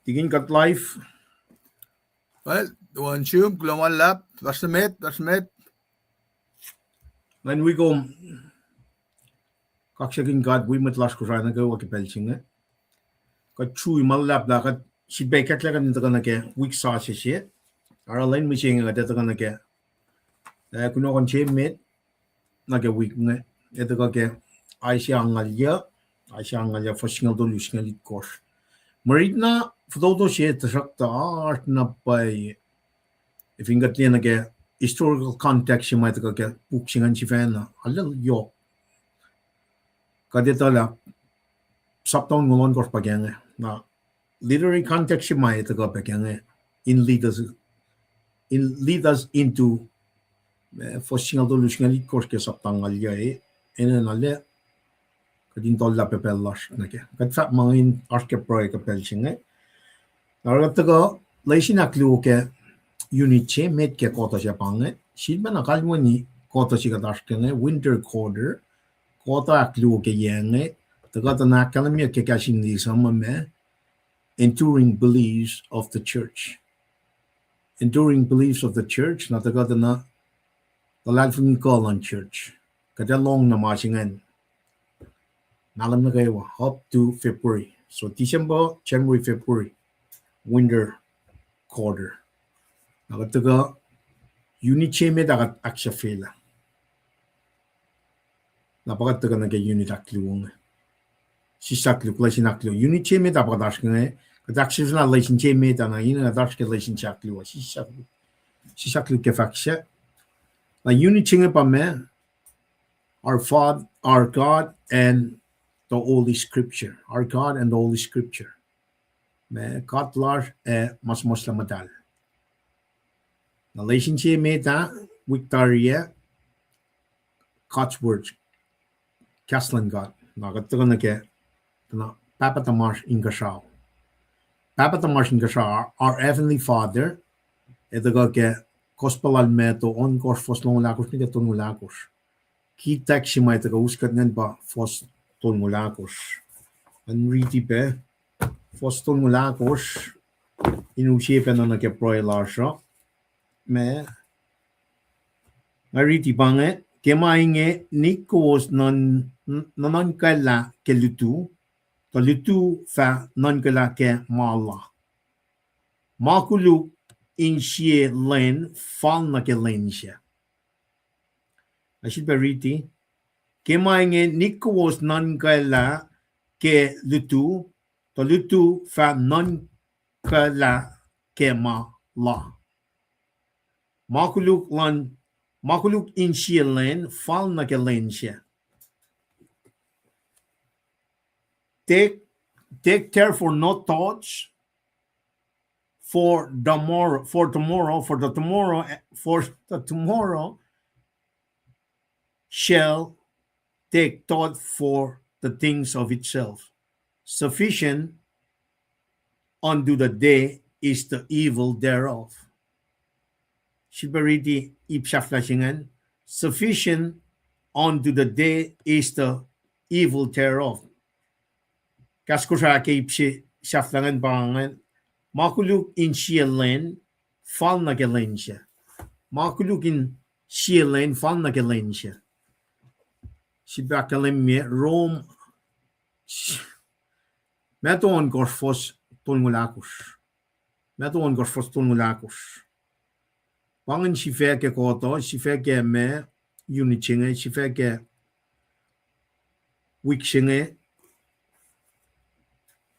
Tingin kat life. Well, one tube, one lap, that's the mate. When we go, kakshagin kat we met last kusrana go waki pelching. Kat chui mal lap da kat si bekat la kan taka na ke weak sauce si. Ara line machine nga taka na ke. Kuno kan che met na ke weak nga. Ito ka ke Aisha angalya for single dolution lit course. Maritna foto si tasakta art na by if ingat liya na ke historical context si may taka ke puksingan si fan alal yo. Kadeta la saptaon ngulon course pagyange na literary context si may taka pagyange lead us into for single dolution lit course ke saptang alya nale kadin tolla pepellas na ke katsa mangin arke proy ka pelchinge narata ko leisina klu ke unit che met ke kota ja pange silba na kalwani kota siga dashkenge winter quarter kota klu ke yenge taga na kalmi ke kashin di samame enduring beliefs of the church na taga na the Lalfin Colon Church kada long na marchingen nalam na kayo up to February. So December, January, February, winter quarter. Nakataga unit cheme dagat aksya fela. Napakataga naga unit akluong. Sisaklu klasi naklu. Unit cheme dapat daskene. Kadaksya na lesin cheme dana ina daske lesin chaklu. Sisaklu kefaksya. Na unit cheme pa me our Father, our God and the Holy Scripture. Our God and the Holy Scripture. Me katlar mas lamadal. Na lesin cheme da Victoria Cotsworth Castlin God. Nakataga na ke Pahpah-Isaiah in kusrao. Pahpah-Isaiah in kusrao, our Heavenly Father, ito ke gospel almeto on course fos long lakos ni keton lakos. Kita si may taga uskat ngan ba fos ton lakos. An riti pe fos ton lakos inusipe na na ke proy larsa. Me riti bange kemainge nikos non kala ke lutu. To lutu fa non kala ke mala. Makulu in shie len fal na ke len siya. Asit beriti kemainge nikos non kala ke lutu. To lutu fa non kala ke mala. Makuluk in shie len fal na ke len siya. Take therefore no thoughts for the tomorrow shall take thought for the things of itself. Sufficient unto the day is the evil thereof. Shibariti ipshaflashingan. Sufficient unto the day is the evil thereof. Kaskusha ke ipsi shaflangan pangan. Makuluk in shielen fal na gelensya. Makuluk in shielen fal na gelensya. Sibakalemye Rome meton gorfos tolmulakus. Pangan shifeke koto, shifeke me unichinge, shifeke wiksinge.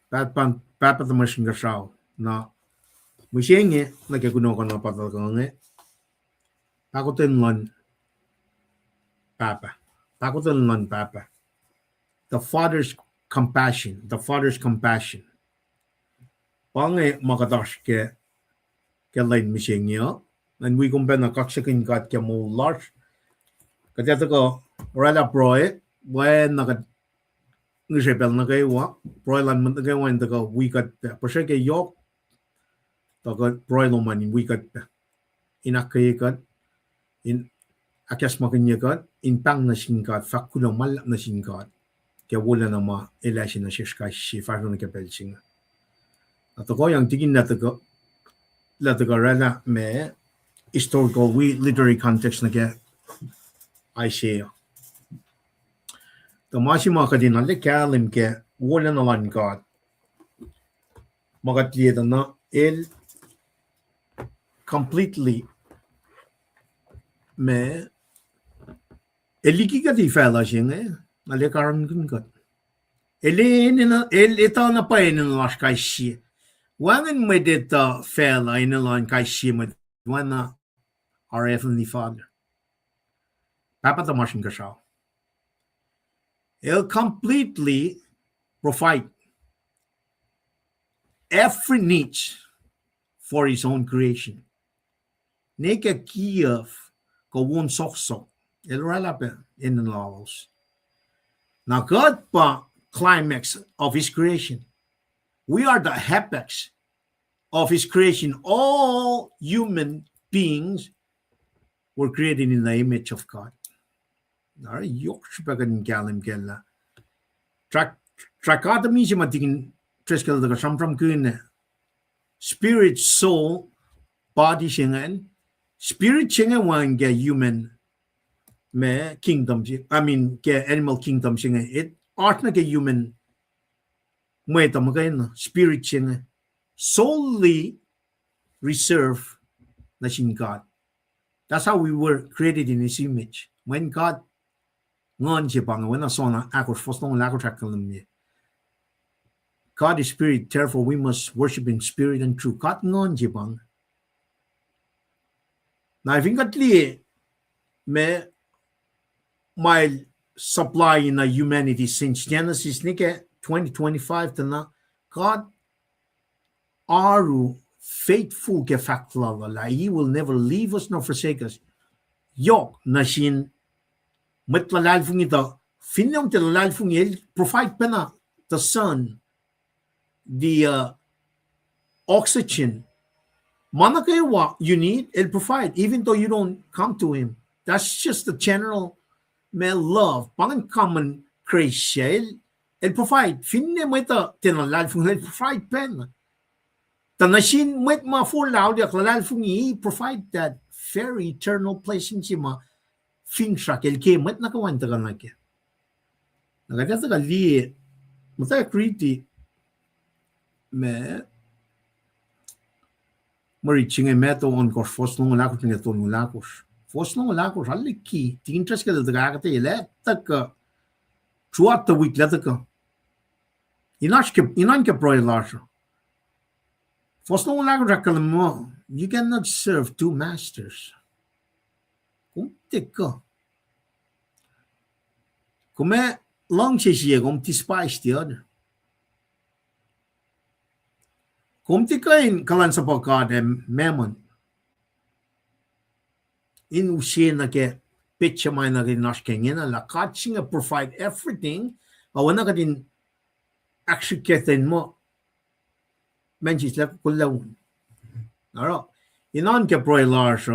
Pahpah-Isaiah kusrao na musyenge nagkaguno ko na patagange Pahkotwen Pahpah. The Father's compassion. Pange makadash ke lain musyenge and we compare na kaksakin kat ke mo large kadeta ko rala proe when nakat ngisepel na kayo proilan man kayo when the wikat pa ke yok taga proilo man in wikat inakayikat in akyas makanyakat in pang na singkat fakulang malak na singkat kaya wala na ma election na siya shi farno na kapelching At ko yang tigin na to rela me historical literary context na ke Isaiah. The masima ka din alle kalim ke wala na lan God. Magatlieta na completely me eliki ka di fela singe alle karam kun God. Ita na pa ina las kai shi. Wangen me detta fela ina lan kai shi me wana our heavenly Father. Papa the Martian Kashao. He'll completely provide every niche for his own creation. Neka Kiev ko won sok el ralape in the novels. Now God pa climax of his creation. We are the apex of his creation. All human beings were created in the image of God. Tracademy si matingin treskel daga from kun spirit, soul, body singan. Spirit singan wan get human me kingdom. I mean get animal kingdom singan. It art na get human mwet magain spirit singan. Solely reserved na sin God. That's how we were created in his image. When God ngon jibang when I saw na akos first long lako trakalam. God is spirit, therefore we must worship in spirit and truth. God ngon jibang. Now if you me my supply in humanity since Genesis nike 2025 to na God aru faithful ke faclu la he will never leave us nor forsake us. Yok na sin metlalal fung ito finom telalal fung el provide pena the sun, the oxygen. Manakay what you need, he'll provide, even though you don't come to him. That's just the general male love. Parang common creation, he'll provide. Finne mo ito tinalal fung he'll provide pen. Tanasin mwet ma full out yak lalal fung he provide that very eternal place in sima fin shak el ke mwet nakawan taga nake. Nagada taga li mata kriti me mariching meto on kos foslong lakos ni ton lakos. Foslong lakos aliki ti interest ka taga ka te le taka throughout the week letaka. Inan ke pro large. You cannot serve two masters. Kung tika. Kume long siya kung despise the other. Kung tika in kalan sa pagkad memon. In usye na ke pitcha may na rin naskengin na lakat siya provide everything. Awan na ka din actually ketin mo. Menchis la kullaw. Aro. Inan ke pro large.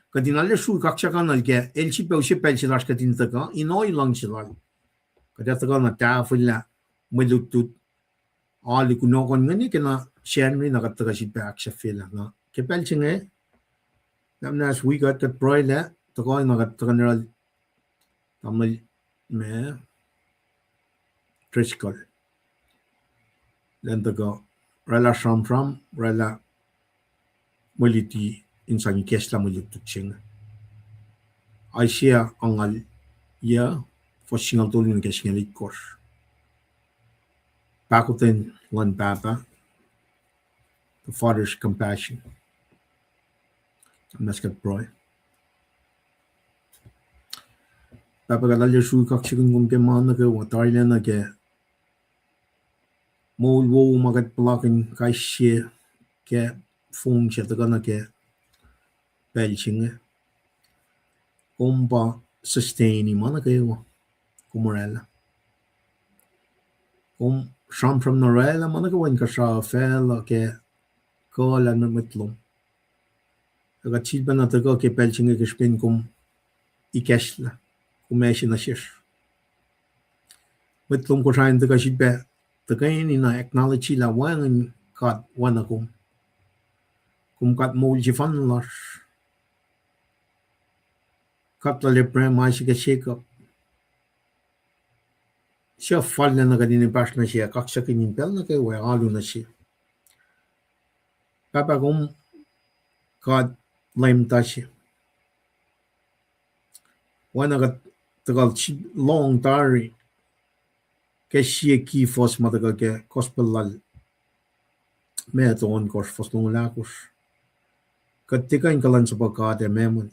Kadinale shu kaksha kanal ke el chipe usipel silash kadin taka inoy lang silal. Kada taka na tafulla mulutut ali kunokon ngani kena shenri nakataka sipe aksha fila na. Kepel chinge. Namnas we got that pro la taka nakataka neral tamal me triskol. Then taka Lela from Lela muliti insan kesla mulutut ching. Isaiah angal ya for singal tulun ke singal ikos. Pahkotwen one Papa, the Father's compassion. That's got boy. Papa kadalya shu kakshikun kum ke man ke watari na ke Mol wo magat plakin kai she ke fung che ta na ke belching komba sustain mana ke wo kumorella kom sham from norella mana ke wan ka sha fel ke kola na metlum ga chil bana ta ke belching ke spin kom ikeshla kumeshi na shish metlum ko shain ta ka shibbe the gain in acknowledge la one kat wana kum kat mol ji fan las kat la le prema shi ke shake up siya fall na kadin pas na siya kaksa kinin pel na kay wa alu na siya papa kum kat lime ta siya wana kat tagal long tari ke siya ki fos matagal ke gospel lal me to on kos fos long lakos kat tikain kalan sa pagkat memon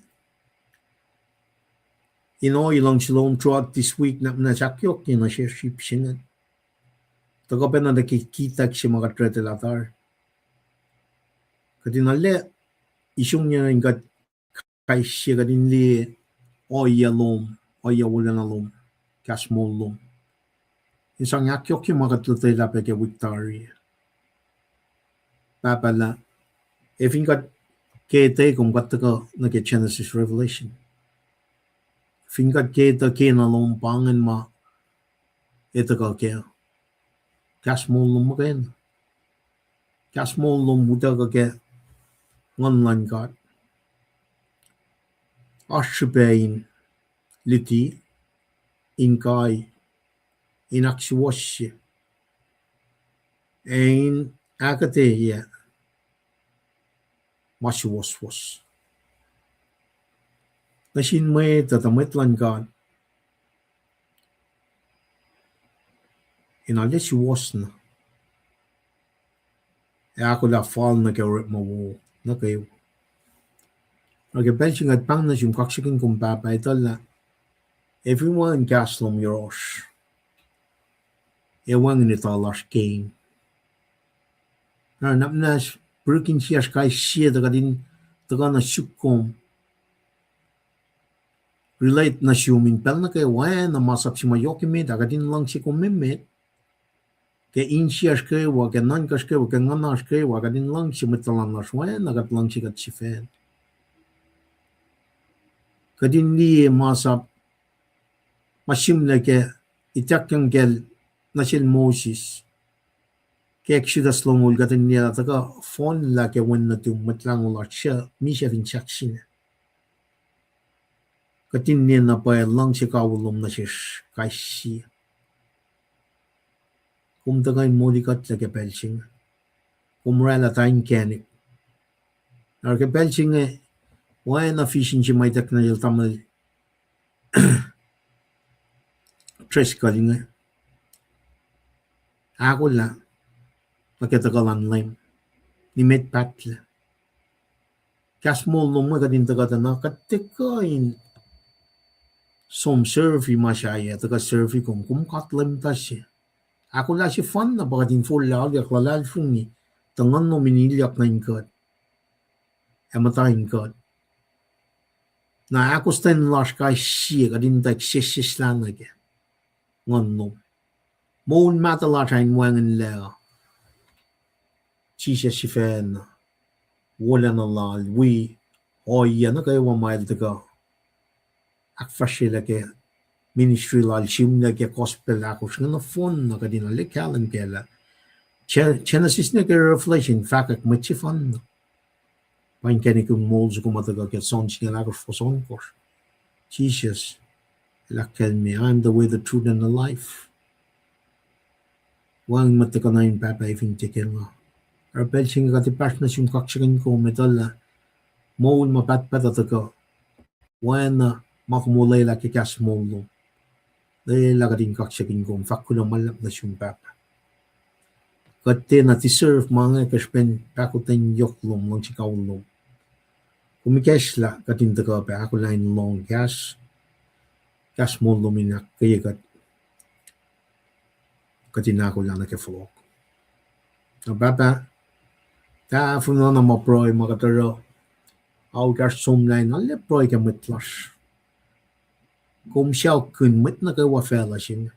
ilang silong throughout this week na keok na siya ship siya taga pa na nakikita siya mga tretelatar kadinale isyong niya yung kat kay siya kadinli oya wala na lom kasmol lom isang keok yung mga tretela pa kay victory papala if yung kat kete kung kat taga nake Genesis Revelation fingat kita kena lompangan ma ito ka kaya kasmol lom makin kasmol lom muda ka kaya ngonlan ka ashipain liti inkai inakswasya ein akate ya maswaswas nasin may tatamit lang ka inalit si was na ako la fall na kayo mawo na kayo nagapensyon at pang na siyong kaksikin kung papa ito la everyone kaslom yoros ewan nito last game na napnas brukin siya kay siya daga din daga na syukom relate na siya pel na kayo wan na masap si mayoki me daga din lang si kumimet kaya insias kayo wag nan kas kayo wag nganas kayo wag din lang si metalang nas wan nagat lang si kat si fen kadin ni masap masim na kaya itak yung gel na sil Moses kaya siya slongol gatin niya taga phone la kaya wan na tum metlang ulat siya mi siya vinchak siya katin niya na pa lang si kawulom na siya kay siya kum tagay molikat la kepelching kum rala tayin kenik ar kepelching why na fishing si may tak na yung tamal tres kaling ako la nakitagalan lime ni met patla kasmol mo kadin tagata na katikain som survey masyaya taga survey kum katlam ta siya ako la si fun na baka din full lal yak lalal fungi tangan no minilyak na ingkod ematay ingkod na ako stan lash kay siya kadin tak sisis lang nage ngon no mon matala tayin wangan Lela siya si fen wala na lal we oya na kayo mamayal taga akfashila ke ministry lal shimna ke gospel ako siya na phone na kadina lekalan kela Genesis na ke Revelation fakak machifan pain kani kung molds ko mataga ke son siya ako for son ko Jesus lakal me I'm the way the truth and the life wang mataga na yung papa ifing tikin nga arbel siya kati pas na siyang kaksikan ko metala moon mapatpat ataga wana makumulay la kikas molo Lela kadin kaksikin ko faclu na malap na siyang papa kati na deserve mga kaspen Pahkotwen yoklom lang si kaulom kumikes la kadin taga pa ako line long gas molo minak kaya kadin ako lang nakiflok na papa ta funo na maproy makataro au gas somline alle proy ka mitlas kum siya kun mit na kawa fela sin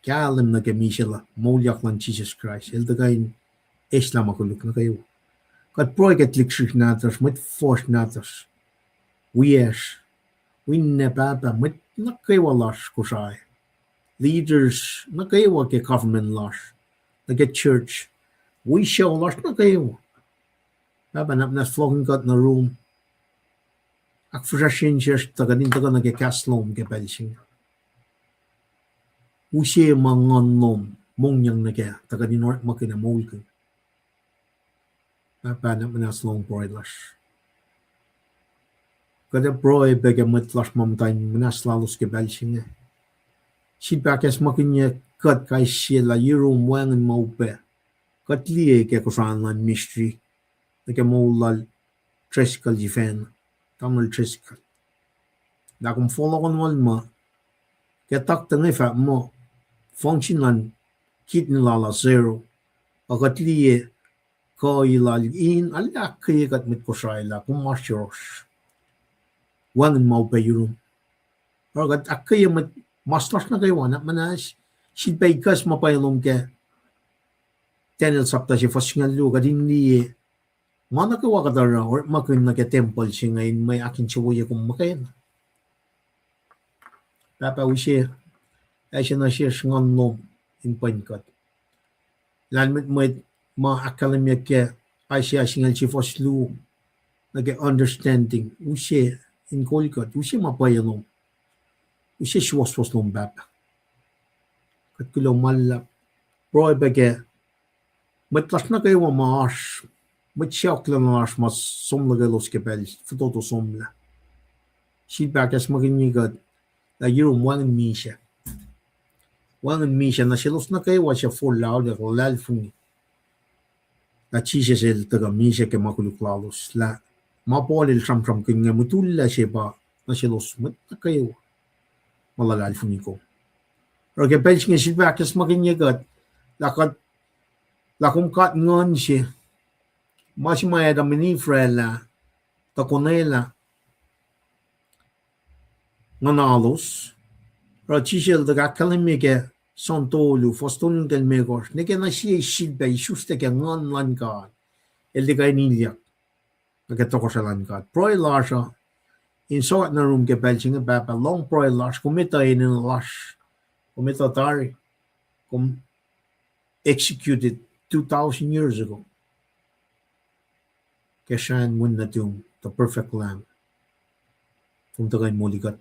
kalam na kamisila molyak lang Jesus Christ eldagain islam akuluk na kayo kat proy kat likshik natas mit force natas wiyes win na papa mit na kayo las kusay leaders na kayo ke government las na ke church We show lost na kayo. Baba na flogging got na room. Ak frushin siya taga din taga nagkaslom ke pelching. Usiye mangon nom mong yang nagka taga din north makina mulkin. Baba na slong broilers. Kada broi bega matlash mamtain manaslalos ke pelching. Si bakas makinya kat kai siya la yurum wangan maupe. Kat liye ke kusan lan mystery. Nagka maulal tricycle jifen. Tamal tricycle. Da kung follow on wal ma. Kaya tak tangay fa mo. Function lan kit nilala zero. Akat liye ko ilal in alak kaya kat mit kusay la kung masyoros. Wangan maupe yurum. Akat akaya mat Masters na kayo anak manas sibay kas mapayalom ke tenel sapta si fasingal lu kadin ni mana ka wakadara or makin na ke temple si ngayon may akin siya kung makayan papa usiya ay siya na siya ngon nom in pankot lanmit mo ma akalamya ke ay siya singal si faslu nage understanding usiya in kolkot usiya mapayalom usiya was nom bapa kat kulo malap bro bege matlas na kayo maas matsyok lang mas somla galos ke pel foto somla si bakas maginigad la yurum wangan misha na silos na kayo wa siya full loud at lal fungi la chisya sel taga misha ke makuluklalos la mapolil sam kinga mutulla siya ba na silos mat na kayo malalal fungi ko Roke pels nga si bakas makinyagat lakum kat ngon siya mas maya da minifrela takonela nganalos ra chisel da kalimike sontolu fostolun del megor neke na siya silba isuste ke ngon lanka el de gainilya nagatoko sa lanka proi lasha in so na room ke pelsinga baba long proi lash kumita in lash Komitatari executed 2,000 years ago. Keshan Munnatum, the perfect lamb. From the guy Moligat.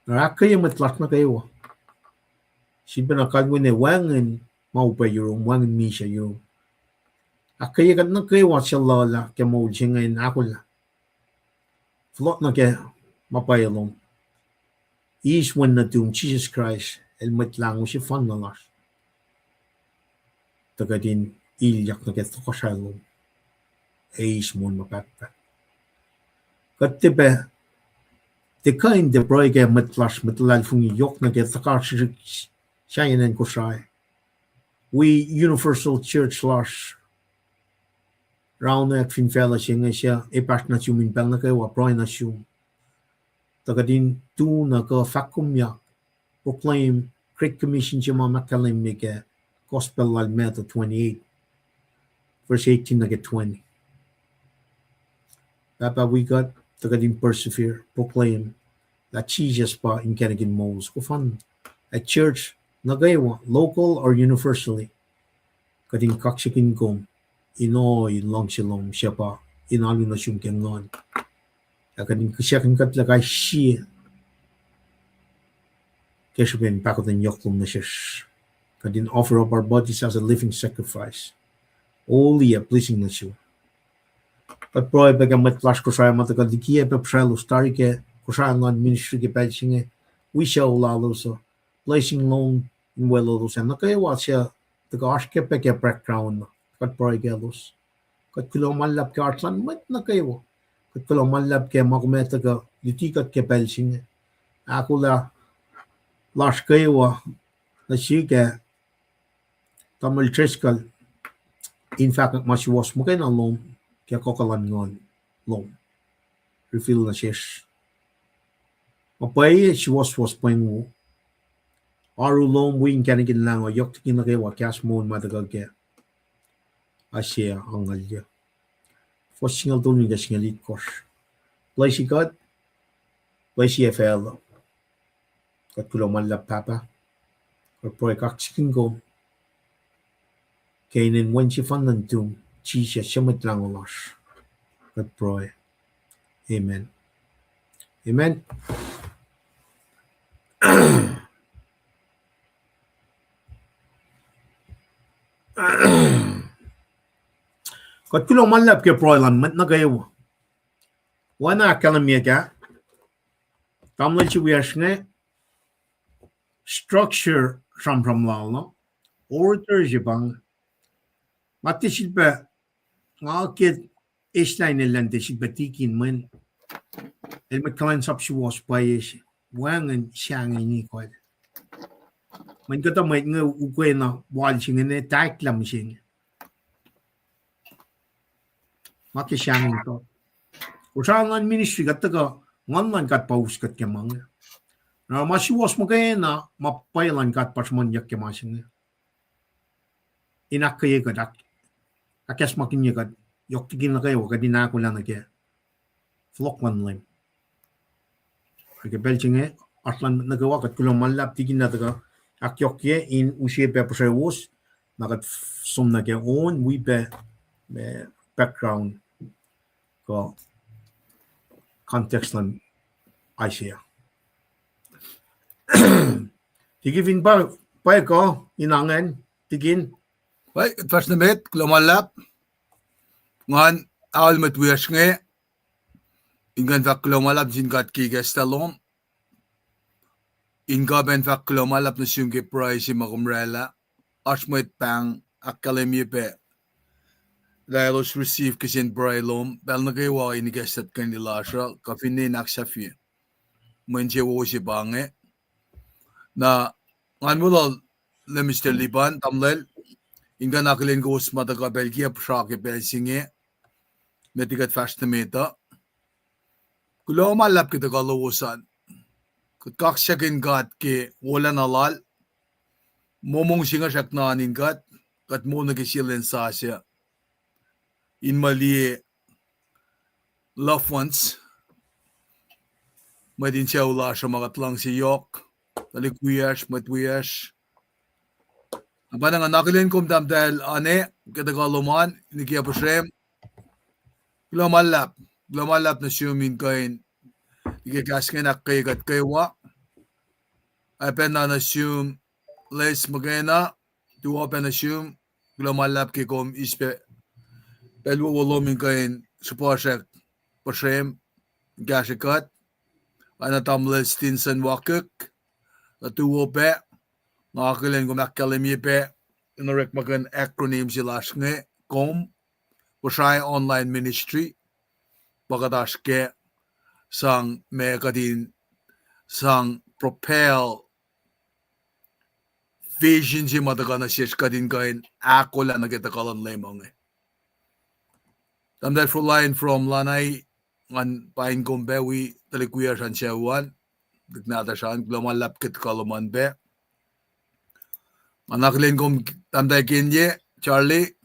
Nakaya matlat na kayo. Siba na kagwin wangan maupa yung wangan misha yung. Akaya kat na kayo siya lala kaya maulsi ngayon ako la. Flot na kaya mapayalong. Is when natum Jesus Christ el matlang mo si fan na las. Taga din ilyak na keto kasalong. Is mon mapatpat. Kat tiba the kind de broy kaya matlas matlal fungi yok na keto karsik siyanan ko siya. We Universal Church las. Round at finfela siya ipas na siya minpel na kayo broy na siya. Taga din tu na ka fakumyak proclaim Great Commission siya mamakalim ni ka Gospel al Matthew 28 verse 18 na 20. Papa we got taga din persevere proclaim that Jesus pa in kanagin moles ko fun at church nagaywa local or universally kading kaksikin kong inoy long silong siya pa inalo na siyang kengon. Kading kasyakin katlakay siya Keshaben Pahkotwen yoklum na siya. Kadin offer up our bodies as a living sacrifice. Holy a pleasing na siya. But proy baga matlash kusaya matagal di kiya pa pralo stari ke kusaya ngon ministry ke pelsinge. We shall lalo so placing loan in well sa nakaya siya taga ash ke pa ke background na. Kat proy gelos. Kat kulo malap ke artlan mat nakaya. Kat kulo malap ke makumeta ka litikat ke pelsinge. Ako la Lash kayo na siya tamal tricycle. In fact, masiwas mo kayo ng loan kaya kokalan ngon loan. Refill na siya. Mapay siwas pang mo. Aru loan wing kanigin lang o yok tikin na kayo cash mo matagal kaya. Asya ang alya. First single doon yung singalit course. Play si God. Play si FL. Kat kulo malap papa. Or proy kaksikin ko. Kainin when she fanantum, chisha shamatlangolas. Kat proy. Amen. Amen. Kat kulong malap ke proy lan mat na kayo. Wana kalamia ka. Tamla chi wiashne structure from lalo. Order jibang. Mati silba ngakit isline lande silba tikin man. El makalan sapsiwas payes. Wangan siyang ini kwad. Man kata may nga ukwe na wal singene tak lam sing. Maki siyang ito. Usahan ministry kata ka ngan kat paus kat kemang. Na masiwas mo kaya na mapailan kat pasmanyak kemasing. Inak kaya kat akas makin kat yok tigin na kayo kadina ko lang na kaya. Flok man lang. Kaya belching aslan nagawa kat kulang malap tigin na taga akyokye in usye pe pasewos nakat som na kaya on we pe background ko context lang Isaiah. Tigivin pa ko inangan tigin. Well, first na met, klumalap. Ngan, awal met wiyash nge. Ingan fa klumalap jin kat kigestalom. Inga ben fa klumalap na siyong kipray si makumrela. Ashmet pang akademi pe. Dialos receive kisin brailom. Bel na kayo inigestat kanila siya. Kafinin aksafi. Menje wo si bange. Na, ngan mo lal, le Mr. Liban, tamlel. Inga nakalin ko usma daga Belgia prake belsinge metigat fashtameta kulo malap kita kaluusan kaksyakin gat ke wala nalal momong singa shaknanin gat kat mo nagisilin Sasa in mali loved ones madin siya ula siya makatlang si keok talikwiyash matwiyash Abanang nakilin kum dam dahil ane kita kaluman ni kia pusren glamalap na siyumin kain ikikaskin ak kay kat kaywa ay pena na siyum les magena tuwa pena siyum glamalap ki kum ispe pelwo wolomin kain supasek pusren gashikat anatam les tinsan wakik tuwo pe Nakakilin ko akademi pe inarek magan acronym sila nge kom pusay online ministry pagkataas ke sang may kadin sang propel vision si mataga na siya kadin kain ako lang nagitakalan lemang Tamdal for line from lanay ngan pain kombe wi talikuya san siyawan dignata saan glamalap kit kaluman be Anaklin kom tamday kinye, Charlie,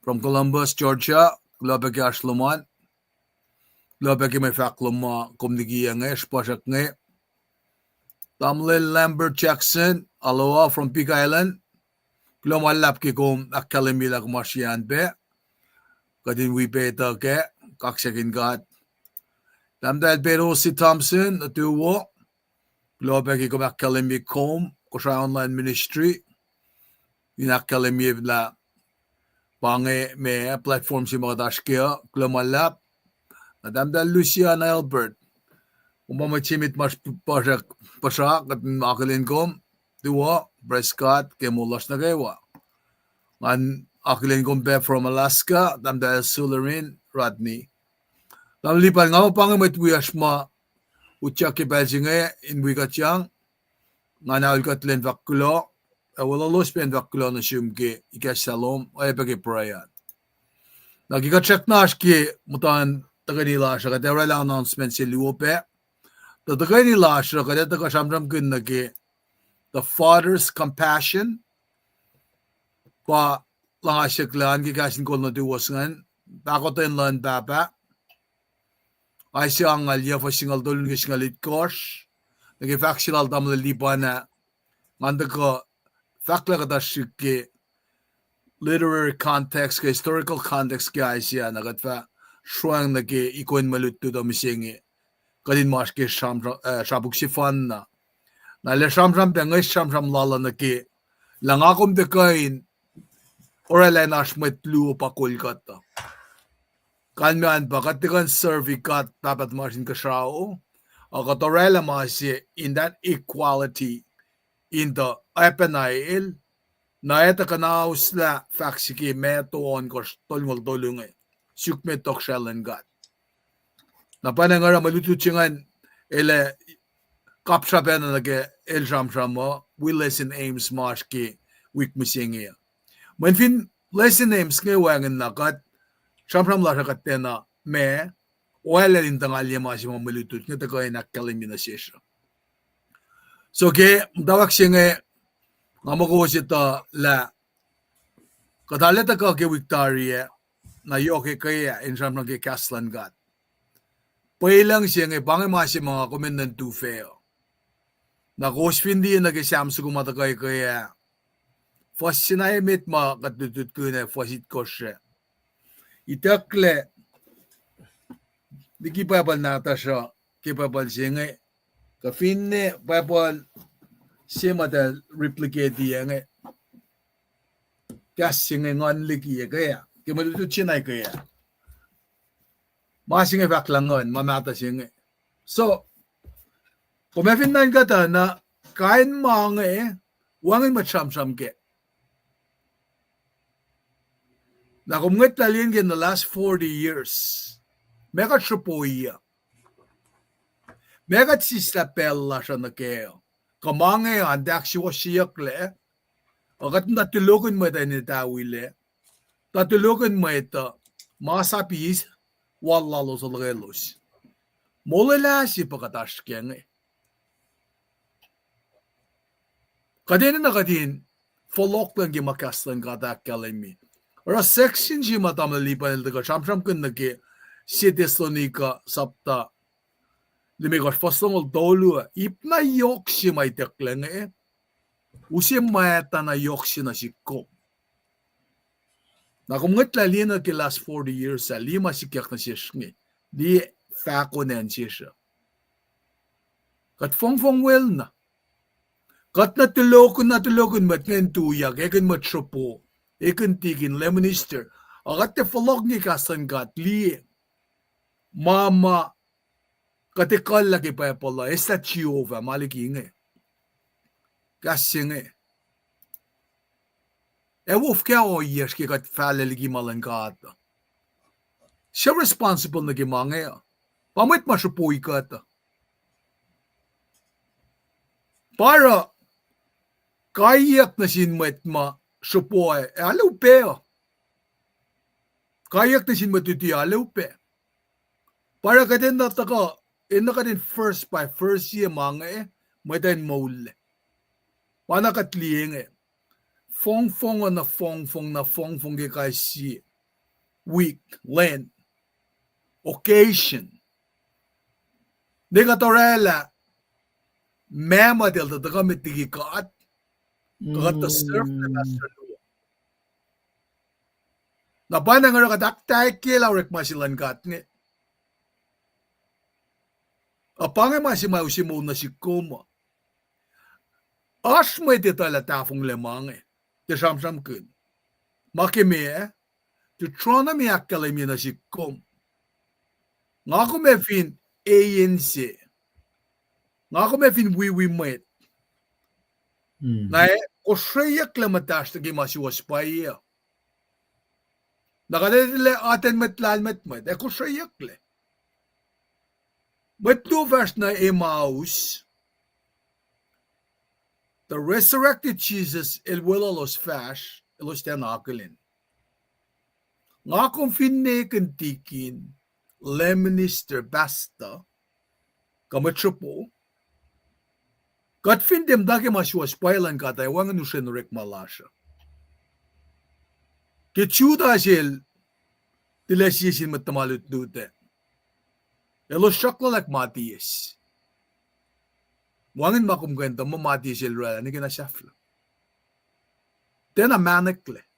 from Columbus, Georgia, globeki ashluman, globeki may faclu ma kumdigiya nge, spasak nge. Tamlin Lambert Jackson, Aloha from Pig Island, glomalap ki kum akalimila kumasyan be, kadin wipeta ke, kaksakin gat. Tamday Berosi Thompson, natuwo, globeki kum akalimi kum, kusha online ministry, inakademi la pange me platform si mga dashkia klumalap nadamdal Luciana Albert umamachimit mas pasak at akalin kom duwa Prescott kemulas na kaywa an akalin kom be from Alaska damdal Sulerin Rodney tamlipan nga pange met wiyasma uchaki belsinge in wikatyang nga naulkatlen vakulo wala los pen vaklo na siyumke ikasalom ay pagkiprayan. Nagika-check na aski mutan taganila siya kaya wala announcement si Lupe. Taganila siya kaya tagasamram kun nagi the father's compassion pa lang asyaklan kikasin ko na duwas ngan Pahkotwen lan papa ay siya ang alya fa singal dolun kisingalit kosh nagifaksilal tamla lipa na nganda ko Fakla kada shike literary context, historical context guys ya nagatfa shuang nage ikon maluttu do misingi kadin maske shabuk sifan na le sham bengai sham lala nage langakom de kain orale nashmet lu pakolkata kanman bakatikan servikat tapat masin kusrao agatorela masi in that equality in the apanail na eta kanausla faksiki meton kos tolngol tolunge sukme tokshalan gat na panangara malutuchingan ele kapsha bena nage el jamjamo we listen aims maski week misingia manfin listen aims nge wangen nakat shamram la rakatena me wala lintangalya masimo malutut ngeta ko nakkalimina sesha so ke dawak singe ngamo sita la kadaleta ka ke Victoria na yoke kaya in shamram ke kaslan gat pailang singe bangi masimo komendan tu feo na kosfindi na ke samsu kumata kaya fascinay mit ma katutut ko na fasit koshe itakle Diki papal natasha ke papal singe ka finne papal sema da replicate yange gas singe ngon liki kaya ke malutu chinay kaya ma singe baklangon mamata singe so kumafinnan kata na kain mange wangin matsamsam ke na kumwet lalien in the last 40 years Mega chupoia. Mega tsislapella siya na keo. Kamange andak siya siyakle. Agat natulugan mo ito nitawile. Natulugan mo ito. Masapis. Wallalo sa lagelos. Molala si pagkataskeng eh. Kadin na kadin. Folok lang yung makaslang katakkalami. Ora section siya matamalipan nito ka. Siyam kun nagi. Si Thessalonica sapta limigas fastongol dolu ipna yoksi may teklenge usi mayata na yoksi na sikko na kumngat lalina ke last 40 years sa lima sikyak na sisngi di fakonen sisya kat fong well na kat natulokon matnen tuyak ekin matsopo ekin tigin leminister agat te falog ni kasan gat li Mama katikal lagi pa pala esta chiova malikinge gasinge wolf ka o yeski kat fale ligi malangata siya responsible na gimange pamit masupuy kata para kayak na sinmet ma supuay alupe kayak na sinmet iti alupe Para kadin na tako, ina kadin first year mga may tayo maule. Pana katliing fong na fong kay si week, length, occasion. Di ka torela, mema del ta kami tigi kaat, kaat ta surf na kasaluwa. Na pana nga kadaktay kilaw rek masilan kaat nga. Apangay masimaw na si Kuma. As may titala tafong lemang Te samsam kun. Makime te trona mi akkalemi na si Kum. Nga ko me fin ANC. Nga ko me fin mwet. Na kusrayak lamatas na gimasiwas pa iya. Nakadadile aten metlalmet kusrayak le. But two verse na Emmaus, the resurrected Jesus el los fash elos tenakelin. Nga kung finne kantikin le minister basta kamatsupo kat findem dake maswas pailan katay wangan usenurek malasha. Kechuda sel tilasisin matamalut dute. Elos shaklak Matias. Wangin makumkwento mo Matias el Lela ni kinasafla. Tena manekle.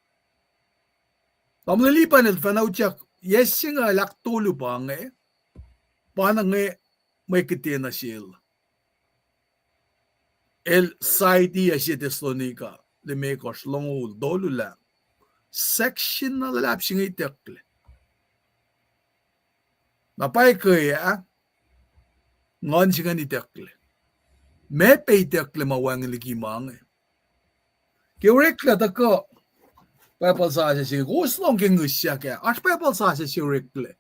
Tamlilipan el fanauchak yesinga laktulu pange panange may kitina sil. El saiti asya Thessalonica le mekos longul dolula section na lalapsing itekle. Napay kaya ngon singa itekle. Me pe itekle mawang likimange. Kirekla tako Pahpah Sasa si guslong kingusya kaya as Pahpah Sasa si rekle.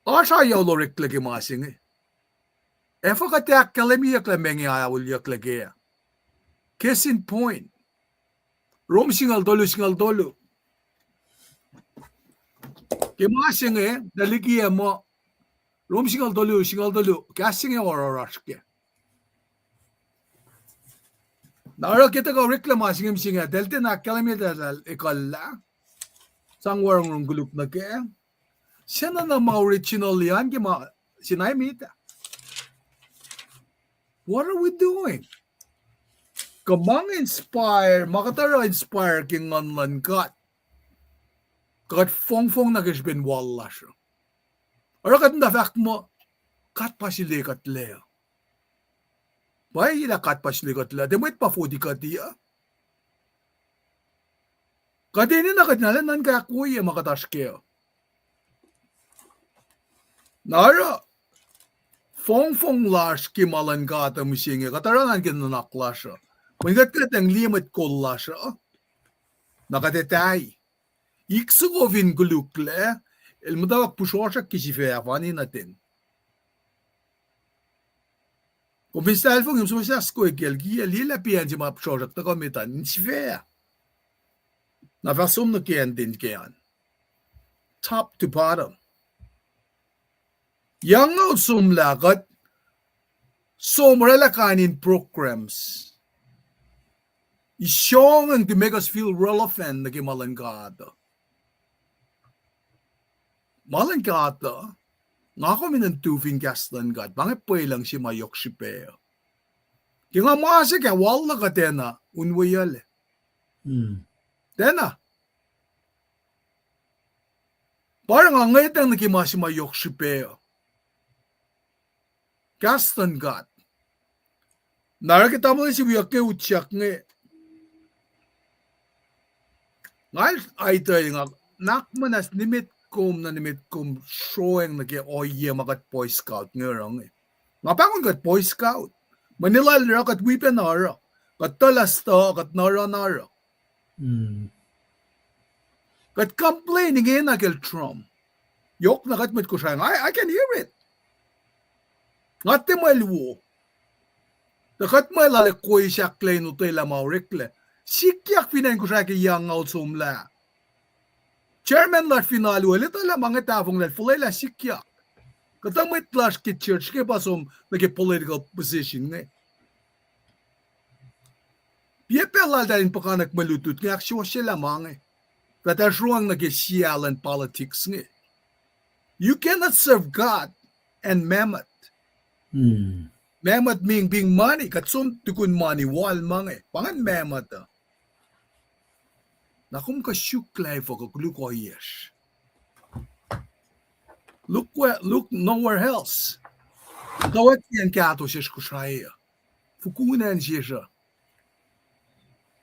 Asa yaw lo rekle ki masinge. Efo ka tiyak kalemi yakle mengi ayawul yakle kaya. Case in point. Rom singal dolu. Ki masinge dalikiya mo. Rom singal dolu. Kaya singe wararas kaya. Nara kita ko rekle masinge singa. Delte na kalemi dal ikalla. Sangwarang rungguluk na kaya. Siya na original yan kaya sinay mita. What are we doing? Kamang inspire, makatara inspire king nganlan kat. Kat fong na kishbin wala siya. Ara kat na fact mo, kat pa sila kat lea. Bay ila kat pa sila kat lea. Demoit pa fodi kat iya. Kat ini na kat nalan nan ka akwoye makatash kaya. Nara, fong lash ki malan kata musinge. Katarangan kinanakla siya. Mangat ka tang limit kolla siya. Nakatetay. Iksugovin gulukle. Ilmudawak pusosyak kisifeafani natin. Kung pistalfong yung sumasasko ikelgiya, Lela piyan si mga pusosyak na kamitan, nisifea. Nafasum na kiyan din kiyan. Top to bottom. Yang out sumlakat, sumrelakanin programs. Isyong to make us feel relevant na kimalangkata. Malangkata, nga kami ng tufing kastan kat, bangit po ilang si mayok si Peo. Kaya nga maasa kaya wala ka tena, unwayal eh. Tena. Parang nga ngayon ang nakimasi mayok si Peo. Kastan kat. Narakita mo si Wiyake Utsak nga. Ngal ay tayo nga, nakmanas nimit kum showing na keoye makat Boy Scout nga rang eh. Mapangon kat Boy Scout. Manila lera kat wipen nara. Kat talas to, kat nara. Kat complaining in akil Trump. Yok na kat mit ko siya. I can hear it. Ngat te malwo. Nakat malalik ko siya klay no tayo lamaw rekle. Sikyak finayin ko siya kiyang out sumla. Chairman lat finalo, lito lang mga tafong lat fulay la sikyak. Katang may clash kit church kaya pa som nag-political position nga. Piyapela dalin pa ka nagmalutut nga aksyon sila mga. Katasruang nag-siyalan politics nga. You cannot serve God and Mammon. Mammon being money, katsum tukun money, wal mga. Pangan Mammon ta. Nakum ka syuklay for look yes. Look nowhere else. Kawat yan kato siya kusaya. Fukunan siya.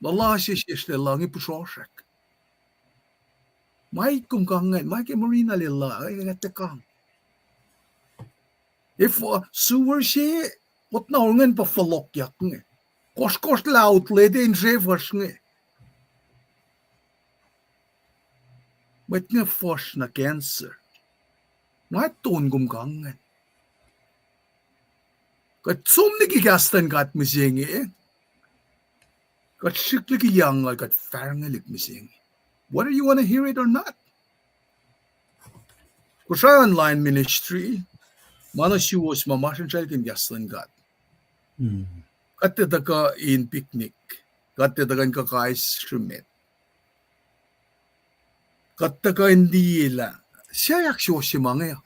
Allah siya lang ipusosyak. May kumkangan, may kay Marina Lela, ay gatekang. If sewer siya, what na ngan pa falokyak nga. Kos laut lede in rivers nga. Met nga fos na cancer. Nga ton kumkangan. Kat sumnigigastan kat misingi eh. Kat sikliki yangal kat farangalik misingi. Whether you want to hear it or not. Kung sa online ministry, mana siwas mamasan siya kingastan kat. Kat ka in picnic. Kat kan kakais shumit. Kattaka hindi ila. Siya yaksyo si mga.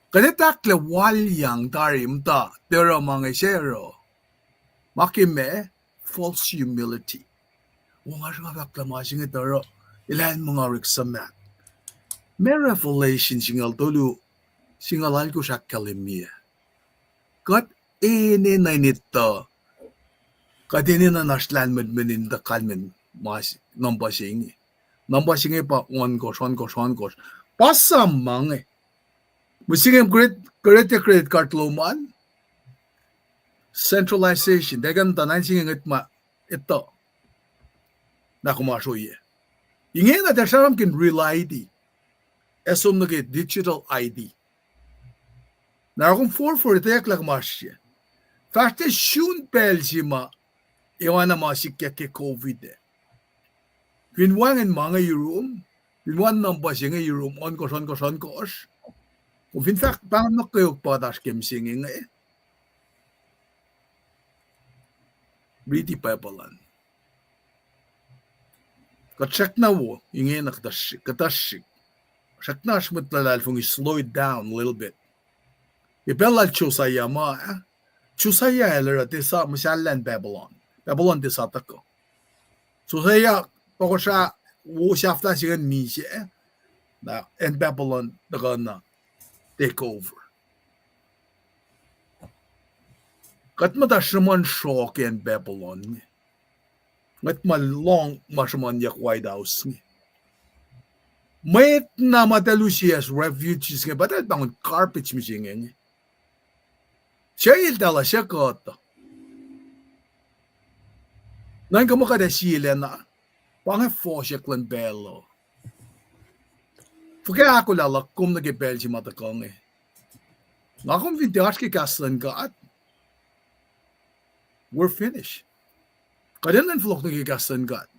Kanitakle walyang tarim ta. Pero mga sero. Makime, false humility. Wong nga faklamashing ito ilan mga riksamat. May revelation singal tolu singalal ko siya kalimia. Kat ene na nito. Kadini na naslan medmenin da kalmen mas nambasing. Nambasing pa on gosh. Pasam mange. Musingem credit card loman. Centralization. Dagan tanan singing ito. Nakumashoye. Ingin na dasharam kin real ID. Esom nage digital ID. Narakong 440 yak lakmasya. Fakte shun pelzima. Iwan na mga sikya ke COVID. Pinwangan mga room. Pinwan ng basi nga room. On kos. Kung in fact, pang nakayog patas kem singing Briti papalan. Katsak na wo. Ingin na katashik. Sak na shmut lalal fung slow it down a little bit. Ibelal chusaya ma. Chusaya elera tisa masyalan Babylon. Babylon de satako. So saya poko siya wo siya siya ni siya na and Babylon na take over. Kat mata shaman shock in Babylon. Kat malong mashaman yak White House. Mwet na matalusias refugees nga batal bangon carpets misingin. Siya iltala siya kota. Ngayon ka mo kada sila na pangay fosyak lang belo. Kaya ako lalakom nag-ibel si matakong Nga kung vintage ki kaslan ka at we're finished. Kaya nan flok nag-ikaslan ka at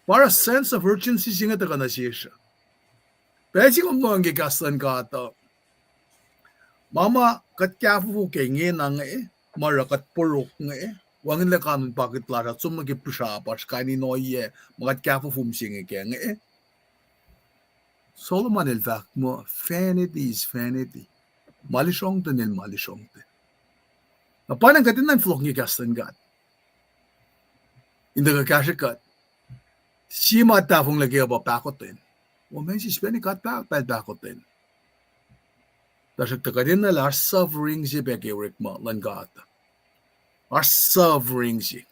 para sense of urgency siya nga taga na siya. Pero si kung nang ikaslan ka at mama kat kafu kay nginang marakat purok Wangin lang kanon bakit lara sum nagipushapas kani noye magat kafu fumsing again Solomon el fact mo vanity is vanity. Malishong tanil malishong te. Napanang katin ng flok ni kastan gat. Inda ka kashikat. Si matafong lagi ba Pahkotwen. O men si speni kat Pahkotwen. Dasag takadin na la suffering si begirik mo langata. Our suffering si.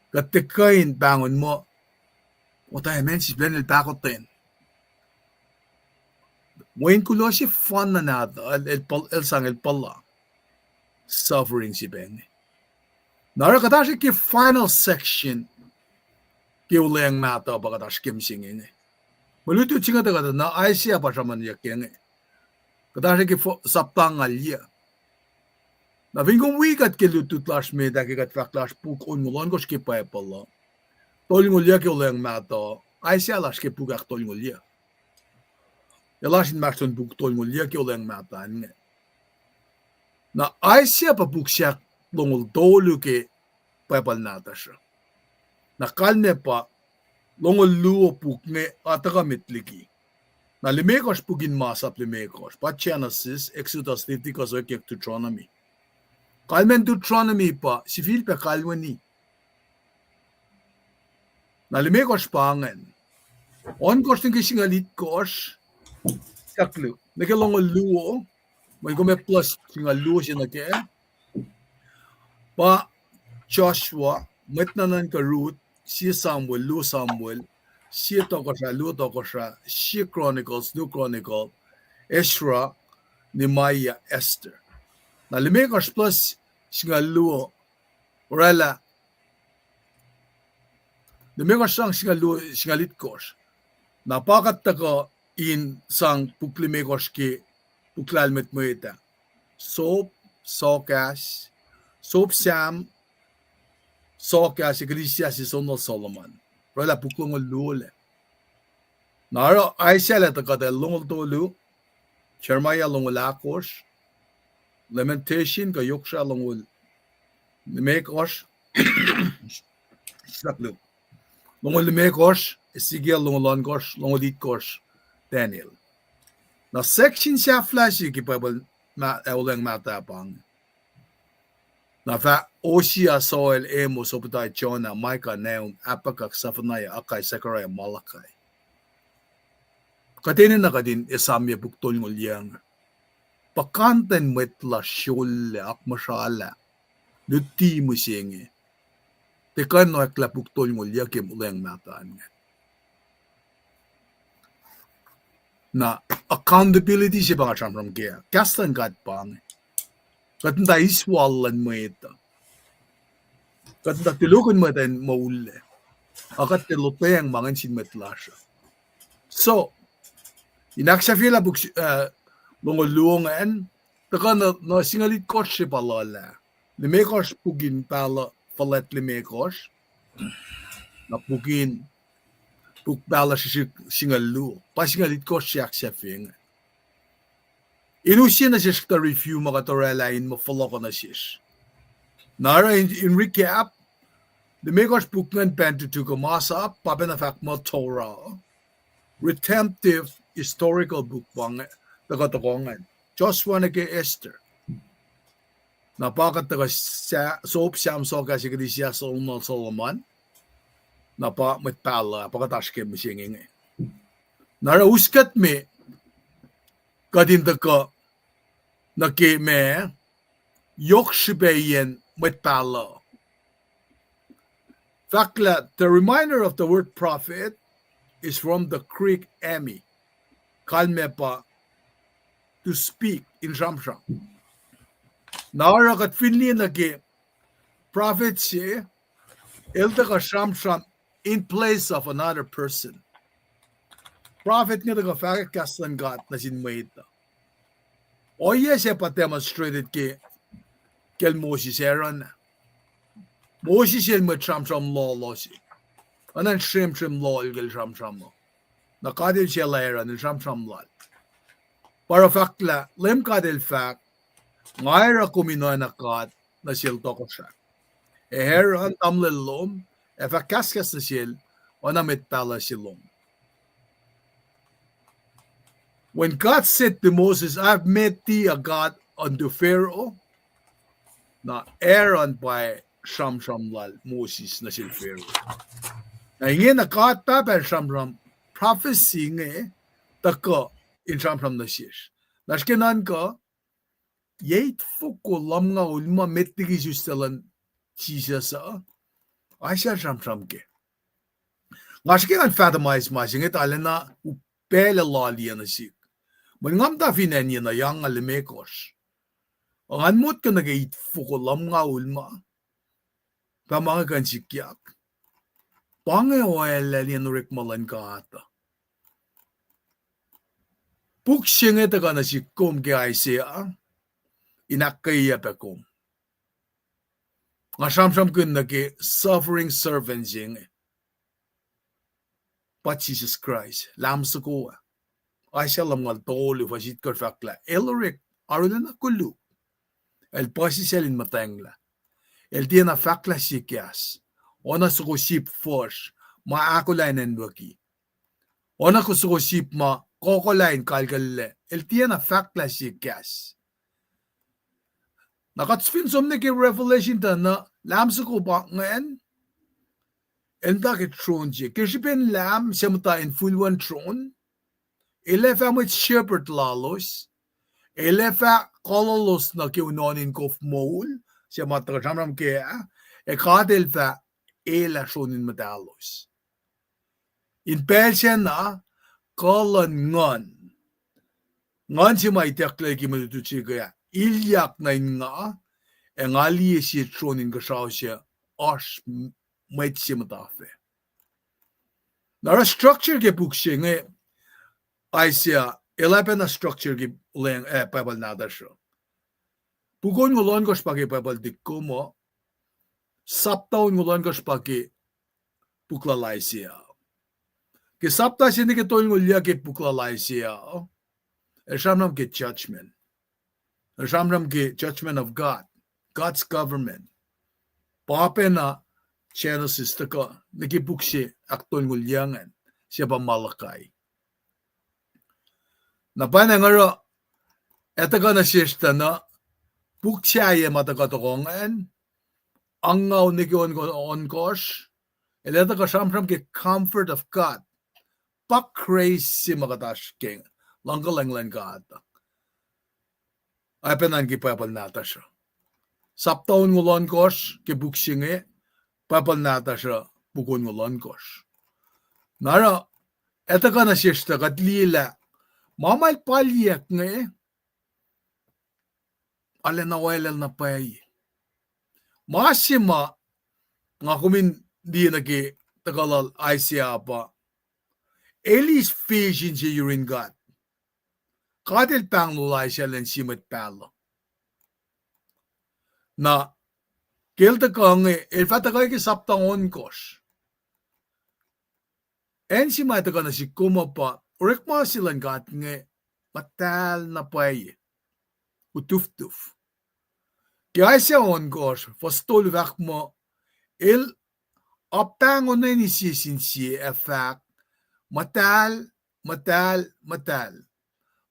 Katikain bangon mo. O tayo men si speni Pahkotwen. Ngayon ko si fun na nato el sang el pala. Suffering si Ben. Narakatashi ki final section ki ulayang nato bakatashi kim singin. Maluto chinga taga na Asia pa siya man yakin. Katashi ki saptang alya. Na vingong wikat ki lutut lash me daki kat faklash puk on mulon kosh ki pa pala. Toling ulya ki ulayang nato. Asia lash ki pukak toling ulya. Yalashin makson buktol mo liya ki ulang matan. Na Asia pa buksyak longol dolu ke pepal nata siya. Na kalne pa longol luo pukne ataka mitliki. Na limekos pugin masap limekos. Pa Genesis, Exodus, Leviticus, Keok, Deuteronomy. Kalmen Deuteronomy pa, si Philpe kalwani. Na limekos pangan. On kos ng kisingalit kos, faclu. Nakalong luo. May kume plus singa luo siya nake. Pa Joshua, met na nan ka Ruth, si Samuel, Lu Samuel, si toko siya, Lu toko siya, si Chronicles, Lu Chronicle, Ezra, Nehemiah, Esther. Na limekos plus singa luo, Lela. Limekos sang singa luo, singa litkos. Napakat tako in sang puklimekos ki puklalmet mo ita. Soap, sokas, soap sam, sokas, iglesia si Sonol Solomon. Rala puklong lule. Naro Aisha la takata lungol tolu, Jeremiah lungol akos, Lamentation kayok siya lungol limekos, Slaplu. Lungol limekos, Ezekiel lungol kos, lungol itkos, Daniel. Na section siya flash ki pabal ulang matapang. Na fa Osia soil emo soputai Jonah, Micah, Nahum, Apakak, Safanaya, Akai, Zechariah, Malachi. Katinin na kadin isamya buktol ngulyang. Pakanten mwet la syolle akmashala. Lutti musingi. Tekan no ekla buktol ngulya kim uleng nataan nga. Na accountability siya ba nga siyang kaya. Kastan kat pang. Katanda iswalan mo ito. Katanda tilukan mo ito maule. Akat tilutayang mga sinmetla siya. So, inaksya fila lungulungan, taka na singalit ko siya palala. Limekos pugin pala palet limekos. Na pugin pala siya singalu. Pasingalit ko siya fing. Inusin na siya ka review mga torelain mo follow ko na siya. Nara in recap, limekos pugnan Pentateuch masa pabenafak mo Torah. Redemptive historical book bang tagatokongan. Joshua nage Esther. Napakat taga soap siyam so kasi kadi siya Solomon. Napa metpala pakataske misinging. Nara uskat me kadin taka nake me yokshibeyen metpala. Fakla, the reminder of the word prophet is from the Greek emi, kalmepa, to speak in Shamsham. Nara kat finli nage prophet siya, elta ka Shamsham in place of another person. Prophet nga taga fakit kastan gat na sinmayita. Oye siya pa demonstrated kel Moses eran. Moses siya mo Shamsham law siya. Anan shrim law ilgel Shamsham mo. Nakadil siya laira ng Shamsham law. Para fakla, lem kadil fak, ngaira kuminoy na kat na silto ko siya. Heran tamlelom, fakaskas na sil, wanamit pala silom. When God said to Moses, I've made thee a God unto Pharaoh, na Aaron by Shamsham lal Moses na sil Pharaoh. Na ingin na God pa by Shamsham prophecy nga taka in Shamsham na siya. Nashkinan ka, yeit fuko lam nga ulma mettigi sustalan Jesus sa Aisha Shamsham ke. Nashkinan fatamize masingit alena upele laliya na siya. Mengam ta finan niya na yang alimekos. Ang anmut ka nagait fukulam nga ulma. Kamanga kan sikyak. Pange oele niya nurikmalan ka ata. Puksing ito ka na sikum kaya Isaiah. Inakaya pa kum. Nga Shamsham kun nagi suffering servant sing. But Jesus Christ. Lam sa kuwa. Aisha lam ngal tolu fasit kor fakla. Elric arulan akulu. El pasi selin matangla. El dia na fakla sikyas. Ona suko sip force. Ma akulain endwaki. Ona ko suko sip ma kokolain kalkalle. El dia na fakla sikyas. Nakatsfin somne ke revelation ta na lam suko ba ngayon. El dakit throne siya. Kisipin lam siya mata in full one throne. Elefa mo shepherd lalos. Elefa kololos na kiunonin kof moul. Siya matagashamram kaya. Kadelfa ela shonin matalos. In Persia na kolon ngon. Ngon siya maitakla kimatutuchi kaya. Ilyak na nga. Aliye siya shonin kasaw siya. Ash mait siya matafe. Nara structure ke book siya nga. Isaiah 11 na structure ki leng Bible nada siya. Pugon ngulon ko spagi Bible dikko mo. Saptaon ngulon ko spagi puklalay siya. Ki sapta siya ni kitoy ngulya ki puklalay siya. Esamnam ki judgment. Esamnam ki judgment of God. God's government. Pape na Genesis taka nakipuk siya akton ngulyangan. Siya pa Malakay. Napana ngaro etaga na siesta na bukchaye matagatokongan angaw ni on kosh. Eleta ka shamsham ke comfort of God. Pak crazy magatash king. Langgalanglan God. Ay penan ki papal nata siya. Saptaon ngulon kosh ke buksinge. Papal nata siya bukon ngulon kosh. Nara, eta ka na siyesta kat Lela. Mamal palyak nga ale na wailal na pay. Masima nga kumin di na ki tagalal Isaiah pa. Elis vision siya yurin God. Kadil pang lulay siya len simet palo. Na kilta ka nga ilfata ka ki saptangon kosh. En si mata ka na si kumapa. Urikma silang God nga matal na pay. Utuf-tuf. Kaya siya on kosh. Fastol vak mo. Il optangon na inisisin siya efak. Matal.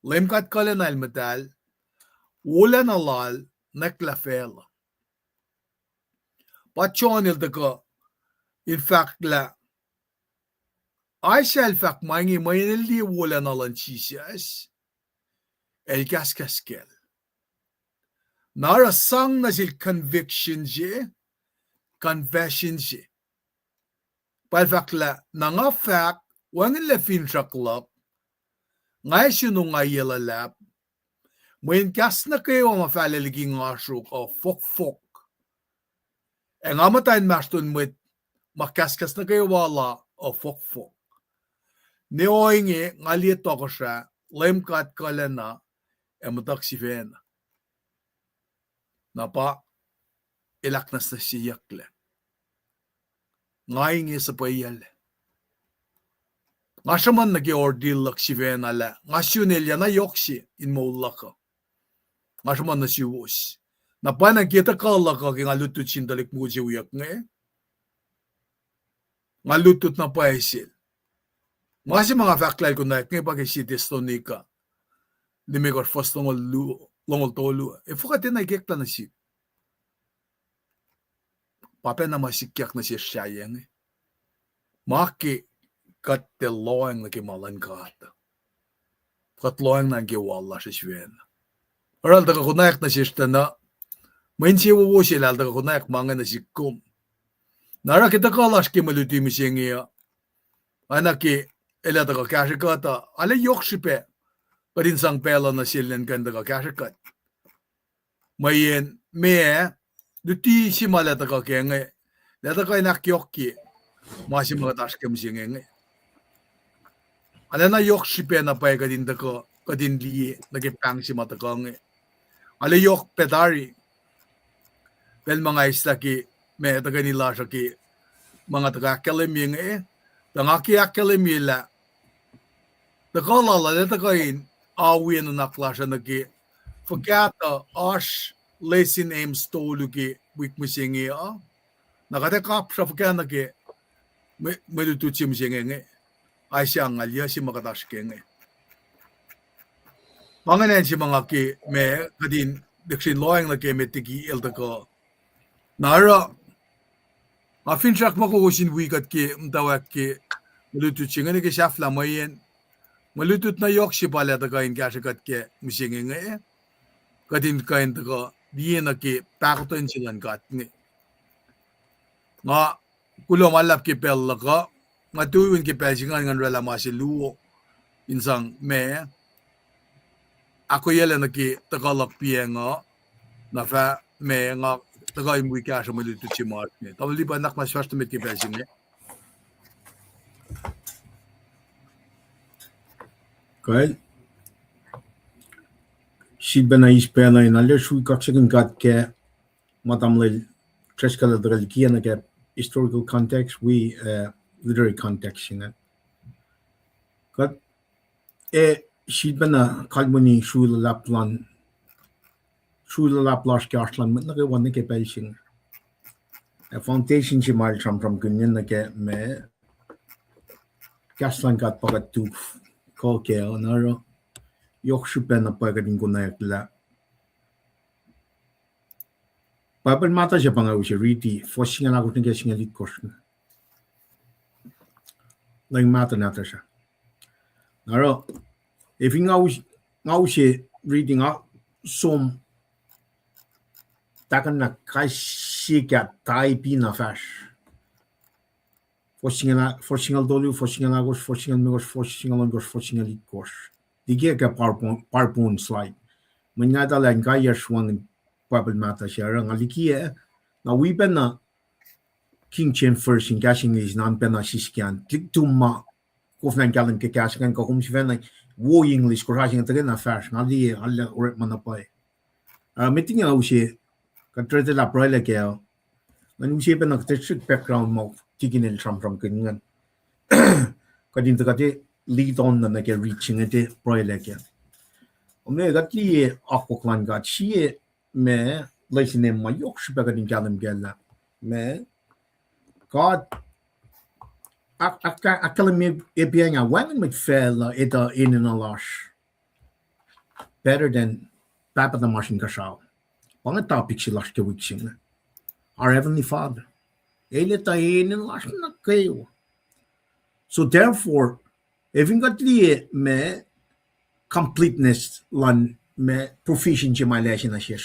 Lemkat kalanal matal. Wala na lal. Naklafel. Pachonil da ka. In fact la. Ay siya in fact mangi mayinili wala na lan chisiyas. El kaskaskel. Nara sang na sil conviction siya. Confession siya. Pa fact la. Nanga fact. Wangin la fintraklap. Ngay sino nga yelalap. Mayin kas na kayo mafaliligi nga sruk o fok-fok. E nga matayin maston mwet. Makaskas na kayo wala o fok-fok. Ni oingi nga liet ako siya. Lemkat kalena. E mataksifena. Napa. Ilaknas na siyakle. Nga ingi sa payal. Nga siya man nag-i-ordeal laksifena la. Nga syunilya na yoksi in maula ka. Nga siya man na siwos. Napa nagkita ka ka nga lutut sindalik mo siya nga eh. Nga lutut na paisil. Nga si mga faklay ko na nga pag-isitiston ka. Di may korfos longol tolu. E fukatin na ikikla na siya. Pape na masikyak na siya siyayang eh. Maki kat te loeng na kimalan kata. Kat loeng na kiwala siya siya. Oral daga kunayak na siya na. Main siya wuwo siya lal daga kunayak mga na siya kum. Nara kita kalas ki maluti mi siya nga. Anak ki ela daga kasya kata. Ale yok siya. Kadin sang pela na siya kan daga kasya kat. Mayin me duti si mala daga kaya nga. Lata kaya nakyok ki. Masih mga task kami siya nga. Ala na yok siya na pa kadin daga. Kadin liye. Nagipang si mata ka nga. Ala yok pedari. Pel mga isla ki. May taga nila siya ki. Mga taga kalimye nga eh. Tangaki akalimye la. Tagalala. Lata kain. Awi na nakla siya na ki. Fagkata. Ash. Lesin aim stolu ki. Wik mo siya nga. Nakatakap siya fagkata ki. May lututi mo siya nga. Ay siya ang alya si makatash ka nga. Panganan si mga ki. May kadin. Diksin loang na ki. May tigi ilta ko. Nara. Finchak makukusin wikat ki. Mtawak ki. Malutut siya nga. Nagkisafla mo yan. Malutut na yok si pala ta kain kasyakat ki. Musinga nga eh. Kadin kain ta ko. Diyan na ki. Pahkotwen silang kat nga. Nga. Kulo malap ki pella ka. Nga tuwin ki pelsingan nga rela masiluo. Insang me. Akwoye na ki tagalak piye nga. Na fa me nga tagay mo ikasya malutut si Mark nga. Tawal di ba anak maswasta met ki pelsingan? Kaya. Siba na ispela in alle shui kaksagan gat ke. Matamle treskala dralikia na ke. Historical context, we literary context in it. Kat siba na kalmuni shula laplan ke arslan mat na ke wan na ke pelshing. Foundation si mal from gunyan na ke me kaslan gat pagat tu ko ke onaro yok shupen na pagadin ko na yakla. Pahpah-Isaiah siya pangawin riti forcing ang ako ng kasing alit course na. Lang mata natin siya. Naro, if ngaw siya reading up som takan na kasi ka tayo pinafash. Forcing ang dolu, forcing ang agos, forcing ang migos, forcing ang langos, forcing ang alit course. Di kaya ka PowerPoint slide. Manyata lang kaya swang Pahpah-Isaiah siya. Ang alikiya na wipen na King Chen first in casting is non pena siskan. Tik tuma kof nan kalim ke casting ko kum siven like wo English ko rasing tagen na fast. Ngali alla oret manapay. Meeting na usi ka trete la proile ke. Nan usi pen na strict background mo tikin el from kingan. Kadin takate lead on na ke reaching ete proile ke. Ome gatli akoklan gat sie me lesine ma yok shpa kadin kalim gella. Me God, akala mi ibiyang wangan magfel ito in and alash better than Papa the Martian Kashaw. Pang topic sila ke wixing. Our Heavenly Father. Elita in and alash na kayo. So therefore, if got li me completeness lan me proficiency my lesson na siya.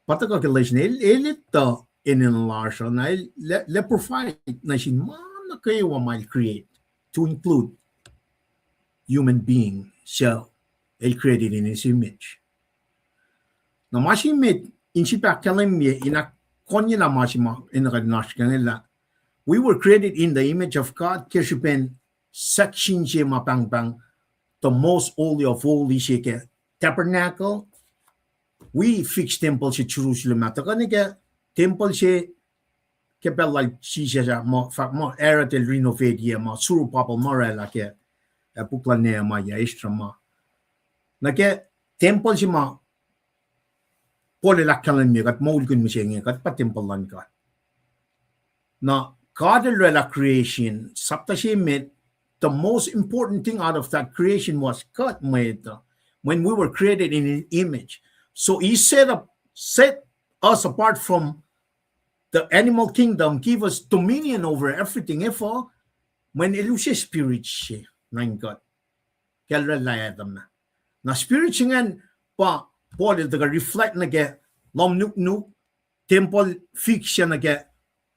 Pataka ke lesson elita in and large na le provide na sin man kayo might create to include human being so el created in his image. Na masimit insi pa kalemye ina konya na masima ina kadnash kanela. We were created in the image of God. Keshipen section je mapang the most holy of holy shike tabernacle. We fixed temple si Jerusalem atakanika temple se kepel like siya mo era del renovate ye mo suru papa morela ke puklanea ma ya extra ma na ke temple si ma pole la kalan mi kat mo ulgun mi siya kat pa temple lan ka na God la creation sapta siya met the most important thing out of that creation was God made when we were created in his image. So he set us apart from the animal kingdom, give us dominion over everything. Therefore, when ilusya spirit siya, nang God, kaya layadam na. Na spirit siya nga pa, Paul, reflect na kaya, lom nuk, temple fix siya na kaya,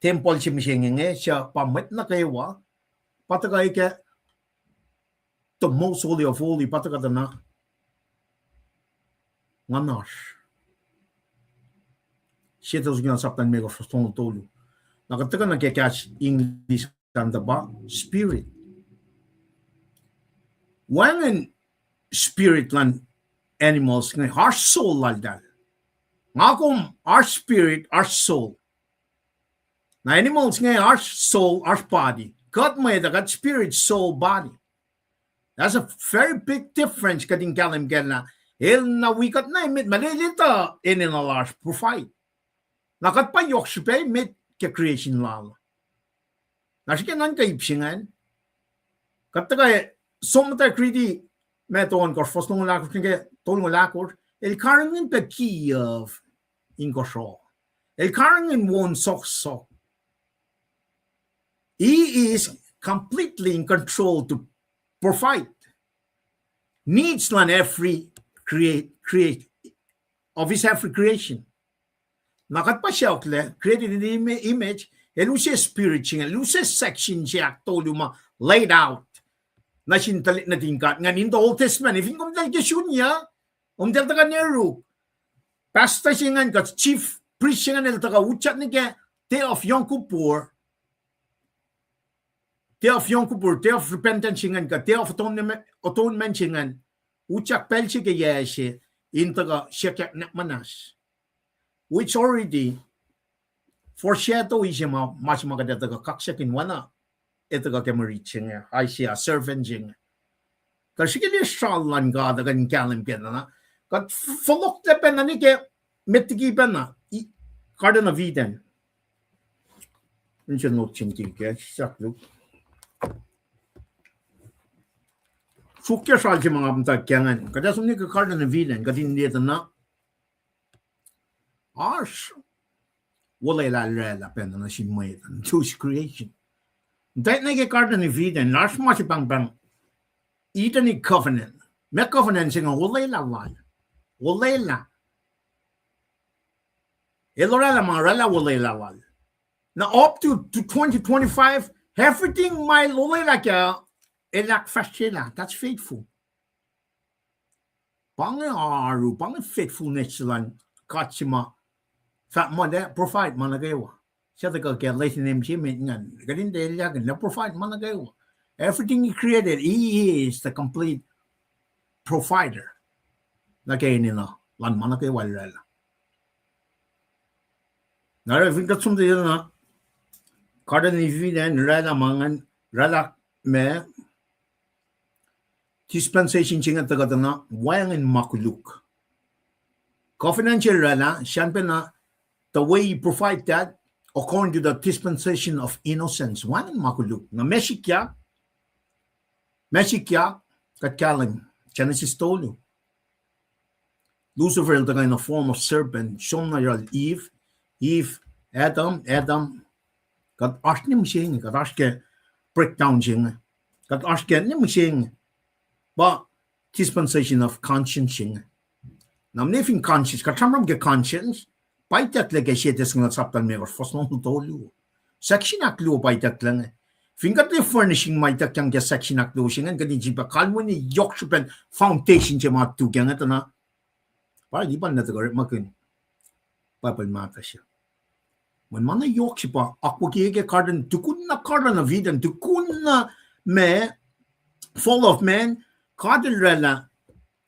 temple siya nga siya, pamit na kaya wa, patagay kaya, the most holy of holy, patagay na, nganash. Siya tayo nga saptan mega fastong tolo. Nakataga na catch English kanta ba? Spirit. When spirit lan animals nga our soul laldan. Nga kung our spirit, our soul. Na animals nga our soul, our body. God made that spirit, soul, body. That's a very big difference kading kalim gana. El na wikat na imit malilita in a large provide. Nakat pa yok siya met ke creation lalo. Nasikinan ka ipsingan. Katagay somata kriti meton kor fosnong lakor kaya tolong lakor el karangin pe Kiev in kosho. El karangin won sok. He is completely in control to provide. Needs lan every create of his every creation. Nakat pa siya created in the image, elusya spirit siya, elusya section siya, toluma laid out. Na sintalit na tingkat. Nga in the Old Testament, if yung kumdal kisyon niya, umdal taga neru. Pasta siya nga, chief priest siya nga, taga uchat ni kaya, Day of Yom Kippur, Day of Repentance siya nga, Day of Atonement siya nga, uchak pel siya kaya siya, in taga siya kaya nakmanas. Which already foreshadow is yung mas maganda taga kaksakin wana ito ka kemariching ay siya servant jing kasi kini shalan ga daga ni kalim kena na kat folok tepen na ni ke metigiban na Garden of Eden insan no chinting ke saklu sukya sal mga mga kyangan kada sumni ka Garden of Eden kadin dito na Ars Lela Lela pen na si mwet and choose creation. Dat nege garden in Eden, lars mati bang bang. Eden covenant. Me covenant sing Lela line. Lela. Elorela marela Lela line. Now up to 2025, everything my Lela ka elak fashela. That's faithful. Bang aru bang faithfulness lan kachima. Fat mother provide managawa. Siya ka get late name si engan. Gadin de yagan na provide managawa. Everything he created, he is the complete provider. Lagay nila lan managawa Lela. Now if we got something na kada ni Eden Lela mangan Lela me dispensation chinga taga na wayang makuluk. Confidential Lela siyan na the way you provide that according to the dispensation of innocence. One makuluk. Na Meshikya katkaling. Genesis told you. Lucifer in the form of serpent. Shomnayal Eve, Adam. Kat ashnim sing. Kat ashke breakdown sing. Kat ashke nim sing. But dispensation of conscience sing. Now nifing conscience. Katramram get conscience. Paitak lege shetes ng saptan me or fos no tolu. Section aklu paitak lang. Fingat le furnishing maitak yang ge section aklu singan gani jiba kalmoni yokshupen foundation je mat tu gang atana. Para di ban na tagar makun. Papal mata siya. Man mana yokshipa akwoye ge kardan tukun na vidan tukun na me fall of man kardan rela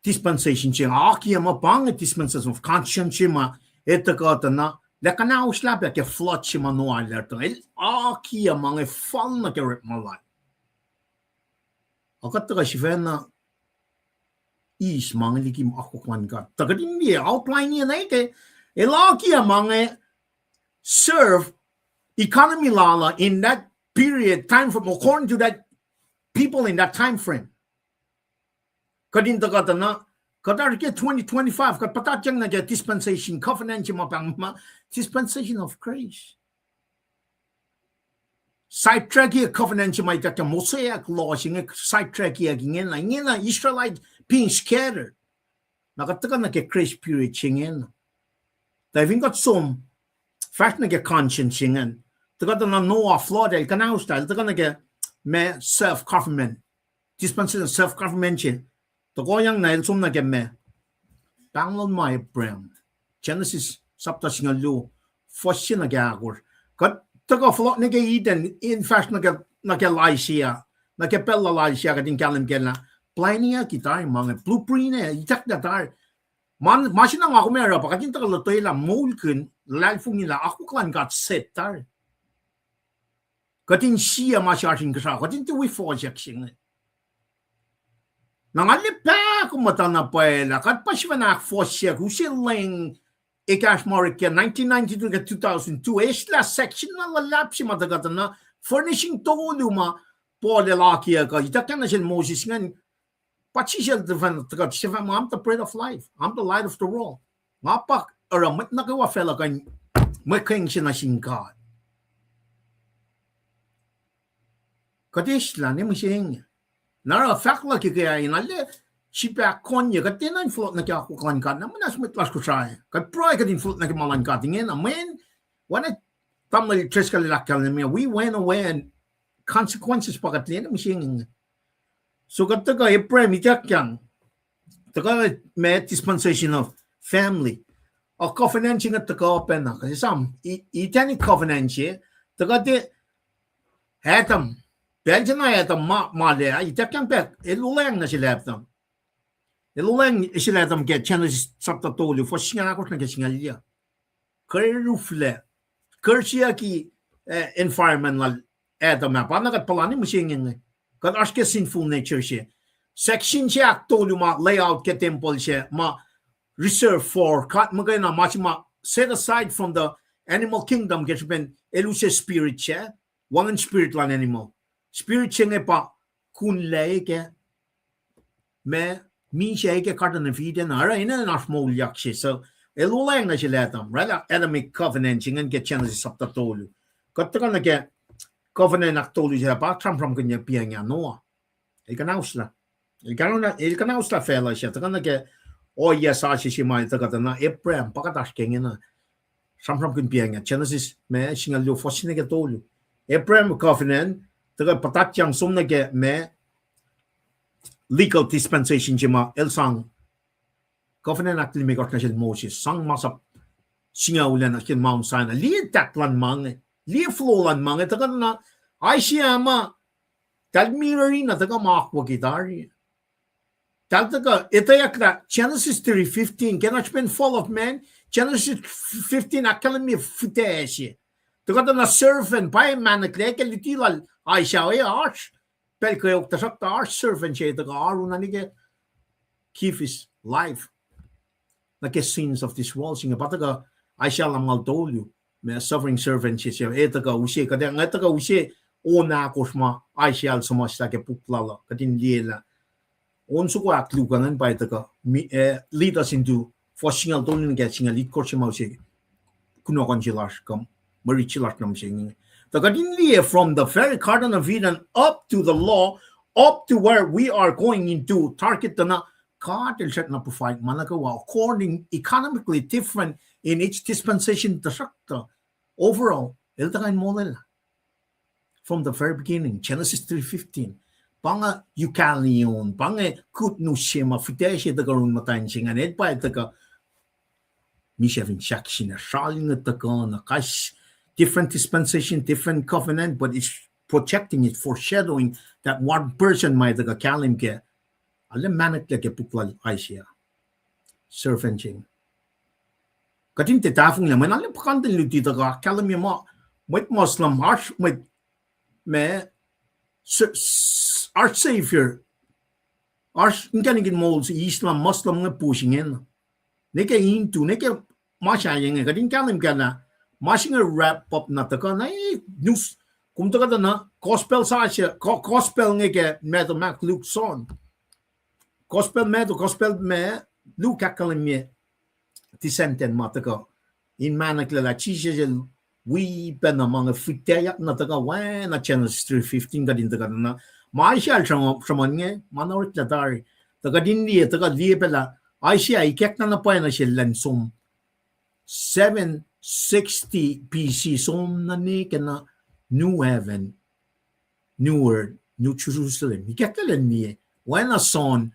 dispensation je aki ma bang dispensation of conscience ma ito ko ito na lekana uslap ya ke flot si manual ito aki ya mga fall na ke rip malay ako ito ka si na is mga likim ako kwan ka tagadin niya outline niya na ite ilaki ya mga serve economy lala in that period time frame according to that people in that time frame kadin ito ka ito na Kadar get 2025, kat patatyang na get dispensation, covenant yung mapang dispensation of grace. Sidetrack yung covenant yung may tatyang Mosaic laws, yung sidetrack yung ngin na Israelite being scattered. Nakataga na get grace period yung Dahil got some, fact na get conscience yung taga na Noah flood, kanaw style, taga na get may self-government, dispensation of self-government yung Togoyang na ilsum na gemme. Tanglon my brem. Genesis sapta singa lu. Fossi na gagur. Kat tago flot na Eden. In fact na Lysia. Na pella Lysia kading kalim gela. Plania kitar mga blueprint na itak na tar. Masina nga ako meron pa kading tago lutoy la mulkun lalfung nila ako klan got set tar. Kading siya masyasing kasa. Kading tuwi fossiak singa. Nangalipa kung matana pa ela. Kat pa siya na fosya kusiling ikash marika 1992 ka 2002 esla section na lalap si matagatan na furnishing tolu ma po lalaki ka itakan na siya Moses ngan pati siya tagat siya I'm the bread of life. I'm the light of the world. Ngapak aramit na kawa fela kan making siya na singkad. Kadisla ni mo siya Nara faclu kaya inale sipa konya katinan float na kya kukan ka naman as mitlas ko siya. Kat proy kadin float na kimalan ka tingin amen. When tamali treska lakal na we went away and consequences pakatlin na machine. So kataga epre mityak yang. Taga may dispensation of family. O covenanting at taga open na kasi sam itani covenanting taga de Adam Belgian na ito mali ay itakang pek iluleng na sila ito. Iluleng sila ito get Genesis chapter 2 for singa ako na kasingalya. Kerufle. Kersiya ki environmental ito na pa nagatpalani mo siya ngayon. Kat aske sinful nature siya. Section siya tolu ma layout ke temple siya ma reserve for kat magay na ma set aside from the animal kingdom get ben eluse spirit siya. Wangan spirit lang animal. Spirit siya pa kunlay ke me min siya ke kartan na vida na ara ina na wowoyak siya. So Elulang na sila tam. Rala Adamic covenant jingan get Genesis up the tolu. Katakan na get covenant ak tolu sila pa from kanya piyanya Noah. Ikanausla. Ikanausla fella siya. Takan na get yes ashi si mai takata na Abraham pakatash kenya na. From kanya piyanya Genesis me singa lu fosine get tolu. Abraham covenant taga patat yang sum na get me legal dispensation jima elsang covenant actually make out na Moses sang masap singa ulan akin Mount Sinai li tatlan mange li flolan mange taga na ay siya ma talmirari na taga makwa gitari tal taga itayak na Genesis 3:15 cannot spend fall of man Genesis 15 akalami fiteshi taga na servant by man kleke litilal ay siya ay arch pel keok tasak ta arch servant siya taga aruna nige keep his life like scenes of this world singa pataga I shall amal told you me suffering servant siya etaga usi kada ngataga usi ona kosma I shall so much like puplala kadin lela onso ko aklu kangan pa etaga lead us into for singal tonin get singal lead course mo si kuno konjilash kam marichilash nam sing the kadin lia from the very garden of Eden up to the law up to where we are going into target na God is not provide managawa according economically different in each dispensation tasakta overall iltakain model from the very beginning Genesis 3:15 panga Eucalion panga kutnushima fideshi the garun matan singan et by the mishaving shakshin shaling at the gun kash different dispensation different covenant but it's protecting it foreshadowing that one person might the kalim get alam manat like puklal Asia servant jing katin te tafung la man alam pakantin luti ta ka kalam mo with Muslim arch with me our savior arch ingani molds Islam Muslim nga pushing in neke into neke masha yang katin kalam kana mashing a wrap up na ta ka na news kum ta ka na gospel sa gospel ngeke metal mac Luke son gospel me Luke akalimye tisenten mataka in manakla chisel we ben among a fiteyak nataka when a Genesis 3:15 gadin taka na maishal shamonge manorit latari taka dinli taka liepela aisha ikek na pa na silan sum 760 BC sum na ni kana new heaven new earth new Jerusalem ikek ni when a son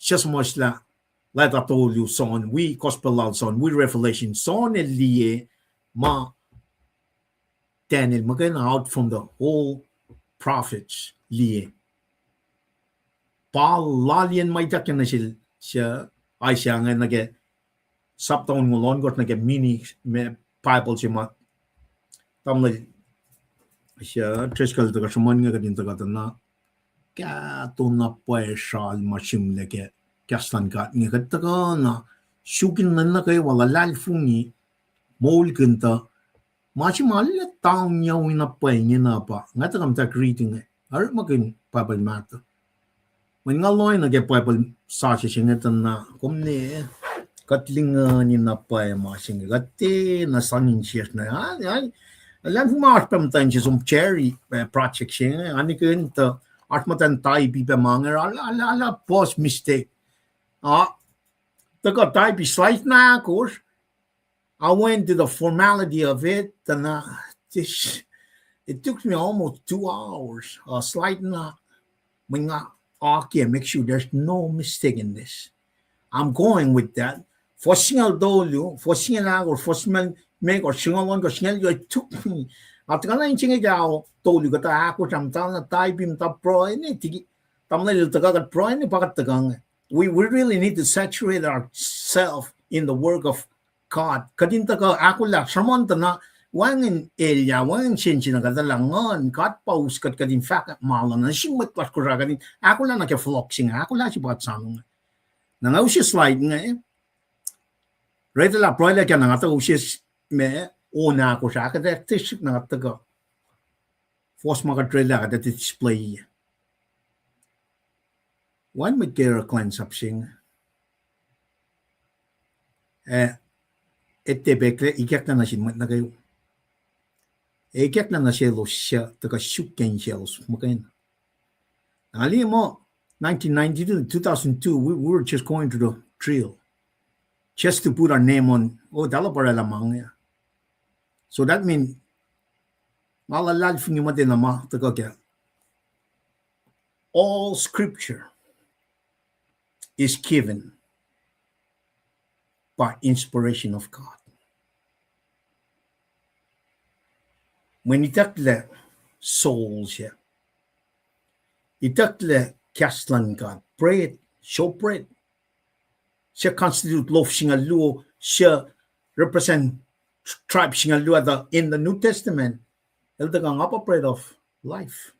just much like I told you, son, we gospel out, son, we revelation, son, liye ma Daniel magana out from the whole prophets liye. Pa lalien may takin na siya ay siya nga nage saptaon mo lon got nage mini Bible siya ma tamla siya triskal taga shuman nga kadin taga na kato na puesal machim leke kastan kat nga kataga na syukin na kayo wala lalfungi mol kanta machim ala taong yaw na puenya na pa nga tagam ta greeting ar magin Bible mata man nga loy na ge Bible sa siya nga na kumne katlinga ni na pa machim gatti na sangin siya na ay alam mo pam tan siya cherry project siya ani kanta Artmatan tayo bibamanger ala boss mistake. Taga tayo be slight na course. I went to the formality of it and it took me almost 2 hours. Slight na okay, make sure there's no mistake in this. I'm going with that. For single dolio, for single or for single make or single one, it took me. At ka na yung singayaw, tolu ka ta ako samtang na tayo bim ta pro ini tigi tamla il taga pro ini pakat tagang. We really need to saturate ourselves in the work of God. Kadin taga ako la samon ta na wangin area wangin change na kadalangan kat paus kat kadin fact malan na simmat pas ko ra kadin ako la na ke flexing ako la si pakat sanong. Nangaw si slide nga Right la pro la kana ngata usis me ona ko sa kada tisik na taga force mga trailer kada display one may care cleanse up sing ete bekle ikekla na sin mat na kayo. Ekekla na sielos siya taka shuken sielos makain. Ali mo 1992, 2002, we were just going to the trail just to put our name on. Oh, dala para lamang ya. So that means malalal fungi mate na ma taka kya. All scripture is given by inspiration of God. When itakle souls here, itakle kaslan God, pray it, show pray it. Siya constitute loaf singa luo, siya represent tribe singa luo in the New Testament. El dagang apa bread of life.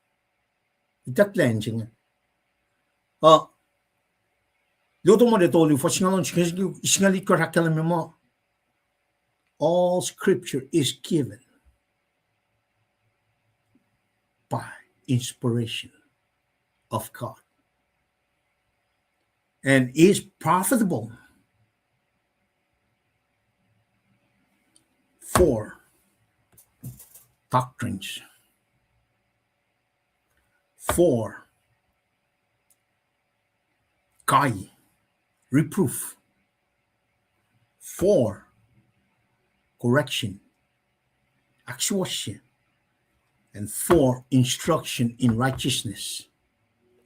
Itakle singa. Luto mo dito lu fasingalon singali karakala mo. All scripture is given by inspiration of God and is profitable for doctrines, for guide, reproof, for correction, exhortation, and for instruction in righteousness.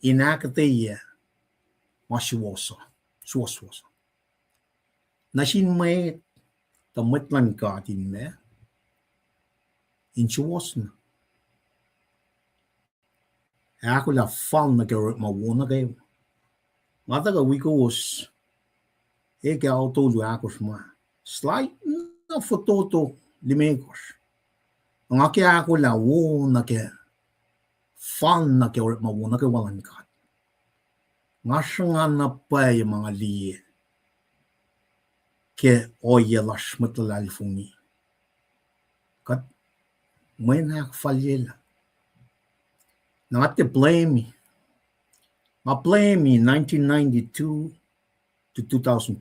In akwoye, masiwoso, suwaswoso. Nasin may tamatlan ka din me, in suwasna. Ako la fal na kaya mawuna kayo. Mataga wikos, eka auto lu akos ma. Slide na fototo limekos. Ang aki ako la wo na kaya fal na kaya mawuna kaya walang ka. Nga siya nga na pa yung mga liye ke oye las matalali fungi. Kat may nakafalye la. Not to blame me. Ma blame me 1992 to 2012.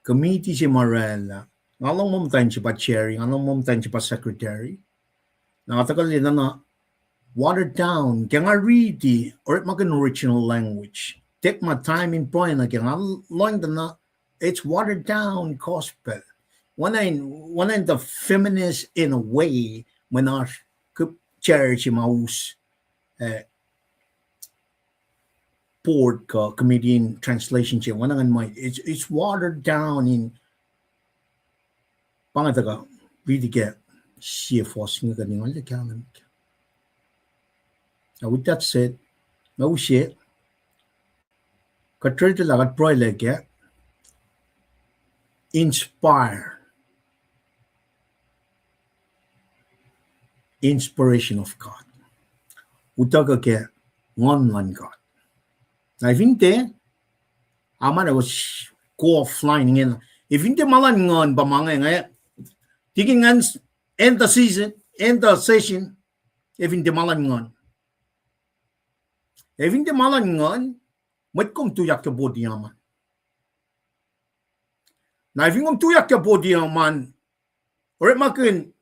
Committee si Lela. Ngalong mumtain si pa chair, ngalong mumtain si pa secretary. Nakatagal nila na watered down. Kaya nga read or makin original language. Take my time in point na kaya nga learn na it's watered down gospel. When I the feminist in a way when I chair si maus board committee in translation siya. It's watered down in pangataga really get siya forcing ka ng alle kalam. Now with that said, no shit. Katry talaga proyek inspire inspiration of God. Utaga ke online God. Na evinte amana was go offline in. Evinte malan ngon ba mga nga tiging end the season, end the session. Evinte malan ngon. Evinte malan ngon mat kong tuyak ke body yaman. Na eving tuyak ke body yaman. Ore makin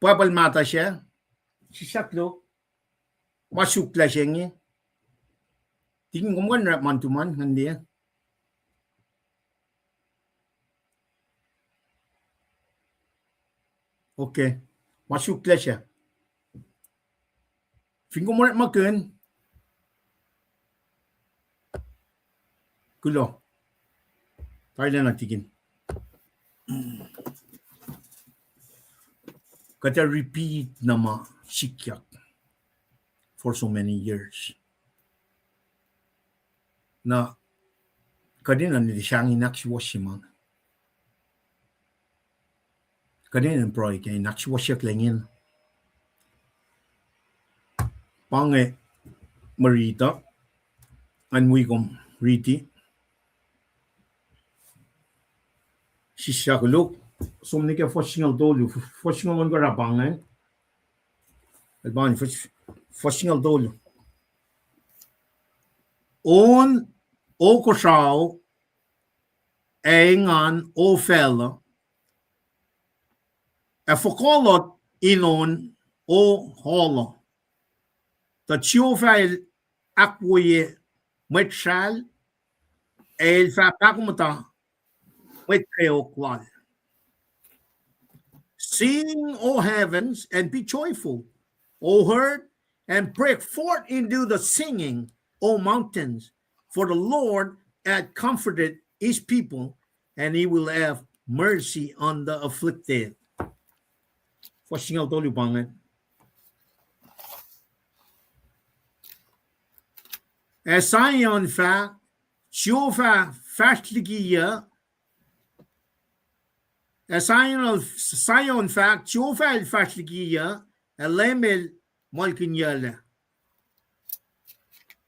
Pabal mata siya. Si saklo. Masukla siya niya. Tingin ko man man to man. Hindi yan. Okay. Masukla siya. Tingin ko man makin. Kulo. Tayo na natigin. Kata repeat nama sikyak for so many years. Na kadina nili siyang inaksiwasimang. Kadina ang proy kaya inaksiwasyak langin. Pange marita anwikom riti. Sisyakulok. Somni ke forsingal dolu, forsingal man gara bangen. Albani forsingal dolu. On o kusrao engan o fella fokolot inon o holo. The chiofail akwoye mwet el fa pakomuta mwet keok. Sing, O heavens, and be joyful, O earth, and break forth into the singing, O mountains, for the Lord hath comforted his people, and he will have mercy on the afflicted. For singaw tolu pangan. As Zion fa, Shiofa fastligiya, as Zion fa, Shiofa el fastligiya, Elemel molkinyala.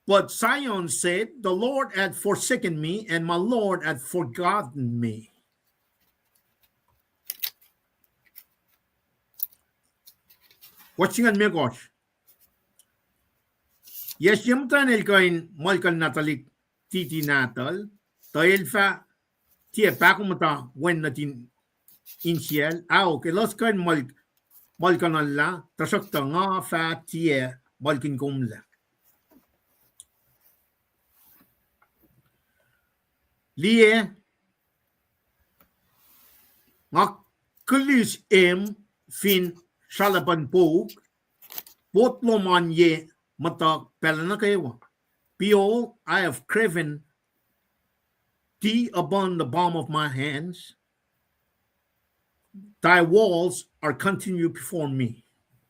But Zion said, the Lord had forsaken me, and my Lord had forgotten me. Watching on me, gosh. Yes, yamtan el kain molkan natalik titi natal, tail fa tie pakomuta when natin insiel, okay, los kain molkan alla, tasok nga fa tie molkin kumla. Lie nga kulis fin shalapan pog, potloman ye matak pelana kayo. Behold, I have craven thee upon the palm of my hands. Thy walls are continued before me.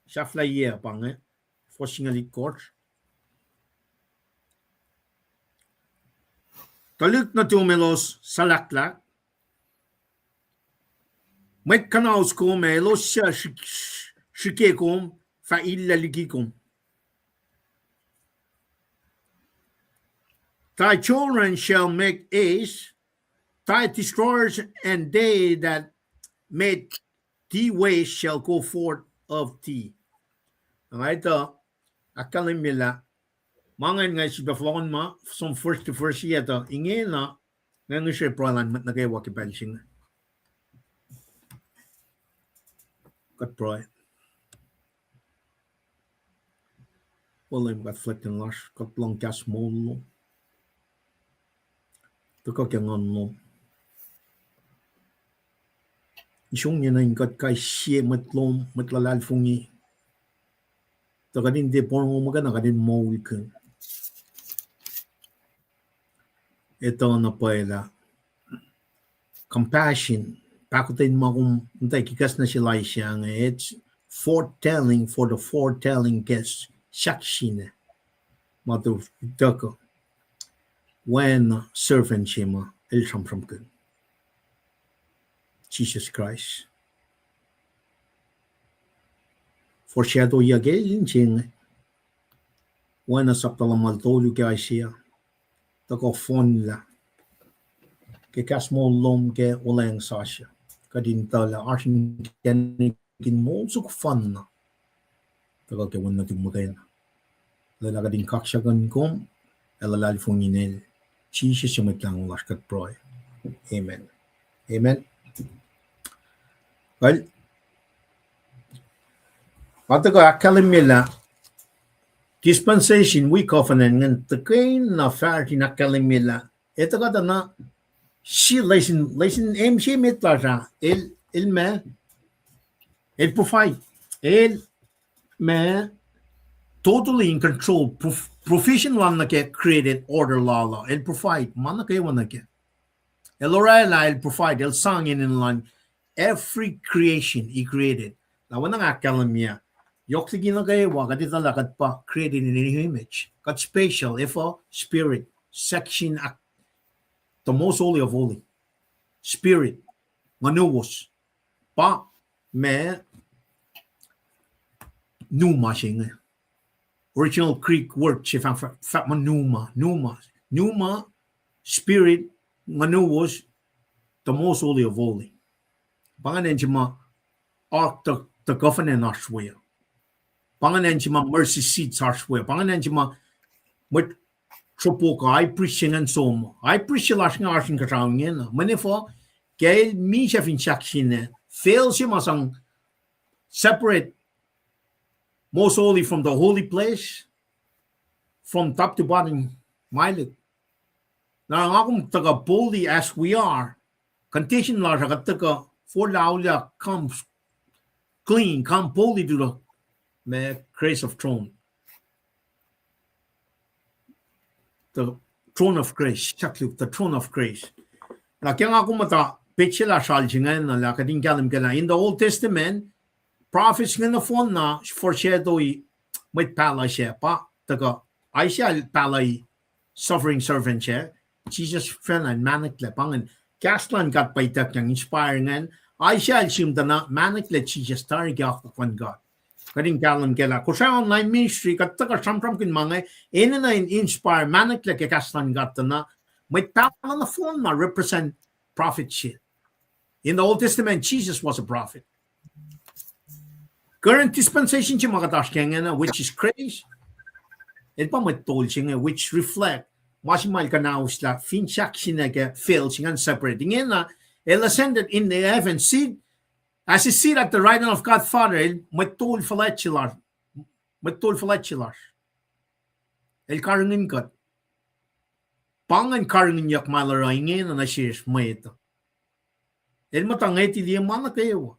Shafla ye pange, forsingali court. Taluk na tumelos salaklak. Met kanaus ko melos siya shikekom fa illa ligikom. Thy children shall make ace, thy destroyers and they that made thee waste shall go forth of thee. Ito, akalimila, mangan nga si baflon ma, som first to first yata, ingin na, nga siya pralan mat nagay wakipelsing. Kat pray. Well, I'm got flicking lash, kat long gas molo. Tôi có ngon luôn. Chúng như này có cái xe mất lom mất là lal phong nhỉ. Tôi có đến để bọn mà cái nào có đến màu cái. Ito na pala compassion. Pahkotwen mo kung hindi kikas na sila siya nga. It's foretelling for the foretelling guest. Saksi na. Matu dako. When servant shema el from good Jesus Christ foreshadow yagel ching when a saptalamal tolu Isaiah tako fon la ke kasmo lom ke oleng Sasa kadin tala arsin ken mo suk fun na tako ke won na tumagay na Lela kadin kakshagan kom elalal funginel Jesus yung lang laskat proy. Amen. Amen. Well, pati ko akalimila dispensation week of ng takain na farti na kalimila. Ito ka na si listen MC mitla siya. Il provide. Il me totally in control. Provision lang na kaya created order lala. El provide. Man na kayo na kaya. El orala, el provide. El sang in line. Every creation he created. Lawan na nga kalam niya. Yok sige na kayo. Wakati talakad pa. Created in any image. Kat spatial. If a spirit. Section. The most holy of holy. Spirit. Manuos. Pa. Me. Numa siya nga. Original Greek word siya from Numa, spirit, manuos, the most holy of holy. Pangalan siya ma ark the covenant arswaya. Pangalan siya ma mercy seats arswaya. Pangalan siya ma tropo ka I preaching and som. I preach lashing arshin ka traungen. Manifo gail mi chefin shakshine fails him as ang separate most holy from the holy place from top to bottom. Milet. Now akum taga boldly as we are. Condition large taga for laulia comes clean, come boldly to the grace of throne. The throne of grace, the throne of grace. Now, kaya nga kumata picture salchingan na kading kalam kala in the Old Testament, prophets nga na phone na foreshadow with pala siya pa taga ay siya palay suffering servant siya. Jesus friend and manik le pangan kaslan got by that yang inspiring and I shall assume that na manik le Jesus tar Pahkotwen God. Kading kalam kala ko sa online ministry kat taga samram kin mga na inspire manik le kaslan got na may pala na phone na represent prophet shit. In the Old Testament, Jesus was a prophet. Current dispensation siya makatash kaya which is grace. It pa matol siya which reflect masimal ka na usla finchak siya nga fail siya nga separating na el ascended in the heaven seat as he sit at the right hand of God Father matol falatilar el karangin kat pangan karangin yak malaraingin na nashish mayto el matangay ti diya mana kayo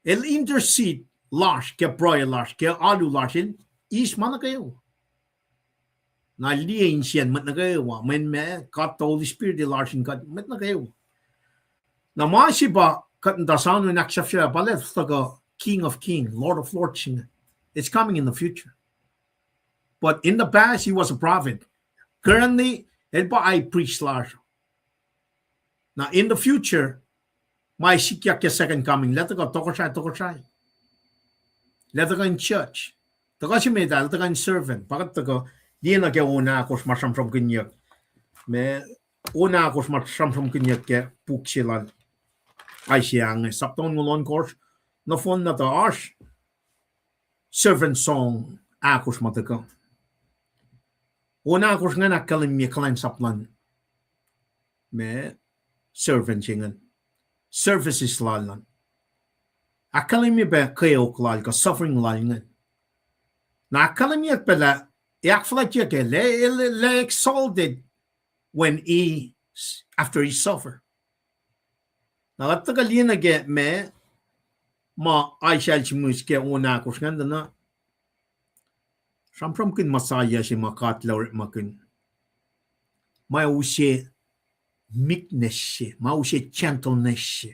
el intercede lash ke proya lash ke alu lash el is mana kayo na liyan siyan mat na kayo men me kat the Holy Spirit the lash in kat mat na kayo na maasi ba kat ndasano naksafya balet taga King of King Lord of Lords it's coming in the future but in the past he was a prophet currently el pa I preach lash now in the future my sikyak second coming let go tokoshay let go in church tokoshi medal let go in servant pakat go di na ke una ako smasam from kinyak me una ako smasam from kinyak ke puksilan ay siyang sapton ngulon course no phone na to ash servant song ako smataka una ako nga nakalim mi kalan saplan me servant singan services lalan akalimi ba keok lal ka suffering lalan na akalimi pala yakflat yake le exalted when he after he suffer na latagalina ge me ma aishal chimus ke una ko skanda na sampram kin masaya si makat lawr makin may ushe meekness maushe gentleness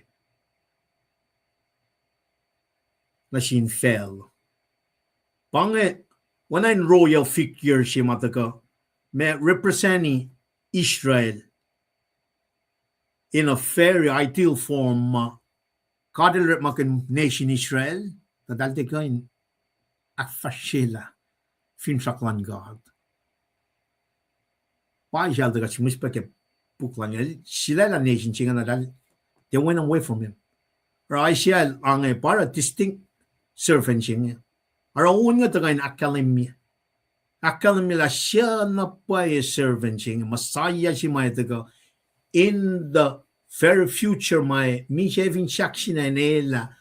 machine fell pange when I royal figure si mataka me representing Israel in a very ideal form kadel makin nation Israel tadalte kain afashila finsaklan God pa jal daga chimuspeke Puklan, Lela nation chingan they went away from him. Raishal ang para distinct servant ching. Our own nga tagay academy. Academy la siya na pa servant ching. Masaya si may taga in the very future may mi shaving shakshin na Lela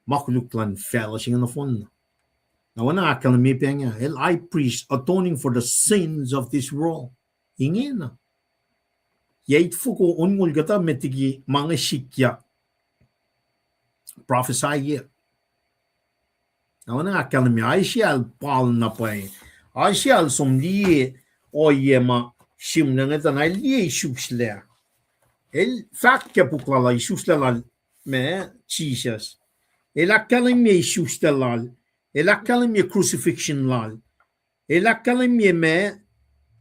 makuluklan fell ching na phone. Now when academy pa nga, el high priest atoning for the sins of this world. Ingin na. Yait fuko unmul gata metigi mga shikya prophesy na academy aishal pal na pai aishal somli oyema shimna ngata na li shusla el fact ke puklala shusla me Jesus el academy shusla el academy crucifixion lal el academy me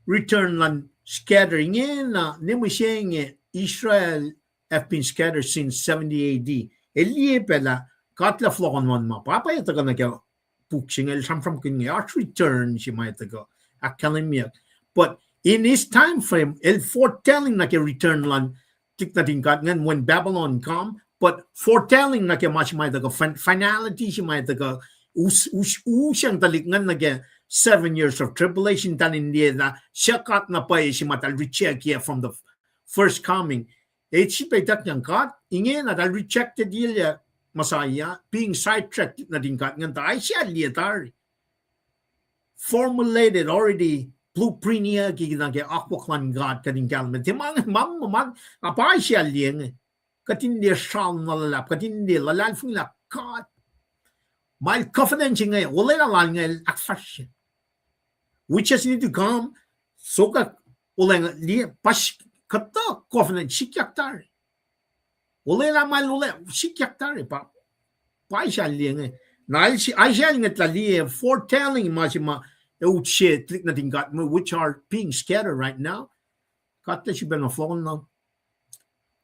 return land scattering in nemusheng Israel have been scattered since 70 AD. Elie pela katla flokon man ma papa ito ka nagka puksing el from king arch return she might go academia but in his time frame el foretelling na ke return land tik na din kat ngan when Babylon come but foretelling na ke much might go finality she might go usyang talik ngan na ke 7 years of tribulation tan hindi na siyakat na pa si matal reject from the first coming. Si paitat niyang kat, ingin na dal rejected yun Messiah, being sidetracked na din kat ngan ta, ay siya liyatar. Formulated already, blueprint niya, kikinang akwoye God kading kalman. Timang, mamang, apa ay siya liyang. Katindi siyang nalalap, katindi lalalfing la kat. My covenant siya ngayon, wala na lang ngayon, akfas. Which has need to come, so ka, wala nga, pas, kata, covenant, sikyak tar. Wala na man, wala, sikyak tar, pa siya liyan. Na ay siya nga tali, foretelling, masima, shit, click na din got, which are being scattered right now. Kata siya ba na phone na,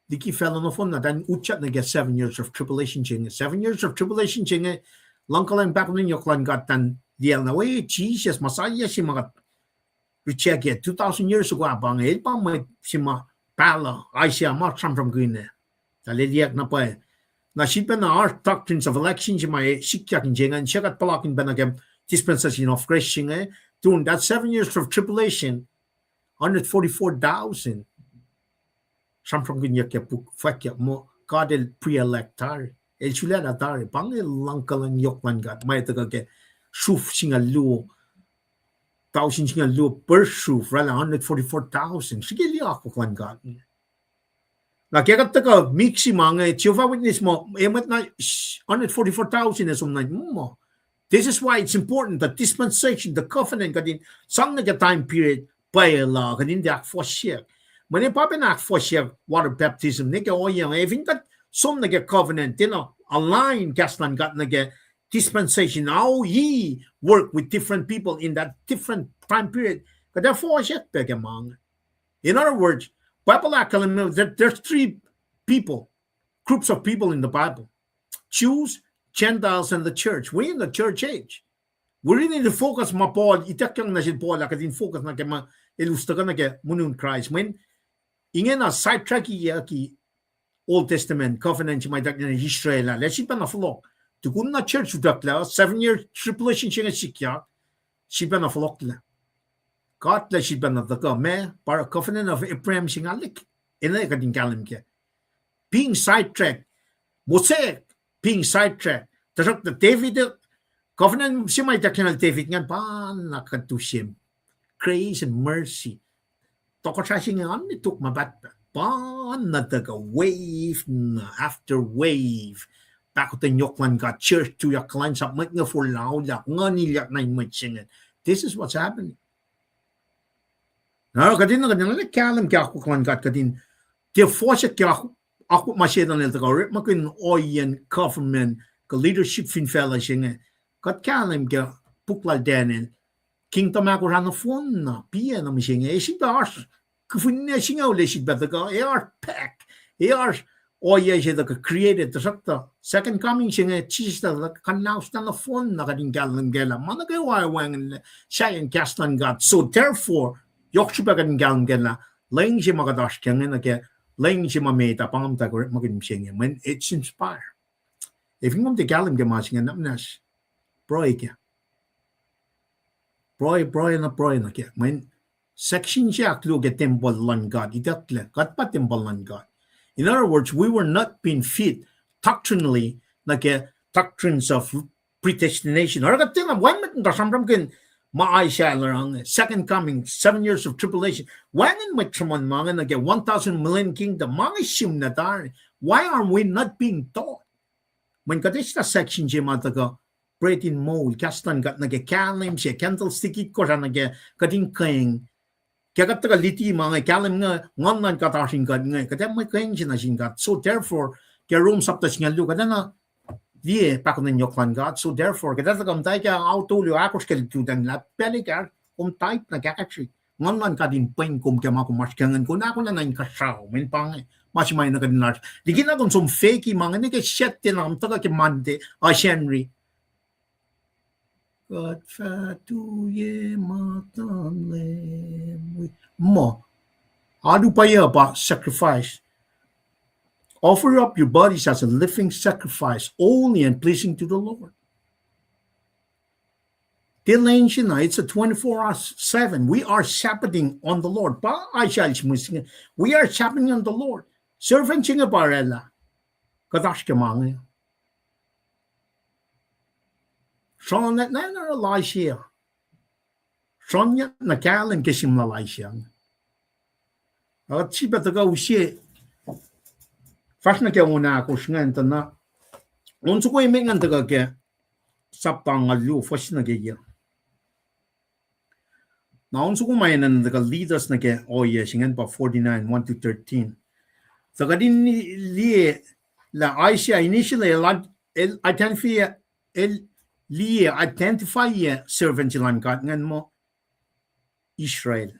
di ki fell on the phone na, dan uchat na get 7 years of tribulation siya. 7 years of tribulation siya, lang ka lang back ninyo klang got tan, diel na, wait, Jesus, Messiah si mga recheck it 2,000 years ago abang pa may si ma pala ay siya ma from green taliliyak na pa na siya na our doctrines of election si may sikyak engan siya kat palakin ba nagam dispensation of grace siya during that 7 years of tribulation 144,000 from green yak puk fakya mo God el pre-electar el chula na tar pang lang kalang yoklan gat may taga ke shuf singa lu thousands nga lu per shuf rala 144,000 sige li ako kwan gat na kaya ka mixi mga Jehovah Witness mo emat na 144,000 is mo. This is why it's important the dispensation the covenant kadin sang naga time period by la kadin di akwoye mani pa na akwoye water baptism nega oyang even that some naga covenant align kaslan gat naga dispensation how ye work with different people in that different time period. In other words, there's 3 people, groups of people in the Bible: Jews, Gentiles, and the church. We're in the church age. We really need to focus ma Paul. Itakang na si Paul kasi focus na kaya ilustrakan na kaya munun Christ. When ingin na sidetrack ki Old Testament covenant si may dakna ni Israel. Let's see pa na flock. Tukun na church udakla 7 year tribulation siya sikya siya na flock la. God la siya na taka me para covenant of Abraham siya ngalik. Ina kading kalim kya. Being sidetracked. Mosaic being sidetracked. Tasak na David covenant siya may dakna David ngan pa nakatusim. Grace and mercy. Toko siya siya ngan nituk mabat pa nataka wave after wave. Pahkotwen yoklan got church to your clients up making for loud like nganilyak na singing. This is what's happening. Now kadin na kalam kya kuklan got kadin. The force kya ako masyedan nila ka makin oyen government ka leadership fin fella singing. Kat kalam kya puklal denen. King tamako rana phone na pia na singing. Isi bars kufin na singaw le si betaka. Pack. Oye siya created the second coming siya cheese the kanaus na phone na kading galang gela mana kay wang siya yung kastan God. So therefore yok siya kading galang gela laying siya magadash kaya na kaya laying siya mameta pakomuta ko maging siya when it's inspired. If you want to galang gela siya namnas broy na kaya when section siya klo get temple lan God idatle kat pa temple lan God. In other words, we were not being fit doctrinally, like doctrines of predestination. Second coming, 7 years of tribulation. Why 1,000 million kingdom? Why are we not being taught? When kadesta section bread in mold, kastan got kalim siya, candlestick ko siya kading kayang. Kaya ka liti mga kalim nga ngan katasing kad nga kaya may kain siya God. So therefore kaya room saptas nga lu kada na die Pahkotwen yoklan God. So therefore kada ka tay ka autolyo akos kalitudan la pelikar type na kakatri ngan kadin pain kum kaya makumas kangan ko na ako na nang kusrao men pang mas may na kadin di gina kon som fake mga ni ka shit tinam taga ki mande a Henry God fatuye matanle mo adu paya ba sacrifice. Offer up your bodies as a living sacrifice, holy and pleasing to the Lord. It's a 24/7. We are shepherding on the Lord. We are shepherding on the Lord. Servant chinga barella. Kadashke mange. Sean that nana Elisha. Sonya nakal and kishim Elisha. Chiba to go she. Fashnake una kushnantana. Once we make and to get saptang a lu fashnake. Now, once we and the leaders nake oye shingen pa 49 1-13. So kadin li la Aisha initially identify servant lan God ngan mo Israel.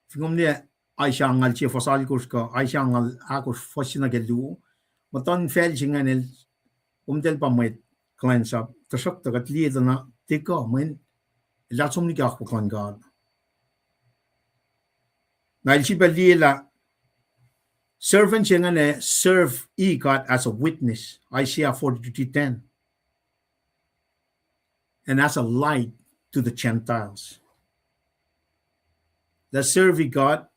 Fingom ni Aisha ngal che fasal kus ka Aisha ngal ako fasina ke lu maton fel shingan el umdel pa mwet cleanse up tasok tagat li na tiko men latsum ni ka ko kan God. Na ilchi bali la servant shingan serve God as a witness. Isaiah 42:10. And as a light to the Gentiles. The serving God,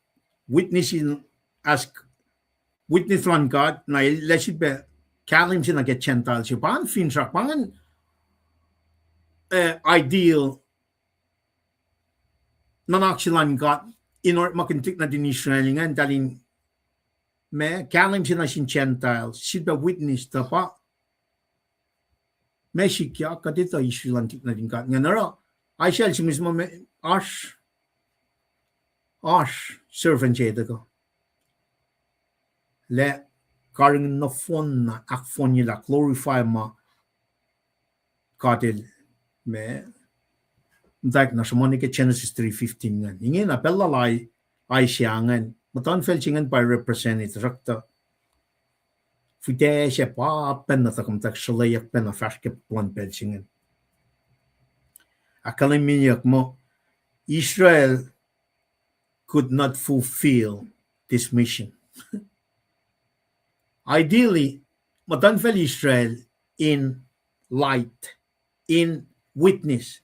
witnessing as witness on God, na ilashit be kalim sila get Gentiles. Pan finrak pan ideal nanaksilan God in order makintik na din Israel nga dalin me kalim sila sin Gentiles. Sila witness ta pa. Meshikya kadito Israel antik na din God. Nga nara, ay siya si mismo Ash servant jeda ko. Le karing na phone na akfon nila glorify ma kadil me dak na shmoni ke Genesis 3:15 ngan. Ingin apella lai ay siya ngan. Matan fel chingan by representative rakta. Fide siya pa penna takum tak shalayak penna fashke plan pel chingan. Akalim mo Israel could not fulfill this mission. Ideally, matanfel Israel in light, in witness.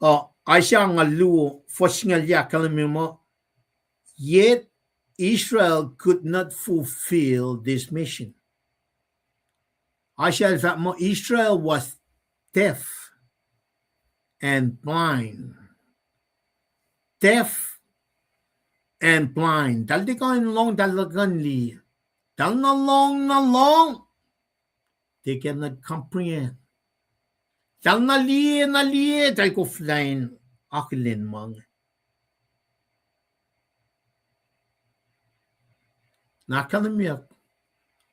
Aisha ngalu fosngal ya kalamimo. Yet Israel could not fulfill this mission. Aisha mo Israel was deaf and blind. Deaf and blind. Daldikan long dalagan li. Dal na long. They cannot comprehend. Dal na li dal ko flying akilin mang. Nakalamiyak.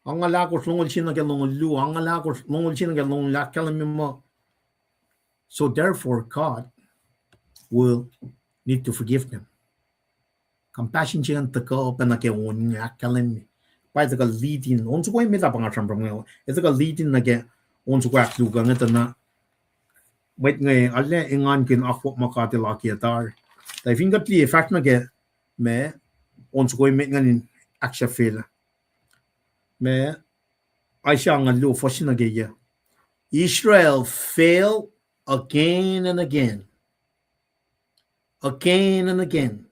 Ang alakos lungol sino ke lungol lu. Ang alakos lungol sino ke lungol lakalamim mo. So therefore God will need to forgive them. Compassion siya tako panakewon nga kalim pa ito ka leading onso ko imita pangasam from ito ka leading na ke onso ko akluga nga na wait nga alle engan kin akwo makatilaki atar tai fingat li fact na ke me onso ko imit nganin aksha feel me Aisha nga lu fosina ge ya Israel failed again and again and again.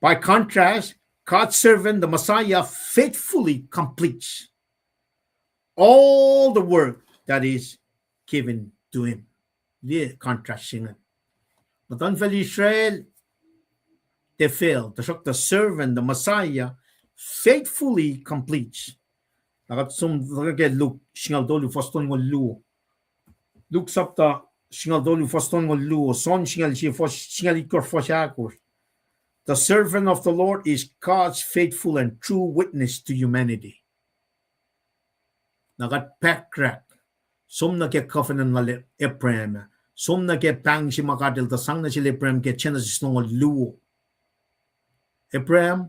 By contrast, God's servant, the Messiah, faithfully completes all the work that is given to him. The contrast singer. But until Israel, they failed. The servant, the Messiah, faithfully completes. Luke, Shingal Foston Lu. Luke Sapta, Shingal Foston Lu, Son Shingal Ikor Foshakos. The servant of the Lord is God's faithful and true witness to humanity. Nagat pakrak. Som na ke covenant na Ephraim. Som na ke pang si makadil ta sang na si Ephraim ke Genesis nung luo. Ephraim,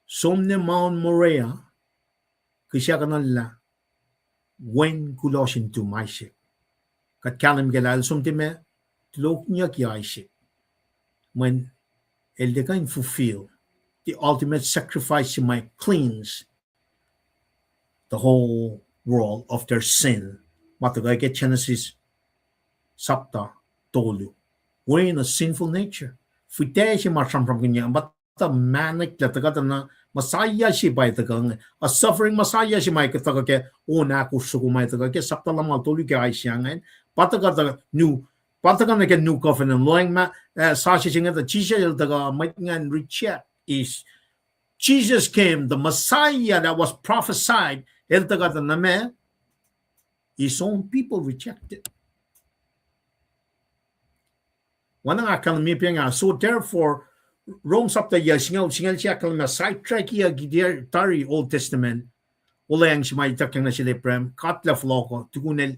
som ne Mount Moriah, kisya ka nala, when kulosin to my ship. Kat kalim gelal som time, tulok niya ki Isaac. When they can fulfill the ultimate sacrifice to might cleanse the whole world of their sin Mataga ke Genesis sapta tolu. We're in a sinful nature. Fite si marsam from kanya, but the manic that the na Messiah si by the gang, a suffering Messiah si may kataga ke una ko sukumay taga ke sapta lamang tolu ke ay siyangan, pataga the new pataga na ke new covenant loing ma Sasa singa the Jesus taga might ngan reject is Jesus came, the Messiah that was prophesied, el taga the name, his own people rejected. So therefore, Rome sapta ya singal siya kalma sidetrack ya gider tari Old Testament. Wala yang simay takang na sila prem katla floko tugunel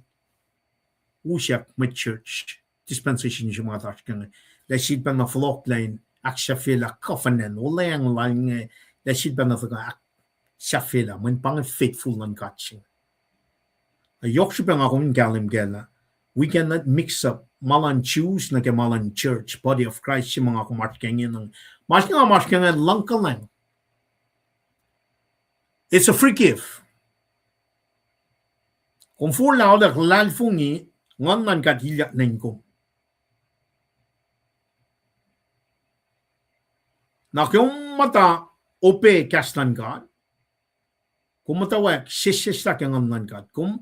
usyak med church dispensation siya mga takang. Lasid pa na flock line aksya fila covenant. Wala yang lang lasid pa na taga aksya fila man pang faithful ng katching. Ayok siya pa nga kung galim gala. We cannot mix up malan Jews na ke malan church, body of Christ si mga kumarkengin ng maskengin langkalang. It's a free gift. Kung for lao da lan fungi ngon nan kat hilak ning ko. Na kung mata ope kaslan God. Kung mata wak sisista ke ngon nan God. Kung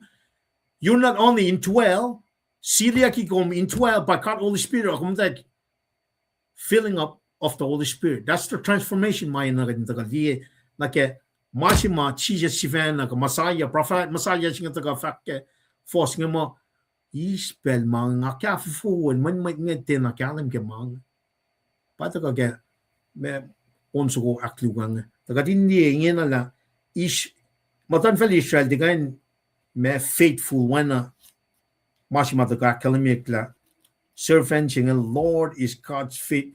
you're not only in 12 Syria ki kom in 12 by God Holy Spirit kom that filling up of the Holy Spirit. That's the transformation my na di na ke masima Jesus sivan na Messiah prophet Messiah singa taga fakke force nga mo ispel mga ka fu man ngete na kalam ke mang pataga ke me onso ko aklugang taga hindi ngena la is matan fel Israel digan me faithful wana Mashimataga kalimikla servant singa Lord is God's faith.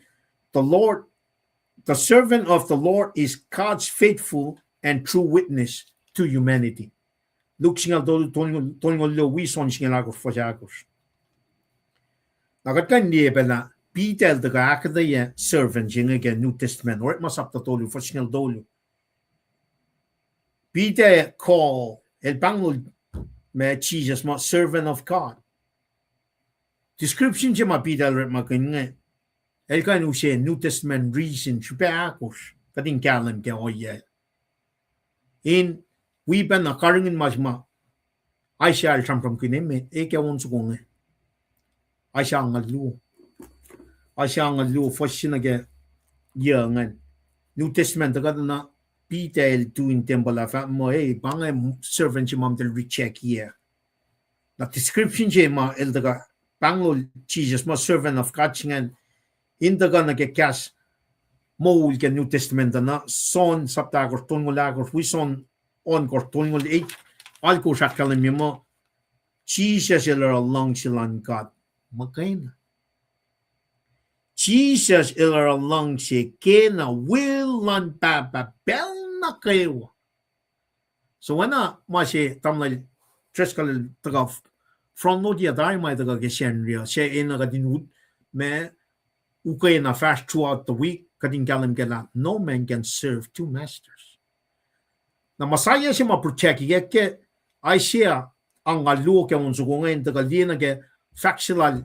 The servant of the Lord is God's faithful and true witness to humanity. Look singa tolingo lo wison singa lagos fajagos. Nagatkan niya pala Peter daga akadaya servant singa again New Testament or masapta tolu for singa dolu. Peter call el bangul me Jesus ma servant of God. Description siya mapita rin makinga. El kanu siya New Testament reason siya akos kating kalam ke oye. In we ban na karingin masma ay siya al-sampram kineme eke won sukunga. Ay siya ang alu fashion nage yangan. New Testament taga na Peter el tuin temple fa mo bangay servant siya mam del recheck here. Na description siya ma el taga Pangol Jesus mo servant of God singan indaga nagkas mo ke New Testament na son saptagor tungolagor we son on kor tungol 8 alko shakalim mo Jesus ilar along silan God makain Jesus ilar along si kena will lan papa bel na kayo so wana masih tamlay treskal tagaf from no dia dai mai daga ke shenria she in ga din me ukay na fast throughout the week kading galim gala no man can serve two masters na Messiah si ma protect ke I share ang alu ke unso ngayon daga lina ke factual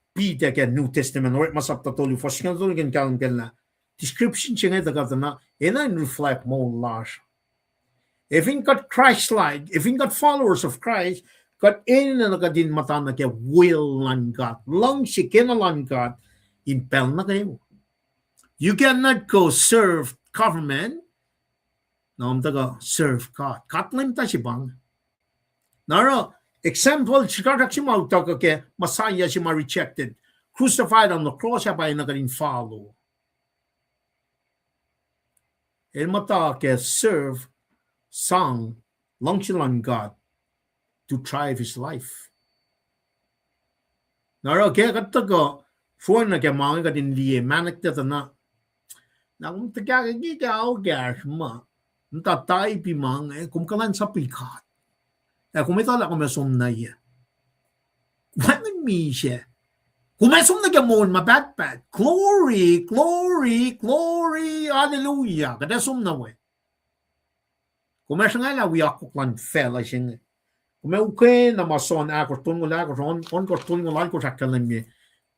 Peter ke New Testament or masapta tolu for singa tolu gen galim gala description singa daga na and reflect more large if in got Christ like if in got followers of Christ kat in na nakadin mata na kaya will lang God. Lang si kinalang God, impel na kayo. You cannot go serve government. Na umtaga serve God. Katlim ta si bang. Naro, example, si karak si mautaga kaya Messiah si ma-rejected. Crucified on the cross siya pa yung nakadin follow. El mata kaya serve sang lang silang God. To thrive his life. Naro kaya kataga for na kaya mga kadin liye manik tata na kung tagaga gigaw gas ma ntatay pi mga kung kalan sa pikat kung may tala kumasom na iya wanan mi siya kumasom na gamon mabatbat glory hallelujah kada som na we kumasom nga la wiyak kuklan fell siya Kung okay na mason ako tungkol ako on ko tungkol ako sa kalamye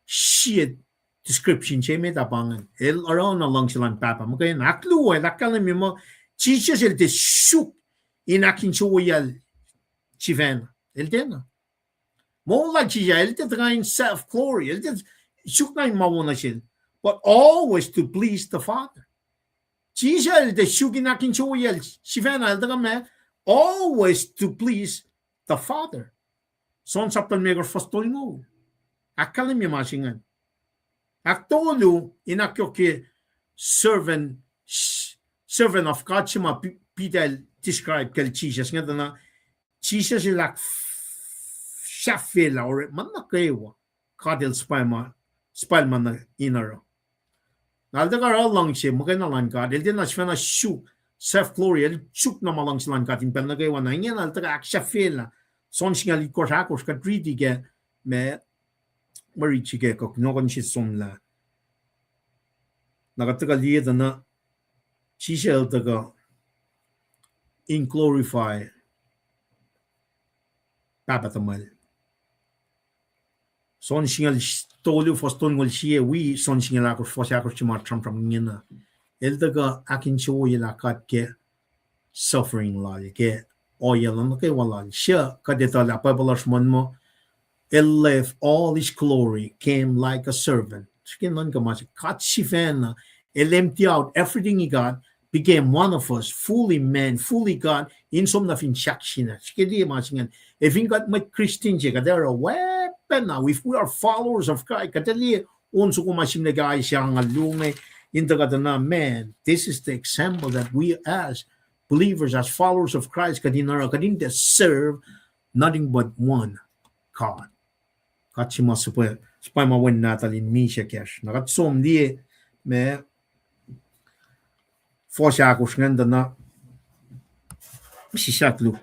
shit description che me tapangan el around na lang silang papa mo kaya nakluwa nakalamye mo Jesus el te shuk inakin chuwal chiven el tena mo la chiya el te train self glory el te shuk na mawona shil but always to please the Father. Jesus el te shuk inakin chuwal chiven el te me always to please the Father. Son saptan megor fastol mo. Akalim yung masingan. Aktolu inakyo ke servant of God sima Peter describe kel Jesus nga na Jesus ilak shafela or man na kayo kadel spalman na inaro. Naldagar lang siya magana lang God. El din na siya na shoot self-glory. El shoot na malang silang katin pel na kayo na ingyan aldagar shafela. Son siya likos akos kadridi ke me marichi ke kok nogon siya somla. Nakataga liya na siya aldaga in glorify papatamal. Son siya tolu foston ngol siya we son siya lakos fosakos siya tram ngina. Eldaga akin siya lakat ke suffering lal ke oil na kay wala siya kadeta la pabalas mo el left all his glory came like a servant. Skin man kamas kat sifena el empty out everything he got became one of us fully man fully God in some nothing shakshina. Skidi masingan if you got my Christian jega there a weapon now if we are followers of Christ katali unso kumasim na guys yang lume na man this is the example that we as believers as followers of Christ kadin to serve nothing but one God. Kachima super spama wen natalin misha cash. Nakatsom die me forsakos nganda na sisaklu.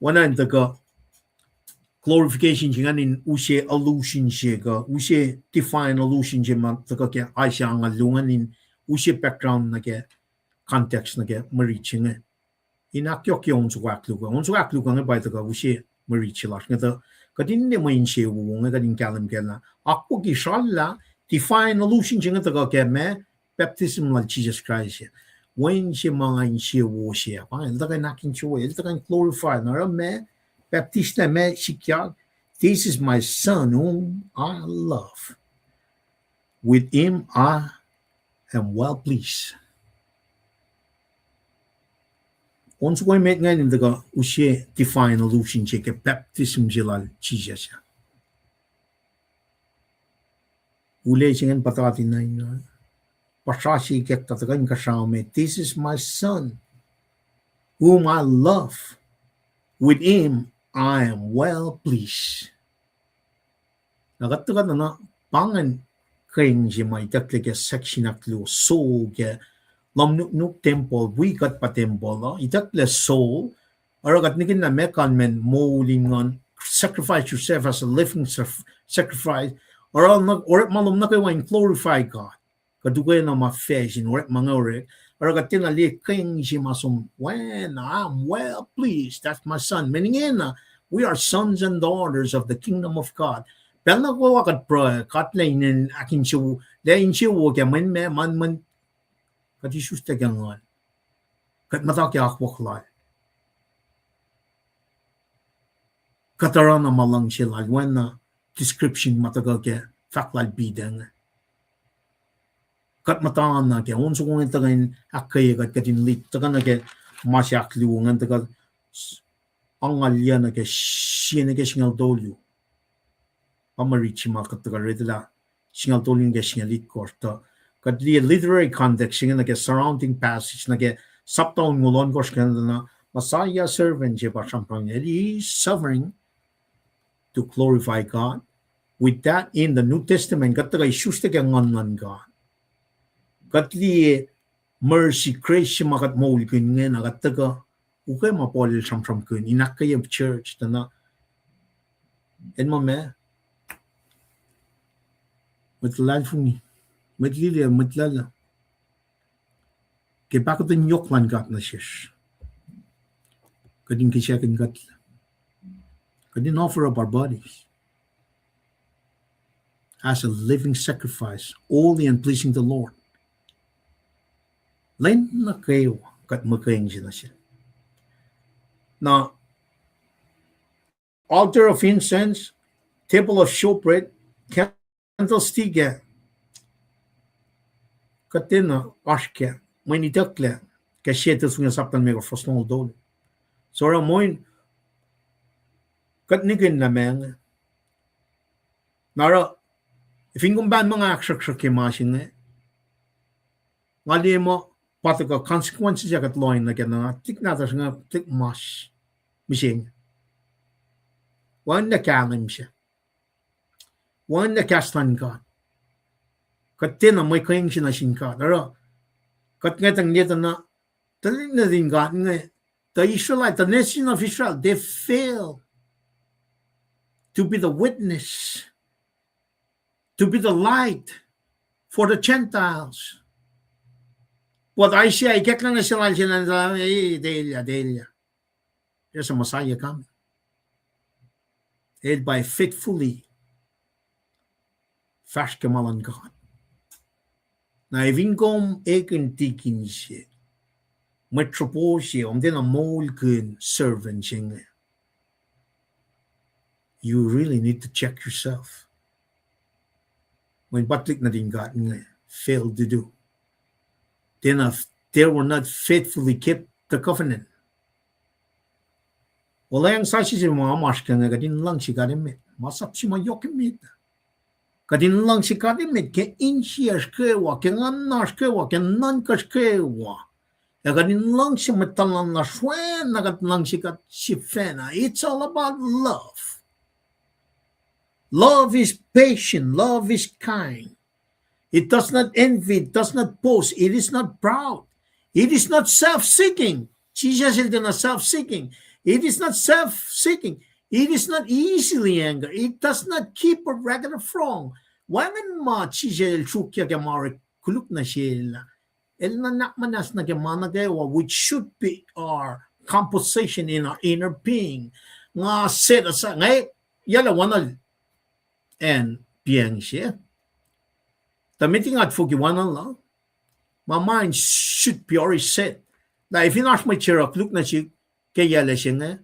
Wana intaka glorification jinganin ushe illusion shega ushe define illusion jema taka ke aisha ngalunganin ushe background na ke context na ke marichinga inakyo ke onsu aklu nga ba taka ushe marichilash ngata kadin ne main she wu nga kadin kalam kela akpo ki shalla define illusion jinga taka ke me baptism like Jesus Christ when she mga in she wu she pa taka nakin chue taka glorify na me Baptista me shikya. This is my son whom I love. With him I am well pleased. Once we make ngayon daga ushe define illusion cheke baptism jilal Jesus. Ule singen patati na ino. Pasashi kek tatagan kasama me. This is my son whom I love. With him I am well pleased. Nakataga na pangan kayong si may tatlika section aklo soul ke lamnuk temple we got pa temple itakla soul aragat nikin na mekan men molingon sacrifice yourself as a living sacrifice or malum na kayo glorify God kadugay na ma-fashion or mga orek aragat tinali kayong si masum when I'm well pleased that's my son meaning we are sons and daughters of the kingdom of God. Pero nagwawakat pro katlainin akin siya lain siya kaya man kati susta gangan kat mataki akwaklay katarana malang siya when na description matagal kaya faklal bidang kat mataan na kaya unso kong itagayin akay kat katinlit taga na kaya masyakliwangan taga angalya na kaya siya na kaya singal dolyo pamarichi makataga redala singal dolyo na kaya singalit korta kat liya literary context siya na kaya surrounding passage na kaya saptaon ngulon ko siya na Messiah servant siya pa sampang niya he is suffering to glorify God with that in the New Testament kataga isus na kaya ngan God kat liya mercy grace siya makat mauli ko nga nakataga ukay mapolil sam kun inakay of church na en mo me matlal funi matlala ke Pahkotwen yoklan gat na shish kadin kisya kin gat Kadin offer up our bodies as a living sacrifice, holy and pleasing to the Lord. Lain na kayo kat makayang sila. Now, altar of incense, table of showbread, candlestick, katina ashke, mani dakle, kashetas nga saptan mega frostong dole. So ramoin katnigin na mga. Nara, if ingong ban mga aksak kimasin ngali mo pataka consequences kat loin na kena tik natas nga tik mas mising. Wan na kalim siya. Wan na kastan ka. Katina may kayang sinasin ka. Nara, kat ngetang nito na talin na din ka the Israelite, the nation of Israel, they fail to be the witness, to be the light for the Gentiles. But Isaiah, get lang na sila Delia. There's a Messiah coming. Led by faithfully fashkemalan God. Na evingom eken tikin siya. Metroposie om den molken servant singer. You really need to check yourself. When batlik na din God failed to do. Then they were not faithfully kept the covenant. Wala yang sashi si mga amash ka nga kadin lang si kadimit. Masap si mayokimit. Kadin lang si kadimit ke insias kewa, ke nganas kewa, ke nankas kewa. Kadin lang si metalan na swen, nagat lang si kat si fena. It's all about love. Love is patient. Love is kind. It does not envy. It does not boast. It is not proud. It is not self-seeking. Jesus is not self-seeking. It is not self-seeking. It is not easily angered. It does not keep a record of wrong. Wangan ma Jesus chukya gamari kuluk na sila. El na nakmanas na gamana gawa, which should be our composition in our inner being. Nga set aside. Ngay yala wanal. And bien siya. Tamiting at fugiwanan lang. My mind should be already set. Now, if you ask my chair, look na siya, kaya la siya nga.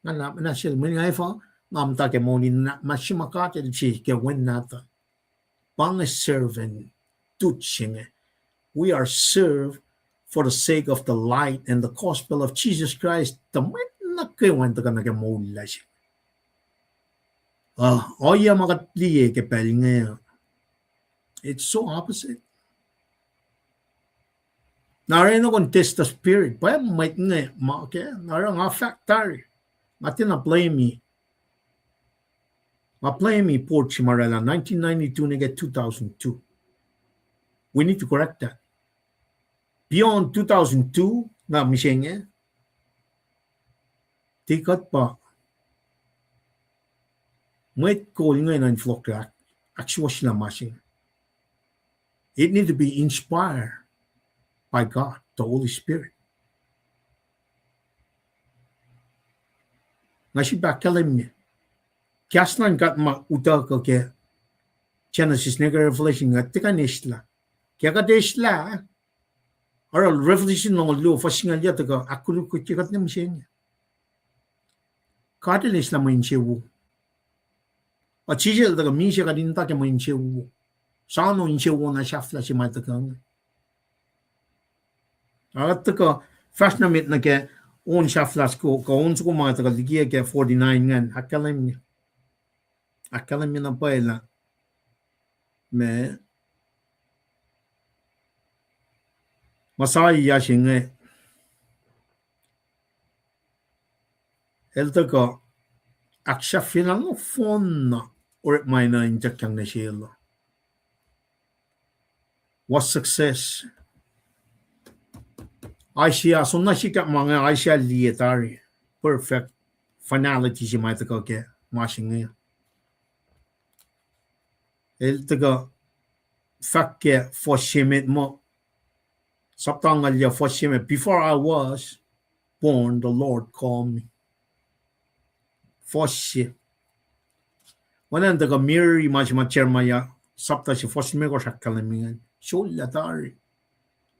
Nga na siya, may nga ifa, ngamta ke mo ni na, masimakate siya, kaya wen nata. Pang servant, tut siya nga. We are served for the sake of the light and the gospel of Jesus Christ. Tamit na kaya wen ta ka na kaya mo la siya. Oya makatliye ke pali nga. It's so opposite. Narino contest the spirit. Pa might nga okay. Narang factory. Mati na play me. Ma play me Port Chimarela 1992 na get 2002. We need to correct that. Beyond 2002 na misenge. Tikat pa. Mwet ko nga na inflock actually sila masing. It needs to be inspired by God, the Holy Spirit. Nasi bakalim niya. Kaslan kat ma-uta ka kaya Genesis na Revelation nga tika nisla. Kaya ka desla, or Revelation ng lo, fasing nga liya taka, ako ko tikat na masya niya. Kata nisla mo yung siya. At siya taka misya ka din taka mo yung siya. Sano yung siya na shafla si matakang. At taka, fast na mit na kaya, on shaflas ko, kaon sa kumata ka, ligiya kaya 49 nga, akalam niya. Akalam niya na pa ila. Me, masaya siya nga. Elta ka, aksya filang no phone na, or may na injak kang na siya. What success? Aisha, so na siya mga Aisha lietari. Perfect finality siya may taka kaya, masing nga. El taga fakke for shemet mo. Saptang alya for shemet. Before I was born, the Lord called me. fosi wanan daga mirror imajma chermaya sapta si fosi me ko shakalamingan sholatari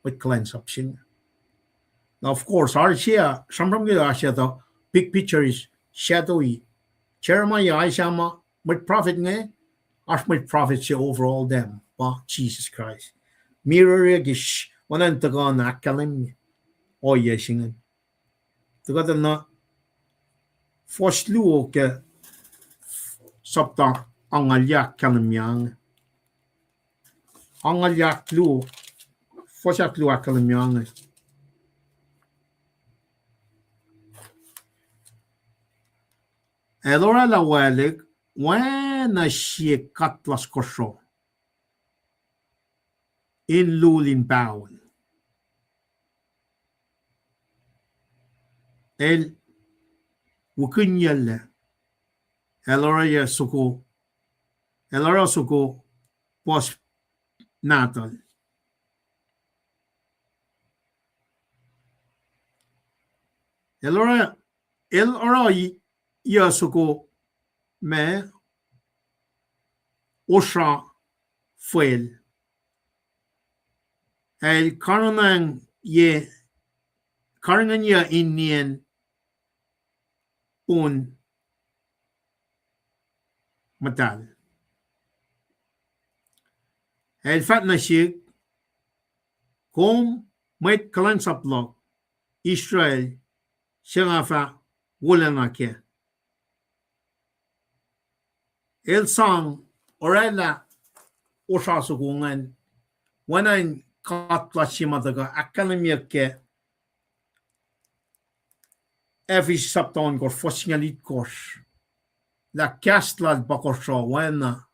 with cleanse up sing. Now of course our share shambram ge asya the big picture is shadowy chermaya aishama with prophet nge ash with prophet she overall them ba Jesus Christ mirror gish wanan daga na kalim oye singen daga na fosi ke sapta angalyak kalimyang angalyak lu fosak lu akalimyang elora la walik wana shie katlas kosho in lulin bawn el wukunyelle elora ya suko elora suko pos natal elora ya suko me osha fuel el karangan ya indian un matal el fat na shik kom met kalan saplok Israel shangafa wulana ke el sang orela osha sugungan wanan katla shimadaga akademia ke every sapton gor fossingalit kosh la castla bakosho wana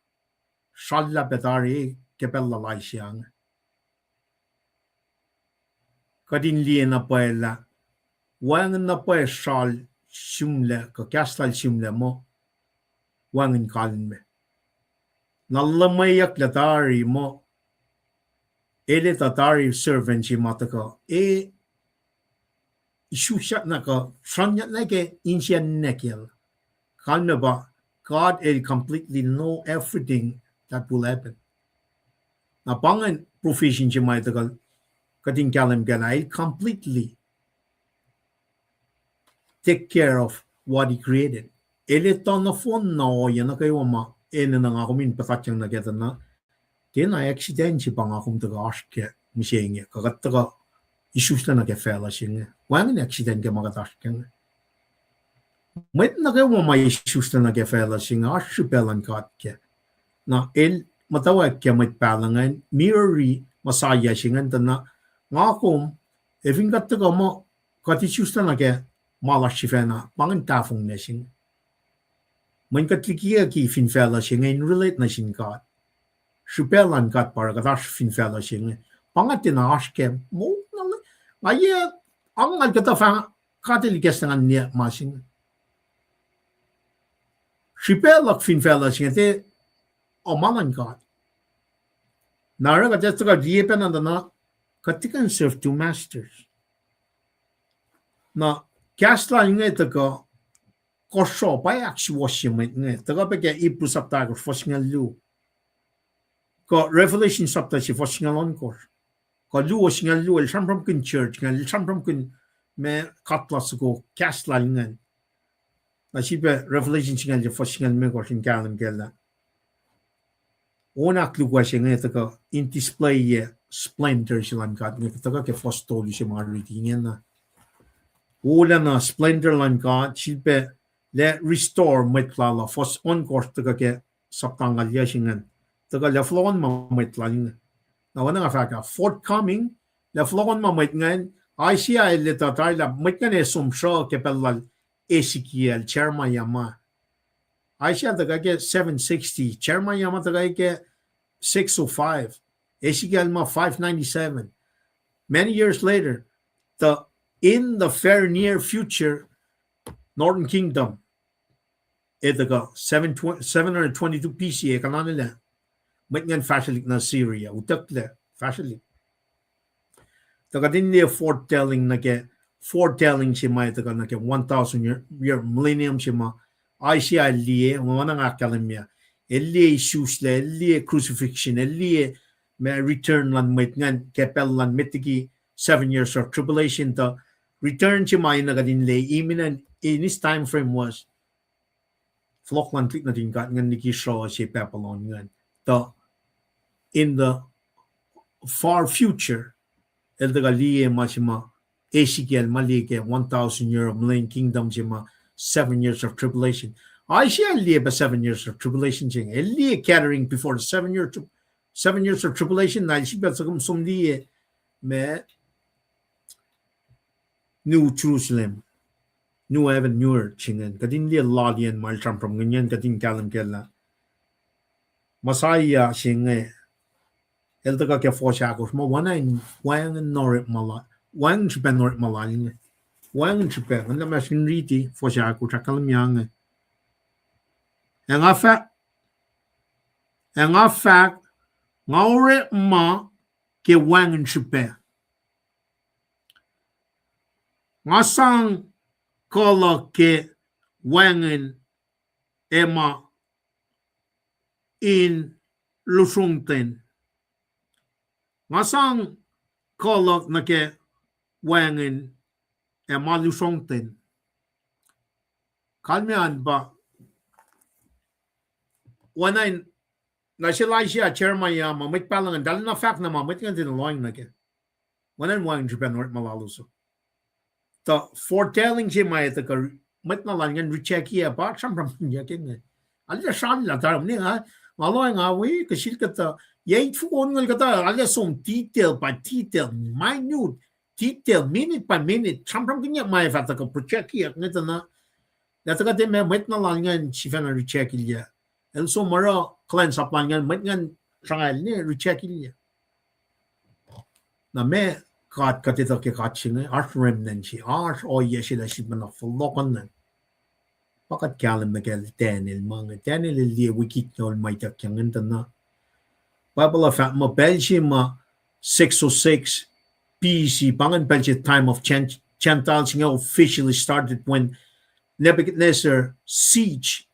shalla betari kebella laisiang kadin liena paella wangan na pa shal shumle ka castla shumle mo wangan kalme nallamayak latari mo ele tatari servant mataka ishushat naka franyat nake insyan nekel kalnaba God will completely know everything that will happen. Na pangan provision siya may tagal kating kalam ganay completely take care of what he created. Ele na phone na o yan na kayo ma ene na nga kumin patatyang nageta na kena accident si pang akum taga aske misyengi kagat taga isus na nagefela siya wangin accident ka magatasyang mwet na kayo may isus na nagefela siya ashupelan katke na el matawag kya may palangan mirrori masaya siya na nga akum eving kat taga mo kat isus na nage malasifena pangan tafong na siya man katlikia ki finfela siya ngayon relate na siya kat shupelan kat para katash finfela siya pangatin na aske mo na ngaya ang alkata katilikas na niya masing shipelak finfela siya te omalan kat nara katesta ka diepen na katikan serve two masters na kasla nga ito kosho pa actually washing nga taga pa kaya ipusap tayo fosngal lu ko revelation sapta si fosngal on course ko lu washing lu el shampram kun church ngal shampram kun me katlas ko kasla nga na sipa revelation singal si fosngal me ko sin kalam gela ona klu wa singa ito in display splendor silang kat nga taga ke fostoli si mga reading na Ola na splendor lang ka, silpe le restore metlala fos on course taga ke saptangal yasingan. Taga le flon ma metlaling. Na wana nga faka forthcoming le flon ma metngan ICI le tatay la metngan sumsho ke pelal Ezekiel chairman yama. ICI taga ke 760, chairman yama taga ke 605, Ezekiel ma 597. Many years later, in the fair near future, Northern Kingdom, ito 722 PCA ka na nila. Magnan fashalik na Syria, utak le, fashalik. Taka din niya foretelling si ma, taka na 1,000 year millennium si ma, Ayşe elliye ona akalimya. Elliye isusle, elliye crucifixion, elliye return lan met ngan kepel lan metiki 7 years of tribulation to return to my nagadin lay imminent in this time frame was flock lan click natin kat ngan niki show si papalon ngan to in the far future el daga liye masima Ezekiel malike 1,000 year of millennium kingdom jima 7 years of tribulation. I shall live 7 years of tribulation jing. Elie catering before the 7 years of tribulation. Na shi bet sagum sum liye me New Jerusalem, New Heaven, New Earth chingen. Kadin liye lalian mal tram from ganyan kadin kalam kella. Masaya shinge. El daga ke foshakos mo wana in wang norit mala. Wang chipen norit malaling. Wang chipen. Wanda masin riti foshakos chakalam yang. En affaire, ngaure ma ke wang chipen. Ngasang kola ke wangen ema in lusungten. Ngasang kola na ke wangen ema lusungten. Kalmian ba wanain na sila siya chairman ya mamit palang dal na fact na mamit nga din loing na ke. Wanan wang Japan work malaluso. The foretelling siya may ito ka mat na lang yan recheck iya ba siyam ram niya kin. Alya saan la taram ni ha maloy nga we kasil kata yait fuon ngal kata alya som detail by detail minute detail minute by minute siyam ram kanya may fata ka project iya ngita na data ka din may mat na lang yan siya na recheck iya. El so mara cleanse up lang yan mat ngan sangal ni recheck iya. Na me kat katito ke katching art remnant si art o yesila si mana fulokon na pakat kalam magal Daniel mga Daniel liya wikit no may takyang na Bible of ma Belgium 606 BC pangan Belgium time of Gentiles officially started when Nebuchadnezzar siege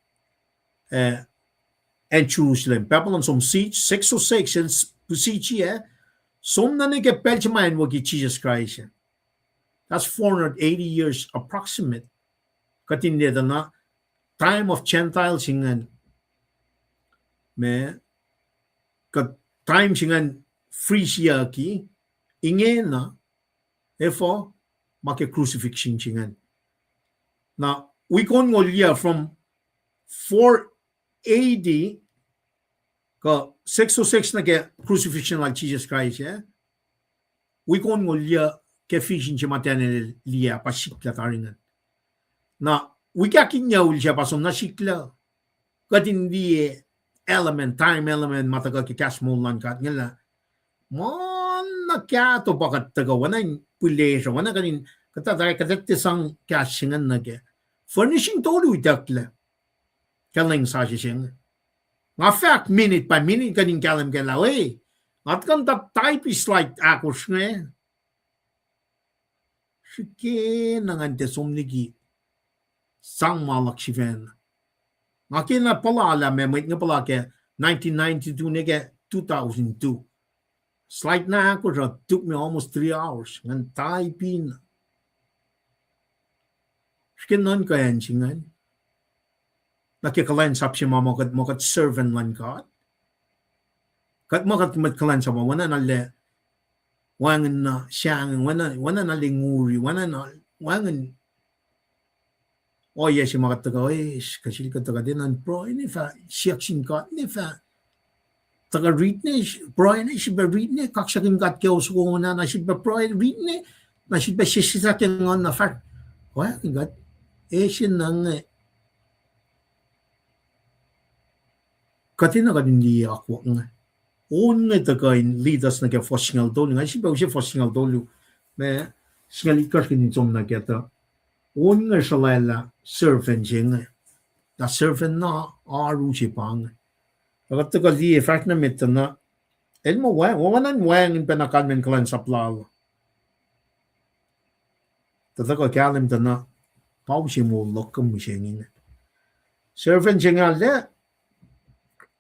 and Jerusalem Babylon some siege 606 and siege Som na nige Belgium wagi Jesus Christ. That's 480 years approximate. Katindi na time of Gentiles singan me kat time singan free siya ki ingen na efo make crucifixion singan. Now we kon ngolya from 480 ka 606 na ke crucifixion like Jesus Christ, yeah? We kon ngolya ke fishin si matene liya pa sikla taringan. Na, we kakin niya uli siya pasom na sikla. Katin di element, time element, mataga ki cash mo lang kat ngala. Man na kya to bakat taga, wana yung pulesya, wana kanin, katatay katatisang cash singan na ke. Furnishing tolu itakla. Kaling sa siya. Nga fact, minute by minute, kaning kalam kalaw eh. At kan type is like akos nga. Sige, nangante somnigi. Sang malak si Ven. Nga kina pala alam, may nga pala ke 1992 nige 2002. Slight na ako siya, took me almost 3 hours. Ngan typing. Sige, nan kayan singan. Nakikalan sap si mama kat servant lan kat. Kat makat matkalan sa mama, wana nale, wangan na siyang, wana nale nguri, wangan, oh yes, si makat taga, kasi ka taga din, an pro, ini fa, siyak sin kat, ini fa, taga read ni, pro, ini si ba read ni, kaksakin kat kaya usuko na, na si ba pro, read ni, na si ba sisisakin nga na fa, wala, kat, sin nang, katina ka din di ako nga. Un nga tagay lidas na kaya fosingal dolu. Nga siya ba siya fosingal dolu. Me, singalikas ka din som na kaya. Un nga siya Lela, servant siya nga. Na servant na, aru siya pa nga. Pagkat taga di, fact na mita na, el mo wang, wawanan wang in panakalmen kalan sa plalo. Tataga kalim ta na, pao siya mo lokam mo siya nga. servant siya nga le,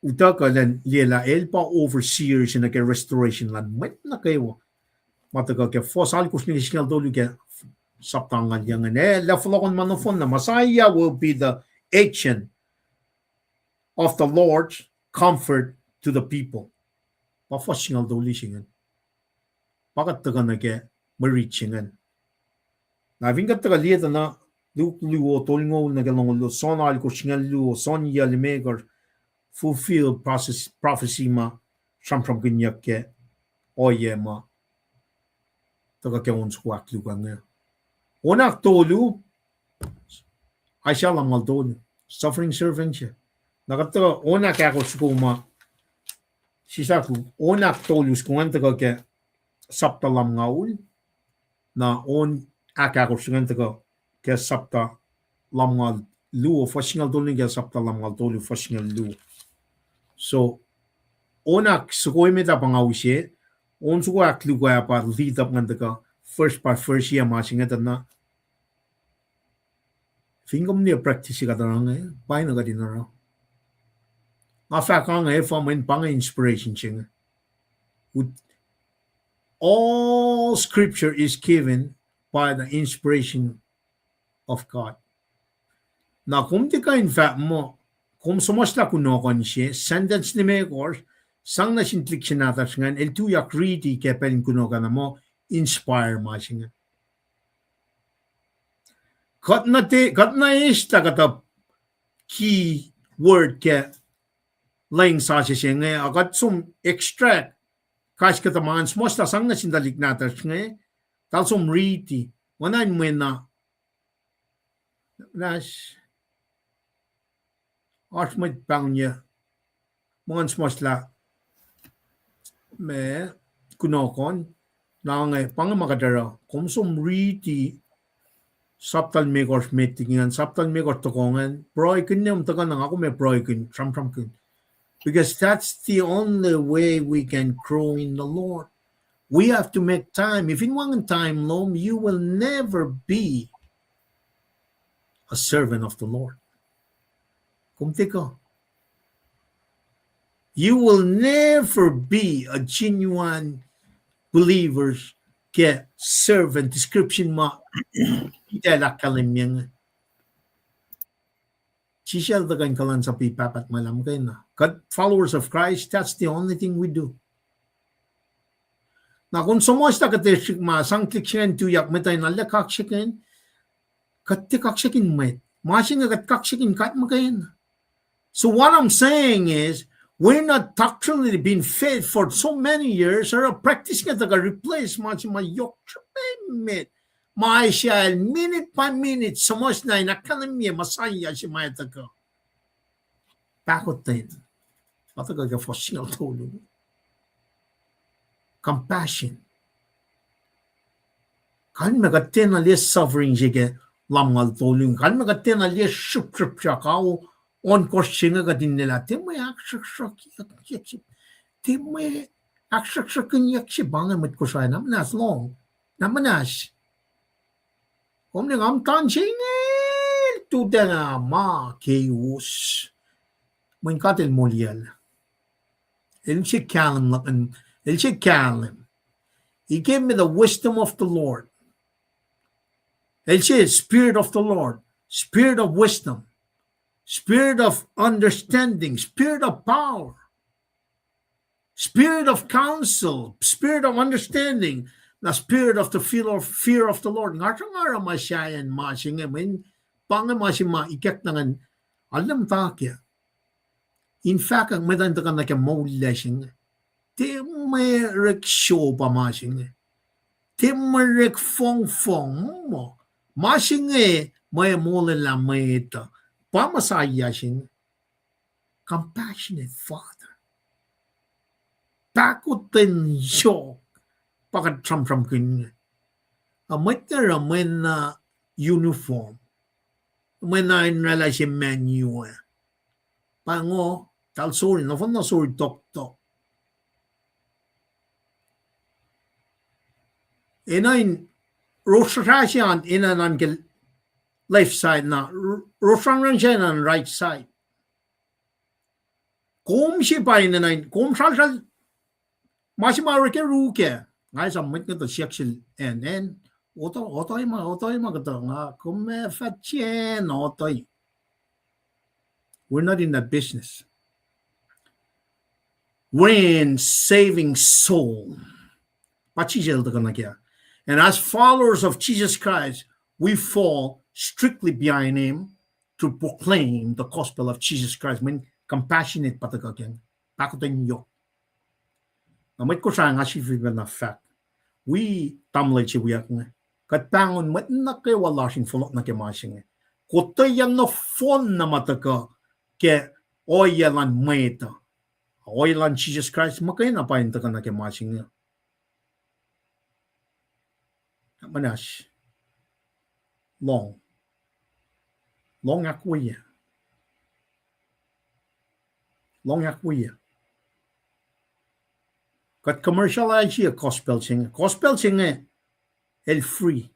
uta ka len Lela elpa overseers na ke restoration lan, mwet na kayo. Mataga ke fosal kus ni singal dolu ke saptangan yang la flokon manofon na Messiah will be the agent of the Lord's comfort to the people. Pa fosingal dolu singan. Pakat taga na ke maricingan. Na vingat taga lieta na luo tolngo na galongo son al ko singal luo son ya limegar fulfill prophecy ma from ganyak ke oye ma taga ke ons kwak lu nga. Onak tolu Aisha lang mal tolu suffering servant siya. Nakataga onak ako sukuma sisaku onak tolu skuan taga ke sapta lam ngaul na on akako sungan taga ke sapta lam ngal luo fasingal tolu ke sapta lam ngal tolu fasingal luo. So onak sukoy meta pangawise on suko aklu kaya pa lead up ngan taga first year masinga na fingam ni practice ka tarang eh pai na ka dinara afa ka nga from in pang inspiration ching all scripture is given by the inspiration of God. Na kung di ka in fact mo kung sumasta kuno kon siya sentence ni Megor sang na sintlik siya natas ngan el tuyak riti kepelin kuno ka na mo inspire masinga. Kat na ista kata key word ke laying sa siya nga agat sum extract kas kata man sumasta sang na sindalik natas nga tal sum riti wanan mo na nas Archmit pang niya mga sumasta me kunokon na nga pang makadara kung sum riti saptal megor meetingan saptal megor tokongan proy kunyam tokan ng ako may proy kun from kun because that's the only way we can grow in the Lord. We have to make time. If in one time long you will never be a servant of the Lord. Kumti ko. You will never be a genuine believer ke servant description ma itala kalimyang Chishel the kan kalan sa pipapat malam kay na. God followers of Christ, that's the only thing we do. Na kung sumasta ka teshik ma sangklik siyan tuyak metay na lekakshikin katikakshikin met. Masing kat kakshikin kat makayin. So what I'm saying is we're not doctrinally being fed for so many years or practicing at the replace much my yok met. Maisha minute by minute somos na inakanamya masaya si mayata ko. Pahkotwen. Matagal ka for single tolu. Compassion. Kan magaten na liya suffering sige lamngal tolu. Kan magaten na liya shup siya kao on course singa ka din nila. Timay akshak yakship. Timay akshak yakship. Bangan mat ko siya namanas long. Namanas. Om ni ngam tan singil tu dena ma keus. Mun katil moliel. El she kalim. He gave me the wisdom of the Lord. El she spirit of the Lord, spirit of wisdom, spirit of understanding, spirit of power, spirit of counsel, spirit of understanding. The spirit of the fear of the Lord. Ngara masyayan masing men pang masima ikek nangan alam takya. In fact, ang medan takan na ke maulasing. Timerek show pa masing. Timerek fong mo. Masing may mole la mayta. Pamasaya sing. Compassionate Father. Pahkotwen show. Pakat from kun amat na ramen na uniform when na nala si menu pango tal sorry no fon na sorry tok enain rosrasian inanan left side na rosang ran siya na right side. Kung siya pa rin na kung siya masimari ke ruke ngay sa mit nga to section and otoy ma gato nga kung may fatchen otoy. We're not in that business. We're in saving soul. And as followers of Jesus Christ, we fall strictly behind him to proclaim the gospel of Jesus Christ. I mean, compassionate patagagyan. Pahkotwen yok. Namit ko siya nga si na fact. We tamlay si wiyak nga. Katangon mat na kay wala siyang fulok na kimasing nga. Kutayan na phone na mataka ke oyalan mwet. Oyalan Jesus Christ makay na pa yung taka na kimasing nga. Manas. Long akwoye. Long akwoye. Kat commercialize siya gospel singer. Gospel singer el free.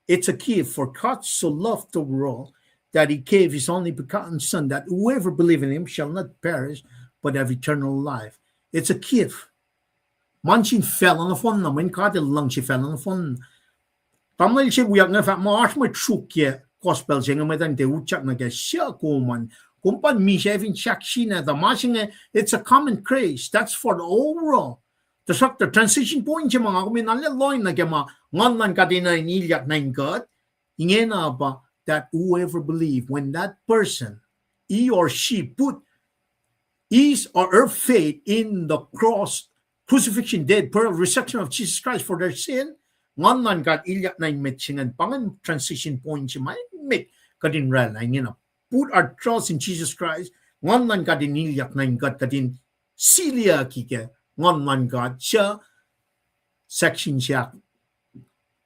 It's a gift for God so loved the world that he gave his only begotten son that whoever believes in him shall not perish but have eternal life. It's a gift. Manchin fell on the phone naman kada lang siya fell on the phone. Tamil siya buyak nga fa maash mo trukye gospel singer may tante uchak na kaya siya kuman. Kumpan mi siya even shakshi na the mashing it's a common craze. That's for the overall. The transition point siya mga kuminalya loy na kaya mga nganlan ka din na inilyak na God. Ingay na ba that whoever believe when that person, he or she put his or her faith in the cross, crucifixion, dead, burial, resurrection of Jesus Christ for their sin, nganlan ka ilyak na imit singan pangan transition point siya may imit ka din ral na ingay na put our trust in Jesus Christ, nganlan ka din ilyak na God ka din silya kike. One God, siya, section siya,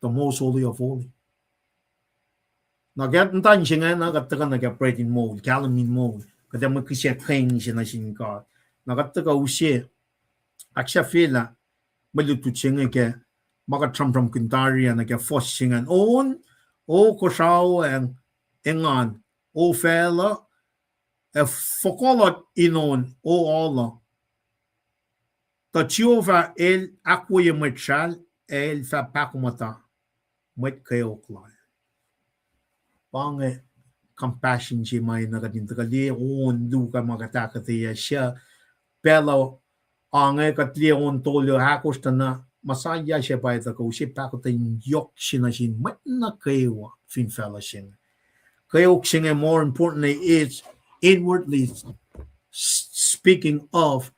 the most holy of holy. Nagatantay siya nga, nagataga nag-operate in mode, calumny mode, kada magkisya kayang siya na siya God. Nagataga siya, at siya fila, malutut siya nga kaya, makatram-tram kuntarya, nag-force siya nga, kusrao, engan, fela, fokolot inon, Allah, ta Jehovah el akwoye mwet el fa pakomuta mwet keok lan. Pange compassion si may nagadintakali duka magatakatiya siya pero ange katli tolyo hakos na masaya siya pa ito ko si Pahkotwen yok sinasin mwet na kewa fin fella sin. Keok sin more importantly is inwardly speaking of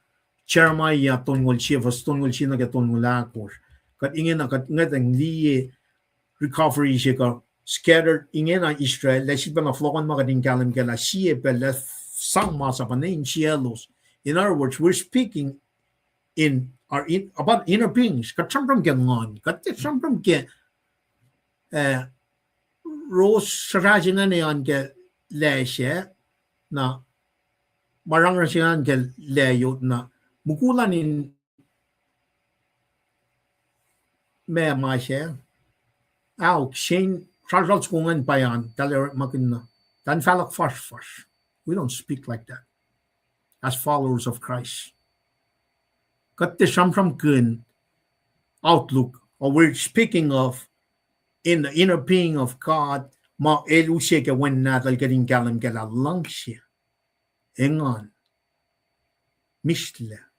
Jeremiah tongol siya, was tongol siya nagatongol akos. Kat ingin na kat ngatang liye recovery siya ka scattered ingin na Israel, lasi pa na flokan makading kalam kala siya pa la sang masa pa na in cielos. In other words, we're speaking about inner beings. Kat sampram kya ngon, kat sampram kya Rose sarajin na yan kya le siya na marang rasiyan kya leyot na mukulan in may masya Shane Charles kungan pa yan taler makin na dan falak fash we don't speak like that as followers of Christ kat the from kun outlook or we're speaking of in the inner being of God ma elu siya ka when natal kading kalam kala lang siya engan mishle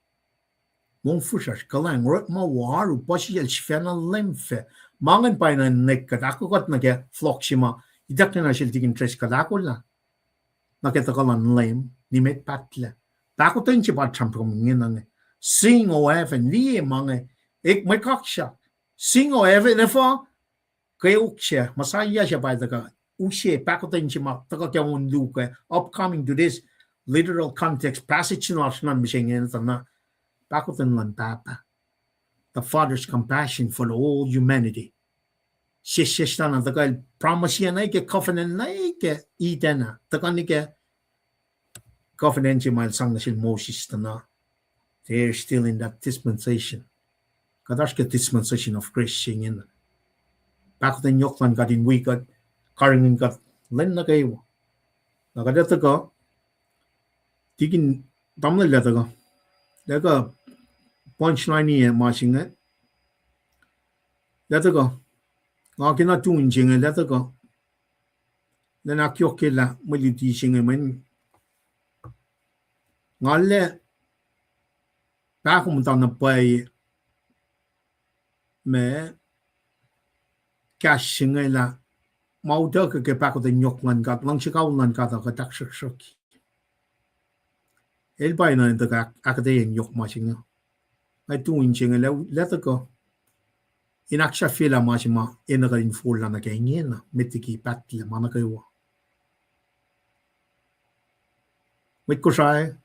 mong fusas kalang rot mawaru pasiel sfena lemfe mangan pa na nekkat ako kat na kaya flock sima idak na siya tigin tres kadako la nakita ka lang lem ni met patla tako tayo siya pa champong ngin sing o even liye mga ek may kaksya sing o even nefa keok siya masaya siya pa daga usye pako tayo siya ma taka kaya undu ka upcoming to this literal context passage na bisingin na Pahkotwen lang Papa. The Father's compassion for the whole humanity. Siya na tagal promise yan ay ke covenant na ay ke iten na. Tagal ni ke covenant siya mahal sang na siya Moses na. They're still in that dispensation. Kadash ke dispensation of grace siya yun. Pahkotwen yok lang kadin wikat karingin kat len na kayo na kada ta ka tigin tamna la ta ka da ka punchline ni ma singa la ta ka nga kina tun jinga la ta ka na na keok ke la mo li ti singa men nga le pakomuta na pai me cash singa la mau da ka ke pakomuta nyok lan ka lang chikaw lan ka ta ka tak shak el pai na ta ka akade nyok ma singa ai tun jinga la ta ka inaksha fila ma sima ena ka in full na ka ingena metiki patla mana kayo mit ko sai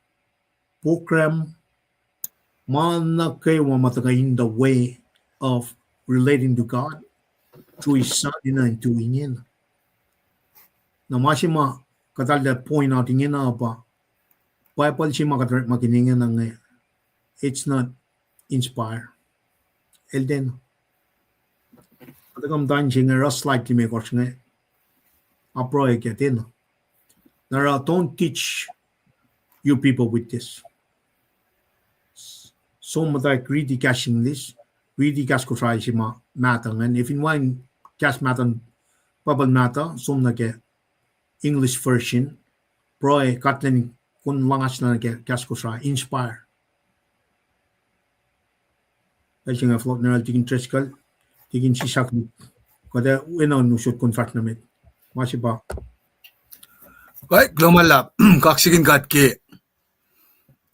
program mana kayo mataka in the way of relating to God through his son in and to ingena na masima katal that point out ingena pa Bible sima katal makiningen ng it's not inspired elden Atagam dan jinga ras slightly me korsnge apro get in Nara don't teach you people with this so much like greedy cashing this greedy cash ko try sima matang and if in one cash matan bubble mata some na ke English version pro katlen kun langas na ke cash ko try inspire I think I float na tigin triskal tigin sisak kada wena no shoot contract na met masiba Right, glomala kaksigin kat ke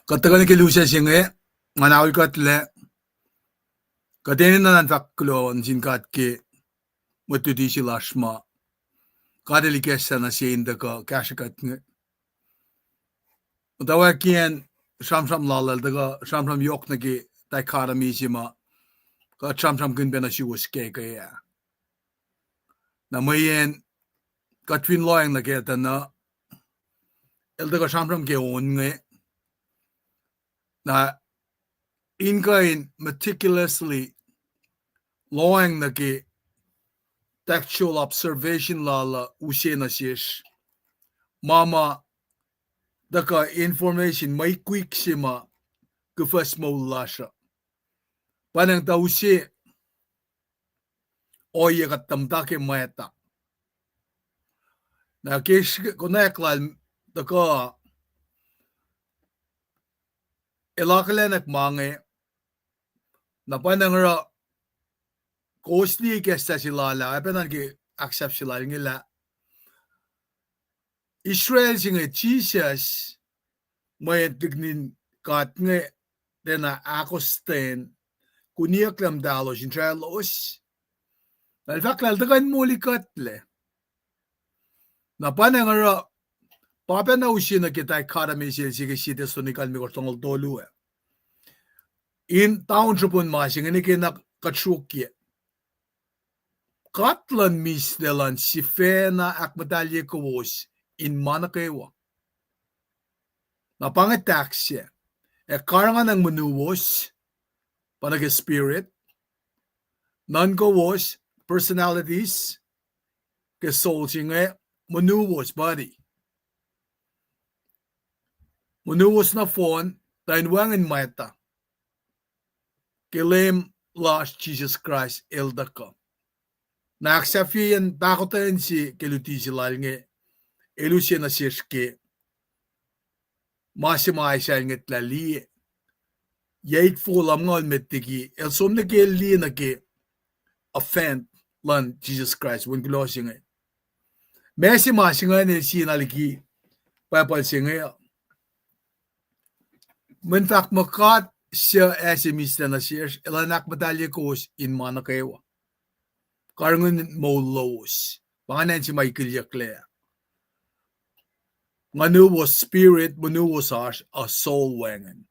katagan ke lusa singe manawil kat le kadenin na nan faclu sin kat ke mututi si lashma kadeli kessa na sinda ka kashakat nge utawa kien samsam lalal daga samsam yok na ke tai kara mi sima ka samsam kun bena si uske ka ya na mayen katwin loyang na ke ta na el daga samsam ke on nge na in meticulously loyang na ke textual observation lala ushe na shish mama daka information may quick sima kufas mo lasha panang ta ushe oye katamta ke mweta na kish koneklal daka elakalenak mange na panang ra costly kesta silala apenan ki accept sila ngila Israel singe Jesus may tignin kat nge dena akosten kuniyak lam dalos in tralos nalfaklal dagan muli katle na panang ra papa na usina kita academy sige site sonikal mi kortongol tolu in townshipun ma singe ni kinak katsukye Katlan misdelan si fena akmadalye kawos in manakewa. Napangatakse, karangan ng manuwos, panag-spirit, non-kawos, personalities, ke soul singe, manuwos body. Manuwos na phone, tainwangan mata, kilem last Jesus Christ eldaka. Naksafiyan Pahkotwen si keluti silal nge elusya na sirske masimay siya nget lali yait fulam ngol metigi el som na ke li na ke offend lan Jesus Christ when glosing nge mesi masinga ne si naliki papal singe men fak makat siya esimista na sirs elanak batalye kos in manakewa Karangan mo lows. Panganan si Michael Yakle. Manu was spirit, manu was a soul wangan.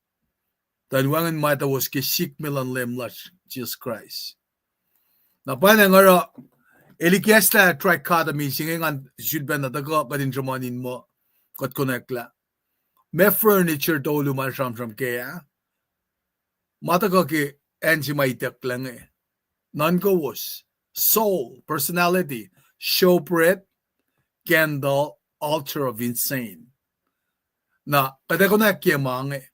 Dan wangan mata was kisik milan lemlash Jesus Christ. Na panang ara elikiesta trichotomy singengan should be nataga kadin jamanin mo kat konekla. Me furniture tolu man from kaya. Mata ka ki ensi maitek lang None go was. Soul, personality, showbread, candle altar of insane. Na kada ko na kiamange.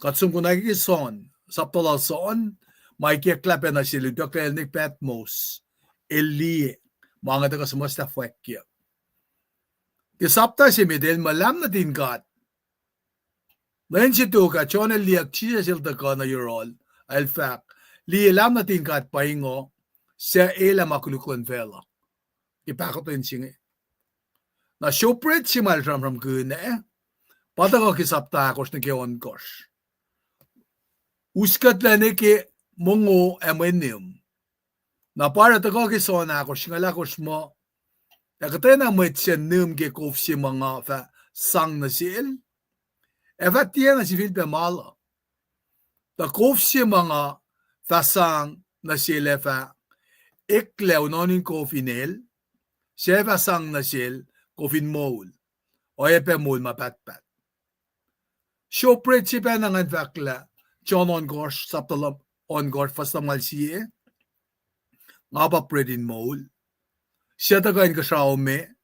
Katsum ko na kison saptolal son may kiaklape na sila Dr. Elnick Patmos Eli mga taga sumasta fuekya. Kisapta si Medel malam na din kat. Ngayon si Tuka, chona liyak siya silta ka na yorol. Al fact, liyalam na din kat pahingo sa ela makulukon vela. Ipakotwen siya. Na shopret si malram kune pataka kisapta akos na kiyon kos. Uskat la ke mongo amenim. Na para taka kison akos ngala kos mo. Nakatay na mwet siya nim ke kof si mga fa sang na sil. Eva tiyan na si Philippe Mala. Ta kof si mga fa sang na sila fa iklew nonin kofinel. Siya fa sang na sil kofin mol. O epe mol mapatpat. Shopret si pa nangan fakla. John on gosh saptalap on gosh fastamal siye. Nga pa predin mol. Siya tagayin kusrao me.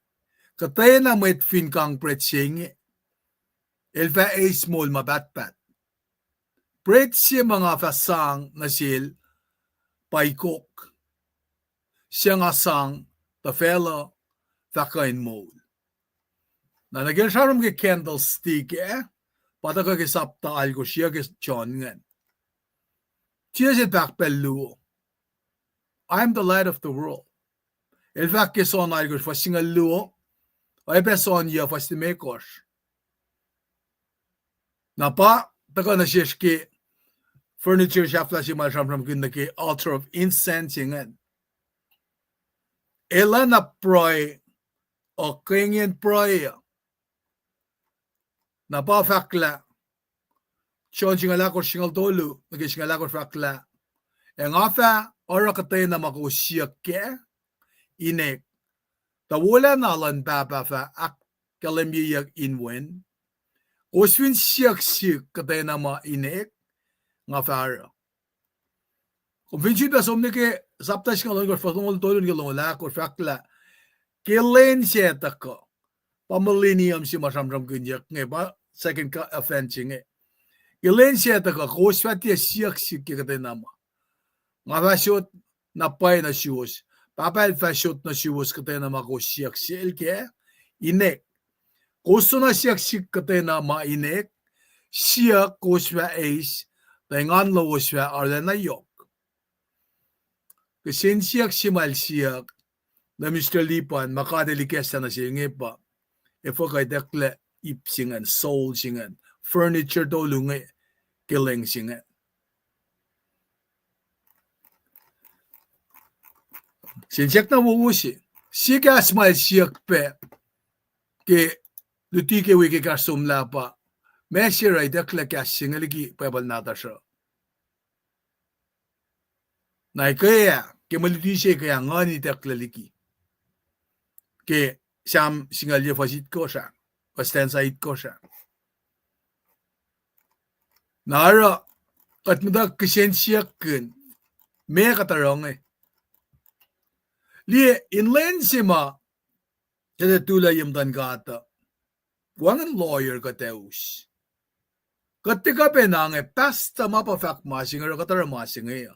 Katay na mwet fin kang pret siyenge. Elfa ay small mabatpat. Pret siya mga fasang na sil keok. Siya nga sang ta fela fakain mol. Na nagyan siya rum ke candlestick pataka ke sapta algo siya ke John ngan. Siya siya bakpelu. I'm the light of the world. Elfa ke son algo fa singa luo. Ay person ya fa stimekos. Na pa taka na siya ke furniture siya fla siya malram kinda ke altar of incense ngan. Ela na proy o kengin proy. Na pa fakla. Chon singala ko singal tolu. Nagi singala ko fakla. Ang afa ora katay na makusiyak ke. Inek. Tawala na lan papa fa ak kalamiyak inwen. Oswin siyak katay na ma inek. Nga fara. Kung finchit na somne ke sapta singal ko fatungol tolu ng lala ko fakla. Kilen siya tako. Pamillennium si masamram kunyak nge ba second offense nge. Kilen siya tako kuswat ya siyak katay na ma. Nga fasyon na pay na shoes. Papa fasyon na shoes katay na ma kusyak ke. Inek. Kusto na siyak katay na ma inek. Siyak kuswa ace. Engan lo kuswa arla na yok. Kasi siyak simal siyak. Na Mr. Lipan makadalikesta na siya nge pa. Ifo kay dekla ipsingan, soul singan. Furniture to lungi. Killing singan. Sinsiyak na wuwusi. Siya asmal siyak pe. Ke luti ke wiki kasum lapa. Mesya ray dekla kasing aligi pebal nata siya. Na kaya, ke maluti siya kaya ngani dekla liki. Ke siyam singalya fasit ko siya. Pastensait ko siya. Nara, at muda kisensya kun. May katarong Liye, inlen sima, kada tula yung dan kata. Wangan lawyer ka teus. Katika penange, pasta mapafak masing, katara masing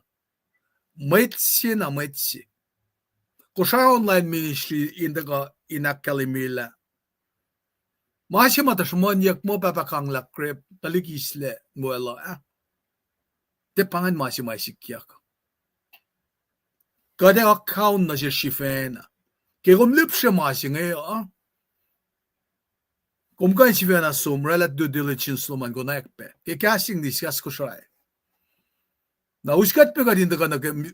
mwet na mwet si. Kung sa online ministry, inakalimila. Masih matas manyak mo papakang lakrep, talikisle, mwela. Tepangan masih sikyak. Kada account na siya shifena. Kaya kumlip siya masing kung kain shifena sumra, at due diligence naman ko na ekpe. Kaya casting discuss ko siya Na uskat pe ka din ka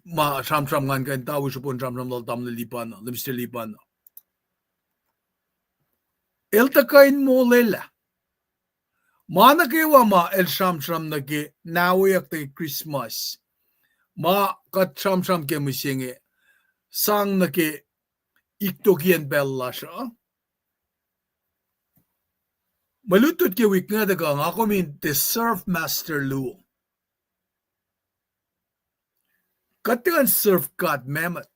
ma sam-sam ngan kain tao siya po sam-sam lal tam na lipan, na Mr. Lipan. Elta kain mo Lela. Mana kewa ma el sam-sam na ke nawayak tayo Christmas. Ma kat sam-sam ke musingi. Sang na ke iktokian bella siya. Malutut ke wik nga daga nga ako min te surf master Luhn. Katigan surf god memet.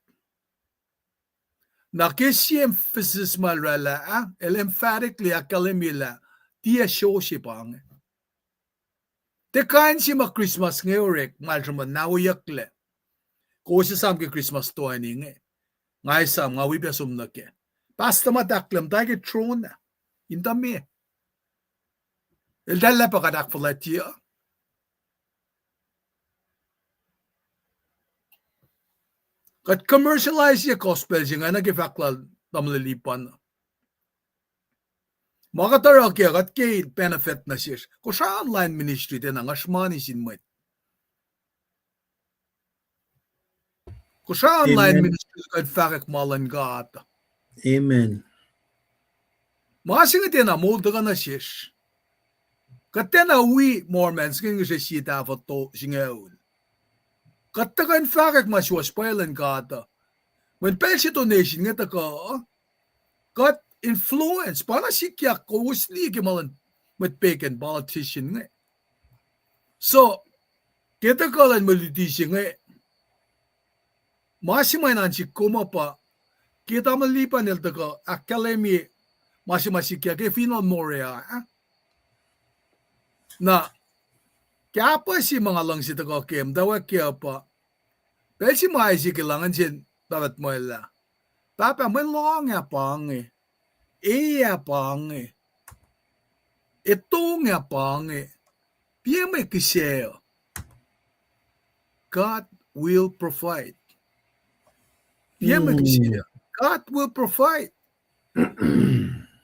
Nakisi emphasis malrala, el emphatically akalimila, tia shoshi pang. Te kain si ma Christmas ngeorek, malrama nawuyakle. Kosi sam ke Christmas to aninge. Ngay sam, nga wibasum na ke. Basta mataklam, tayo ke trona. Indami. El dala pa kadak falatia. Kat commercialize ya gospel siya nga nagifakla tamlilipan. Makatara kaya kat kay benefit na siya. Ko siya online ministry din ang asmani sin mwet. Ko siya online ministry kat fakak malan gata. Amen. Masinga din na multa ka na siya. Kat na we Mormons kaya siya sita to singayon. Katakan fakak maswas pailan kata. When pelsi donation nga taka, kat influence, para sikya ko usli kimalan met pekan politician nga. So, kita kalan politician nga, masimay nansi kuma pa, kita malipan nil taka, akademi, masimasikya kay final moria, na, kaya pa si mga lang si taka kem, dawa kaya pa, pero si mga isi kailangan sin, dapat mo ila. Papa, may long nga pang eh. Iya pang eh. Ito nga pang eh. Piya may kiseo. God will provide. Piya may kiseo. God will provide.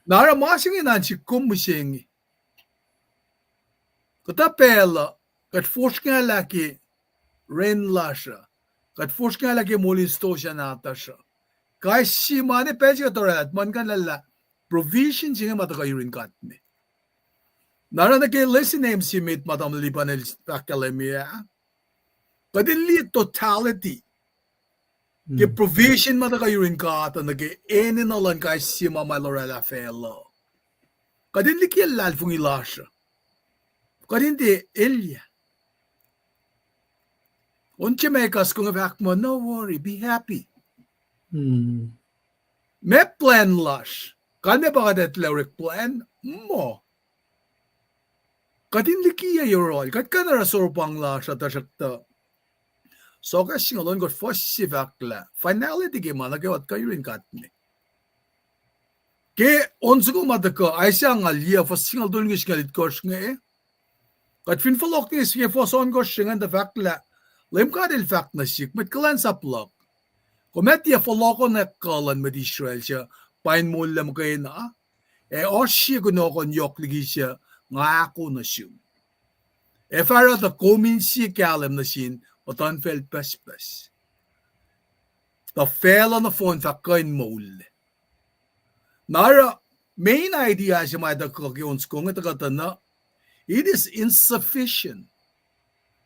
Naramasing inansi kumusing. Katapela, kat force nga laki, ren lasha. Kat force nga laki molisto siya nata siya. Kaya si mani pwede ka toralat, man ka lala, provision siya nga matakayurin kat ni. Nara na kayo listen name si mit matamalipan el pakalemia. Kadili totality. Ke provision matakayurin kat, nage ene na lang kaya si mama lorela fellow. Kadili kaya lalfong ilasya. Kadindi Elia. Unche mekas kung avak mo, no worry, be happy. Me plan lash. Kalme ba kadet lyric plan? Mo. Kadin likiya yorol. Kat ka narasorpang lash at asyakta. So kasi ngalon got fosi vakla. Finality ke mana ke wat kayo rin katni. Ke onso ko mataka ay siya ngalia fosi ngal dul ngis ngalit kors nga eh. Kat finfalok ni siya foson kors siya nga vakla. LEUM GOD il fact na sik met kalan sa plok. Kumet ya foloko na kalan med Israel siya pain mo lam kayo na. O siya gunokon yok ligi siya nga ako na siya. Fara da komin siya kalam na sin patan fel pes. Da fela na fon fa kain mol. Nara main idea siya may da kagyons kong ito kata na it is insufficient.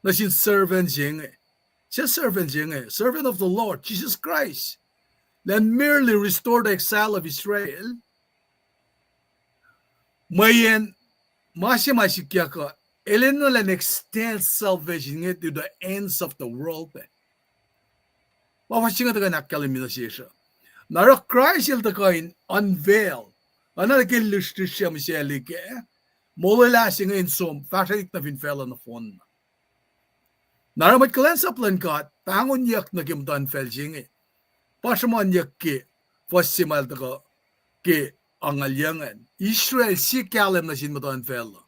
Na sin servant siya servant of the Lord, Jesus Christ, then merely restore the exile of Israel, mayan, masikya ka, elenolan extend salvation to the ends of the world. Mawasing ito ka nakalimina siya. Nara Christ il takain unveil, analakin lustis siya misyalik molala siya ngayon som, fashirik na finfela na phone. Naramat kalan sa plankat, pangon yak na kimtan felching Pasyaman yak ki, fasimal taka ki angalyangan. Israel si kalam na sin matan fela.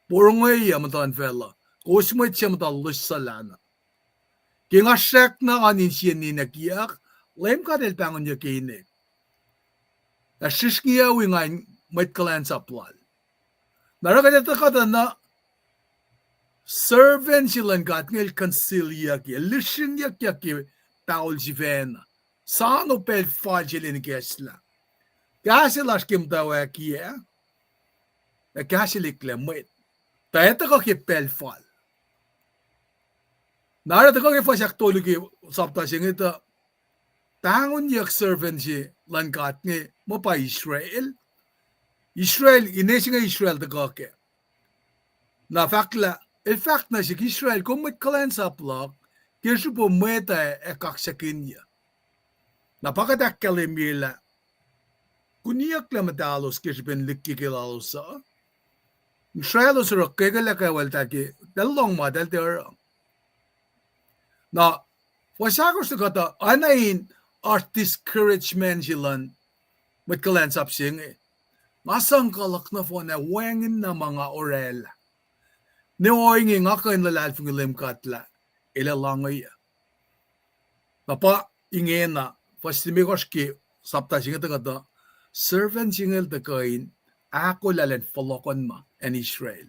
Porongay ya matan fela. Kusmoy siya matalus sa lana. Ki nga syak na anin siya ni nakiyak, LEUM GOD el pangon yak kinig. Ashish niya wingan mat kalan sa plal. Narakat ka na, servant silang kat ngel kansilya ki, lishin yak ki taul si vena. Sano pel fajilin kesla. Kasi las kim tawa ki kasi likle mwet. Taeta ka ki pel fal. Narata ka ki fasyak tolo ki sapta sing ita. Tangon yak servant si lang kat nge mo pa Israel. Israel, inesi nga Israel ta ka ki. Na fakla, el fact na si Israel, kung may kalan sa plak, kirsu po mweta kaksakin niya. Napakadakkalimila. Kuniyak la madalos kishbin likkikilalusa. Nshralos rokkegala dalong model there. Na wasagos to kata anain art discouragement jilan with kalens up sing. Masang kalak na po na wangin na mga orel. Neoing nga kain lalal fung LEUM katla. Ilalangay. Napa ingen na fastimikos ki sapta singa kata servant singal ta kain ako lalan folokon ma en Israel.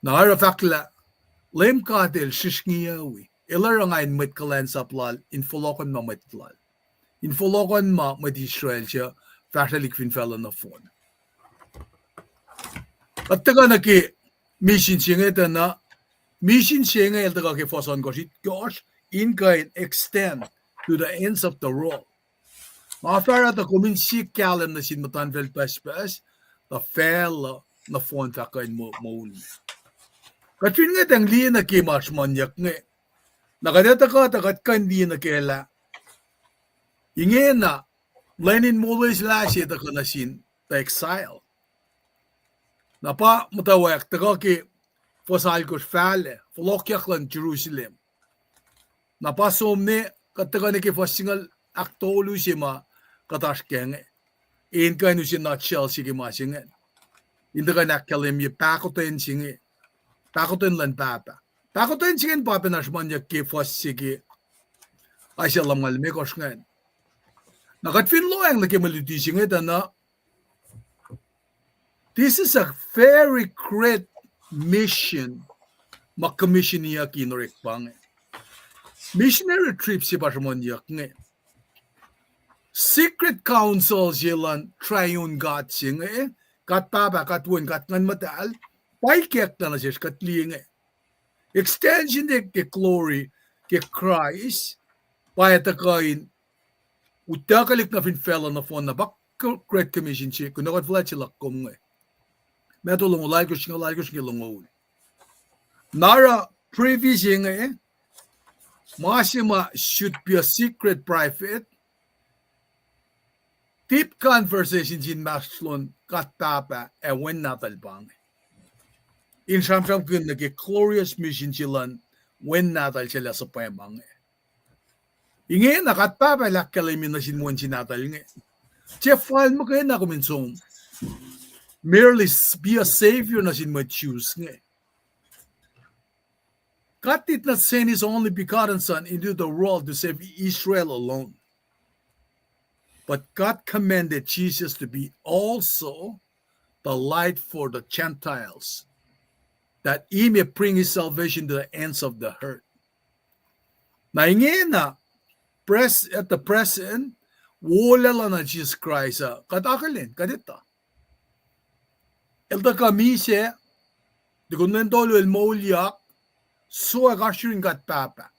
Naara fakla LEUM katil shishniyawi. Ilarangain mit kalens aplal in folokon ma mitlal. In folokon ma mit Israel siya fashalik fin fella na phone. At taga na ki mission singa ta na mission singa el taga ki foson koshit gosh in kain extend to the ends of the world. After at the kumin si kalen na sin matanvel pes the fella na phone ta kain mo Katrin nga tang li na ki mas manyak nga. Nakadata ka takat kan di na kela. Ingin na Lenin mulis lasi ta kanasin ta exile. Napa mutawayak taga ki fosal kos fale folokyak lan Jerusalem. Napa somne kataga ni ki fosingal aktolu sima katash kenge. In kainu si nutshell si ki masingen. Indaga nakkalim yi Pahkotwen singi. Pahkotwen lan papa. Pahkotwen singin papa nashmanyak ki fosigi. Asya lamal me kosngan. Nakatfin loang na ki maliti singit na. This is a very great mission makammission niya kinorik pang. Missionary trip si pasmanyak nge. Secret council silan triune God singi. Kat papa, kat wun, kat ngan matal. Paikek na siya katling. Extension de ke glory ke Christ. Payatakain. Utakalik na fin fella na phone na bak great commission siya. Kung nakatflat sila kum nga. Meto lungulay ko siya lungul. Nara previous nga Masima should be a secret private. Deep conversations in Maslon kat papa e wen natal bang. In samsam kun nag glorious mission silan wen natal sila sa payamang. Ingin na kat papa lakkalimin na sinmuan sinatal nga. Chefal mo kayo na kuminsong. Merely be a savior na sinmuan choose nga. God did not send his only begotten son into the world to save Israel alone. But God commanded Jesus to be also the light for the Gentiles, that he may bring his salvation to the ends of the earth. Na ingin na, at the present, wala lang na Jesus Christ, katakalin, kadita. Elda kami siya, di ko nandolo el wowoyak, so agasyon kat papa.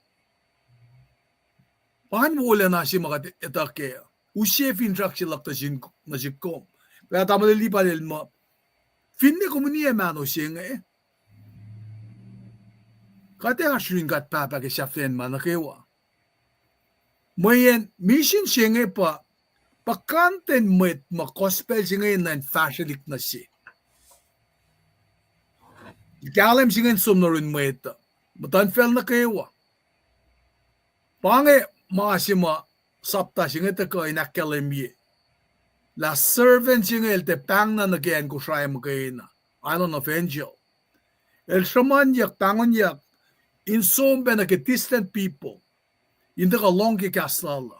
Pahan wala na siya makatitake. Usye fin trak siya lakta siya na siya kom. Kaya tama nalipan mo. Fin ni komuniya mano siya nga eh. Kate agasyon kat papa kaya siya fin man na kewa. Mayan, mission siya nga pa. Pakanten mwet makospel siya nga na fashionik na siya. Ikalim siya nga sumnarin mwet. Matanfel na kewa. Pange masima sapta siya nga ko inakalimye. La servant siya nga te pang na nagyan ko siya mo kayo na. Ano na angel. El shamanyak, pangonyak, in sombe na distant people. Hindi ka long kikasala.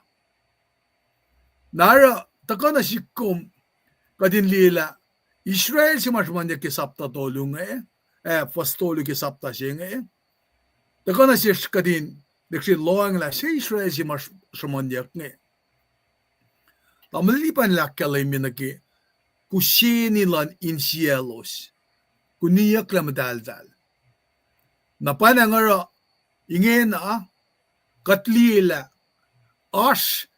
Nara, taka na sikum, kadin Lela, Israel si masmanyak kisapta tolong fastolo kisapta siya nga Taka na siya kadin, Diksi loang la siya Israel si masmanyak nga. Tamalipan la kalay minaki, kusinilan in cielos, kuniyak la madaldal. Napanangara, ingin na, katlila, as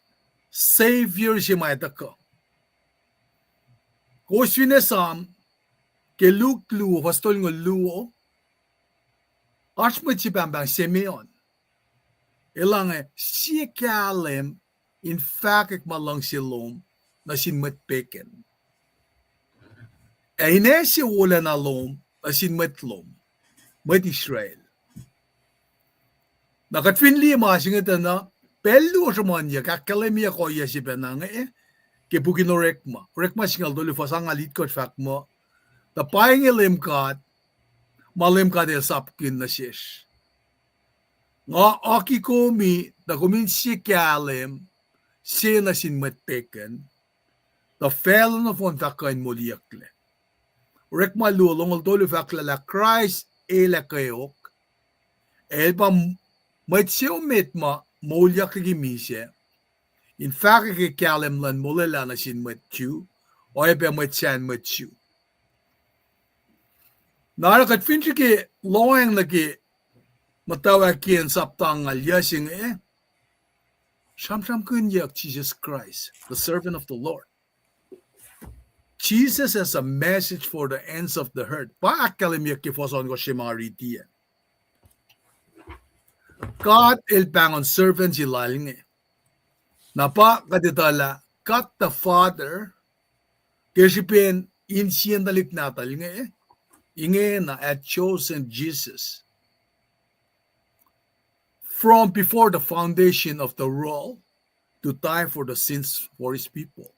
Savior si maitaka. Kosvinesam, ke luklu, fastol ng luo, as mo si Pambang Simeon. Ilang si kalem in fact malang si LEUM na sinmet peken. Ine si wala na LEUM na sinmet LEUM. Met Israel. Nakatfinli masing ito na pelu semanya kakalemi akwoye si penang ke bugino rekma singal dolu fasang alit kot fakmo the paing LEUM God malem God el sapkin na shish nga aki komi da kumin si kalem si na sinmet peken the felon of on fakain moliakle rekma lulong dolu fakla la Christ Lela keok elba Maitseo metma molya kigimise. In fact, kalem lan molela na sin matchu, o ebe matsan matchu. Narakat finchi ki loeng na ki matawa kian saptang alyasing Sham kunyak Jesus Christ, the servant of the Lord. Jesus has a message for the ends of the earth. Pa akalem ki foson ko shimari tiyan. God el bangon servants ilaling Napa kaditala God the Father kesipin insien dalik nataling na had chosen Jesus from before the foundation of the world to die for the sins for his people.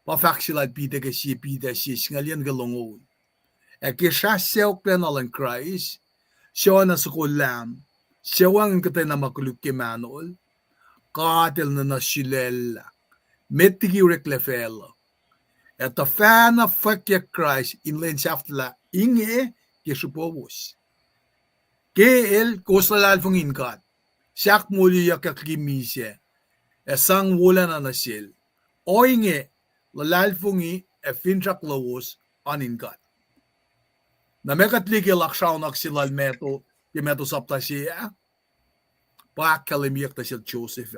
Pafaksilad pita kasi pita si ngalian galongon. Kesha selk penalang Christ siya na sukulam siya ang katay na makuluk kemanol, katil na Lela, metigi reklefelo. At the fan of fakya Christ in lensaftla inge kesupobos. Keel kosalal fong inkat, siyak muli yakakimise, esang wala na nasil, o inge lalal fongi finchak lawos aninkat. Namekatlik ilakshaw naksilal meto, Meto sapta siya, pakalemiyak na siya Joseph.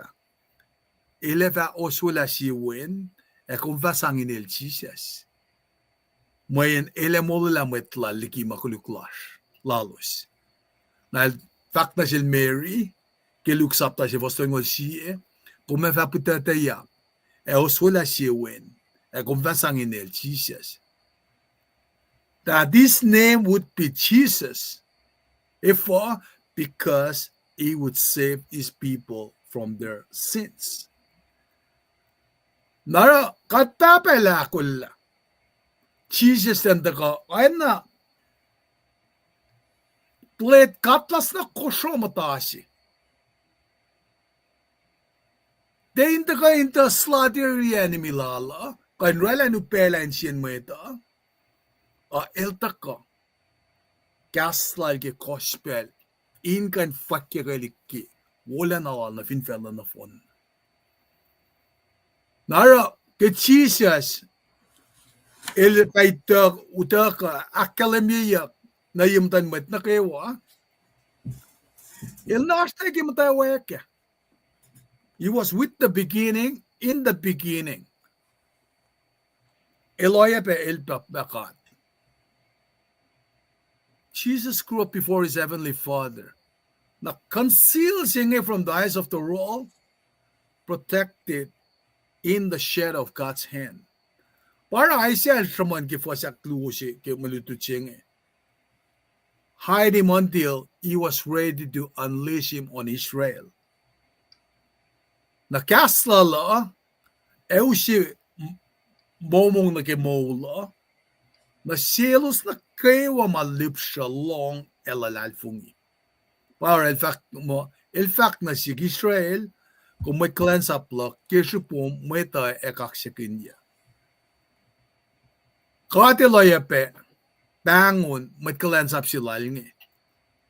Eleva oswala siya wen, kumfasangin el Jesus. Mayan elemolala metla liki makuluklash, lalos. Na fact na siya Mary, kiluk sapta siya vostongol siya, kumefa putataya, oswala siya wen, kumfasangin el Jesus. That this name would be Jesus. Because he would save his people from their sins. Nara katapela kulla. Jesus and the God, na plate katlas na kosho matasi. They into slaughter enemy lala. Kain rela nu pela in sien meta. Eltaka. Gastlike gospel in kan fakkerelikki wala na finfella na fon. Nara ke Jesus el kaitak utaka akademia na yimtan met na kewa. El nasta ki wowoyak. He was with the beginning, in the beginning. Eloya pe el bakat. Jesus grew up before his heavenly Father. Now, conceals him from the eyes of the world, protected in the shadow of God's hand. Para Isaiah shaman ki fasak luosi ki malutuching. Hide him until he was ready to unleash him on Israel. Nakasla la, eusi momong na ke mola, na selos na kewa malip siya long elalalfungi. Para el fact na si Israel, kung may cleanse up la, kesyo po may tayo ekaksakin niya. Kati loya pe, bangon, may cleanse up sila nga.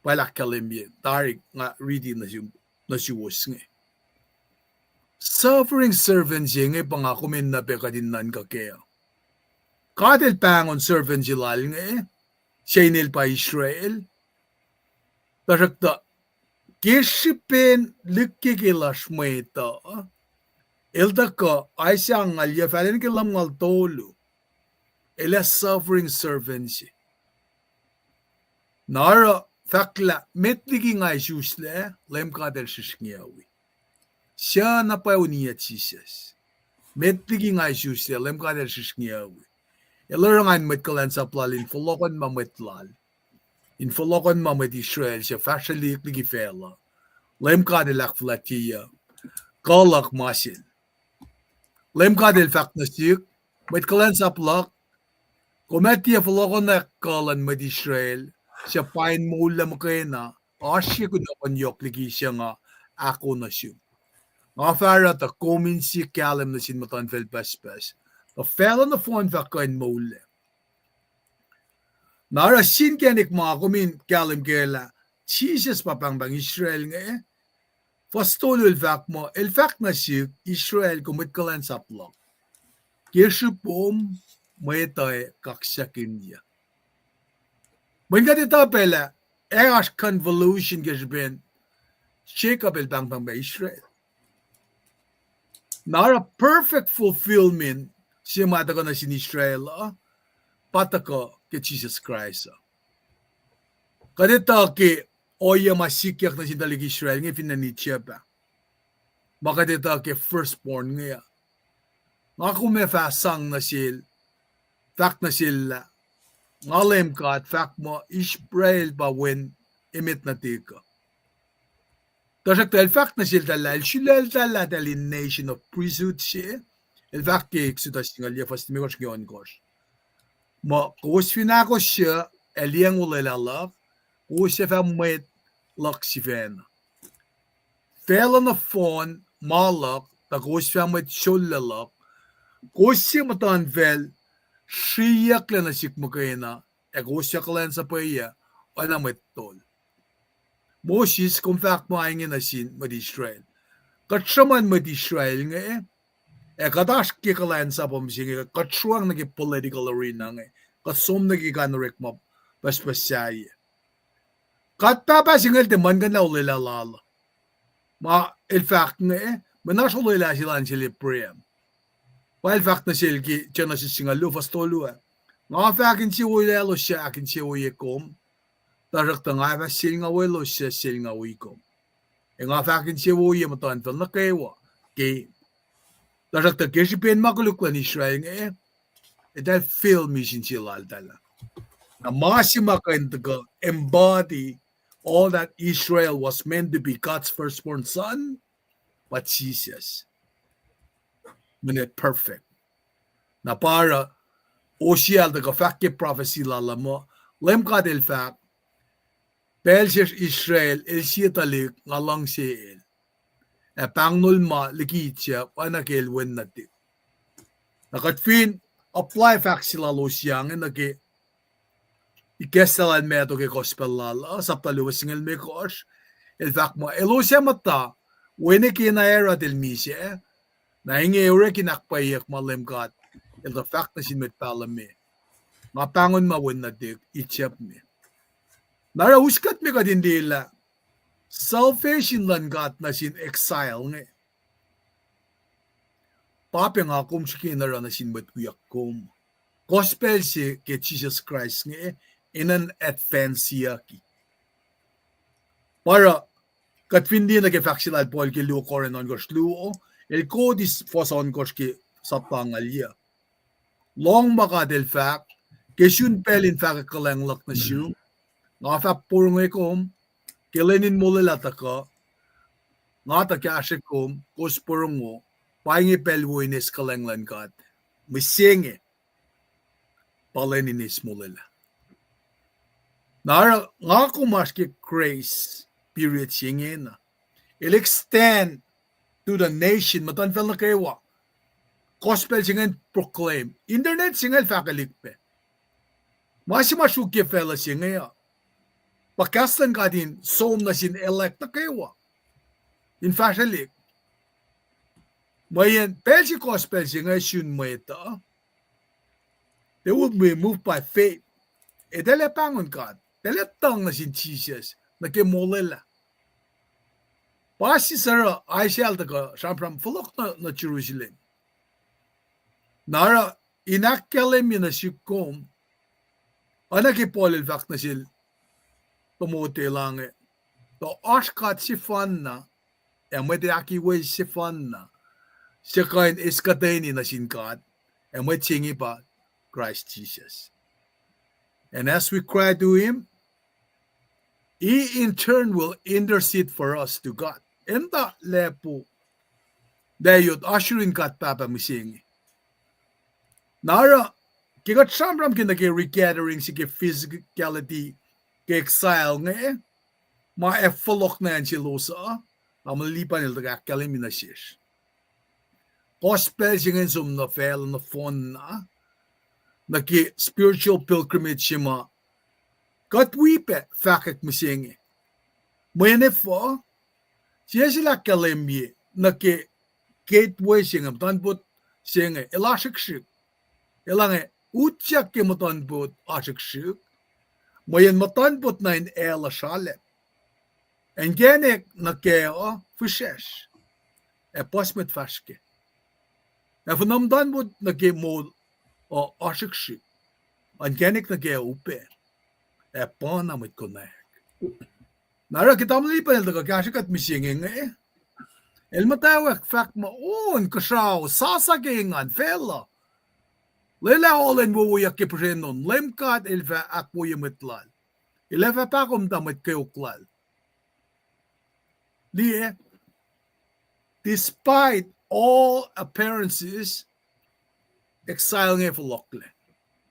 Palak kalimye, tarik nga reading na si was nga. Suffering servants nga pangakumin na pe kadinan ka kaya. Katil pangon servant sila nga siya inil pa Israel. Tarakta, kisipin likikilas mo ito. Ilda ka, ay siya ngalya, falin kilam ngal tolo. Ila suffering servant siya. Nara, facla metligi ngay jusle LEUM God shishniawi. Siya na pa uniya Jesus. Metligi ngay jusle LEUM God shishniawi. Ilarangan met kalan sa plalin fulokon mametlal. In fulokon mamet Israel siya fashalik ligi fela. LEUM God lakflatiya. Kalak masin. LEUM God faknasik. Met kalan sa plak. Kometiya fulokon na kalan met Israel. Siya pain mula makena. Asya ko na kanyok ligi siya nga ako na siya. Nga fara ta komin si kalem na sin matan fel pespes. Ta fela na fon fakain mula. Nara sin kenik mga kumin kalem kela. Jesus papang bang Israel nga eh. Fastolo el fak na siya Israel kumit kalan sa plak. Kirsi pom mwet kaksakin niya. Mwenga dito pala, eras convolution gesben, Jacob el bang ba Israel. Nara perfect fulfillment siya matako na sin Israel, patako ke Jesus Christ. Kadito ke oya masikyak na sin dalig Israel, nga pinanitya pa. Makadito ke firstborn nga. Nga kumefasang na sil, fact na sila, nga LEUM God, fact mo, Israel pa when imit na tika. Kasi el fact na sila tala, el shilel tala tala nation of priesthood siya, el fact ke iksutas nga liya, fast mi kos gyon kos. Mo, kus finakos siya, el yang ulalala, kus siya fa mwet lak si fen. Fela na phone, malak, ta kus fa mwet shulalak, kus siya matan vel, siyak lang na sikmakayana, siyak lang sa paya, wala metol. Moses, kung fact mo ay nga nasin, Israel. Katsaman Israel nga katash kikalan sa pamsing, katsuang nagi political arena nga, katsum nagi kanorik mo, paspasyaya. Katapasingal teman ka na ulilalala. Il fact nga manas ulila sila sila prem. While fact na silki, tiyan na si singalu, fastolo Nga fakin si ulelo siya, akin si uyekom. Tarak ta nga fa sil nga welo siya, sil nga uyekom. Nga fakin si uye matantal na kaywa. Kay, tarak ta kaya si pen makuluklan Israel nga dahil film mission sila tala. Na masima kain taga embody all that Israel was meant to be God's firstborn son, but Jesus. Minute perfect. Na para osyal daga fakke prophecy lala mo, LEUM God el fak, pelsier Israel el sietalik ngalang siel. Pangnul ma likitya panakel wen natik. Nakatfin apply fak sila losyang nagi ikesalan meto ke gospel lala, saptaluwa singel me kos, el fak mo elosya mata, wene kinaera del misya, na hingi ure kinakpayak ma LEUM God, el the fact na sin met pala me. Mapangon mawin na dik, itchap me. Nara uskat me ka din dila, salvation lan God na sin exile nga. Papi nga kum sikinara na sin met kuyak kum. Gospel si ke Jesus Christ nga, inan advance yaki. Para, katfindi na ke faksilal Paul ke luo koren on gos luo, el kodis foson gos ke sapangalya. Long maka del fak, kesyun pelin fak kalanglak na siyo, nga fak purong ekom, kelenin mulilata ka, nga takasik kom, kos purong mo, pahingi pelwines kalanglan kat, misingi, paleninis mulila. Nara, nga kumaski grace, period singin na. It'll extend to the nation, matanfel na kaywa. Gospel singen proclaim. Internet singen fakalikpe. Masimasukye fela singen ya. Pakastan ka din, som na sin elect na kaywa. In fashalik. Mayan, pelsi gospel singen syun mweta. They would be moved by faith. Dele pangon ka. Dele tang na sin Jesus. Nakimulila. Pasi sara, ay siyal taga, sampram fulok na Jerusalem. Nara, inakkelem yun na sikom, anakipol il fak na sil, tomote lang to ashkat si fan na mwet akwoye si fan na siya kain iskatay na sinkat mwet singi pa Christ Jesus. And as we cry to him, he in turn will intercede for us to God. Enta lepo dayot ashurin kat papa misingi. Nara kikat samram kinake regathering si physicality ke exile nga ma folok na yan si losa amalipan il taga kalimina shish. Gospel singen sum na fel na fon na ki spiritual pilgrimage shima kat wipe fakak misingi. Mwene fo siya sila kalimye na ki gateway singam tanput singe ilashik shik ilange utyak ki matanput ashik shik mayan matanput na in ela shale en genek na keo fushesh posmet fashke vanamdanput na ki mol o ashik shik en genek na keo upe panamit konek nara kitamli pa nilda ka kashikat misinge nga el matawak fak kusrao Sasa engan Lela. Lela olen wowoyak pusren LEUM GOD akwoye metlal. Ileva pakomuta keok. Despite all appearances, exile nga fulokle.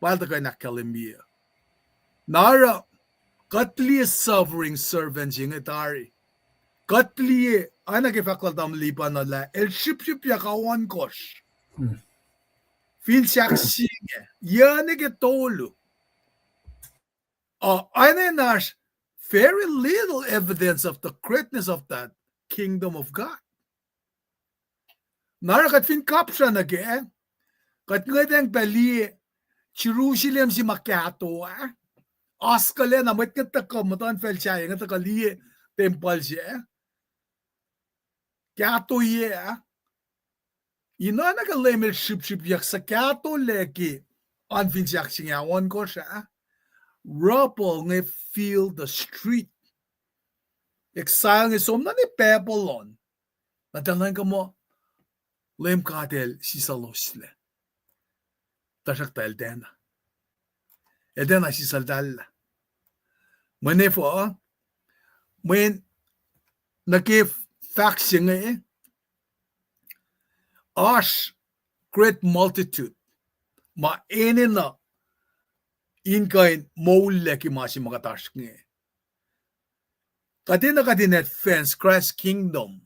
Palta ka nakalimbiya. Nara katli suffering servants yung itari. Katli ana ke fakal tam lipan na la el ship ya kawan kosh. Feel shaksinge. Yane ke tolu. Ana nash very little evidence of the greatness of that kingdom of God. Nara kat fin kapsha na ke kat ngadeng pali Jerusalem si makato askale na met kat kamatan fel siya nga takali temple siya. Kato ye ina nakalemel ship yak sa kato leki anfin siyak singawan ko siya rubble nga feel the street exile nga som na ni pepolon natalan ka mo LEUM GOD si salosle tasak ta eldena si saldala manefo when nakif faction ash great multitude ma enina inkain mole ki masi makatash nge kadina fence Christ kingdom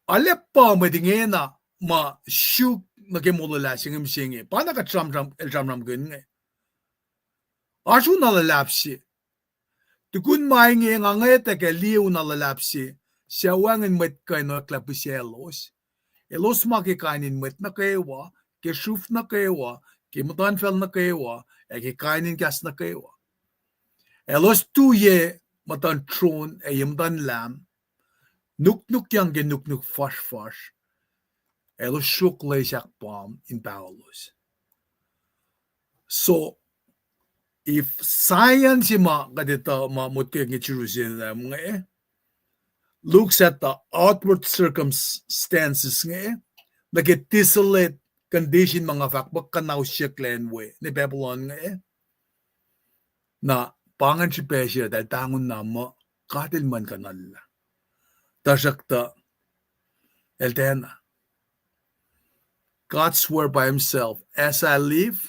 alepa medingena ma shuk nakimulala singim singi pana ka tram gun ashu na lalapsi tukun maingi ngangete ke liu na lalapsi siawangin met kain no klapuselos elos maki kainin met na kewa ke shuf na kewa ke mutanfel na kewa ke kainin gas na kewa elos tuye matan tron yimdan lam nuk yang ge nuk fash elos shuk leishak palm in Paulos. So if science kadita mutke ng Jerusalem looks at the outward circumstances nagit desolate condition mga fakbak kanaw siya klenwe ni Babylon na pangan si Pesha dahil tangon na mo katil man kanala tasakta eltena God swore by himself, as I live,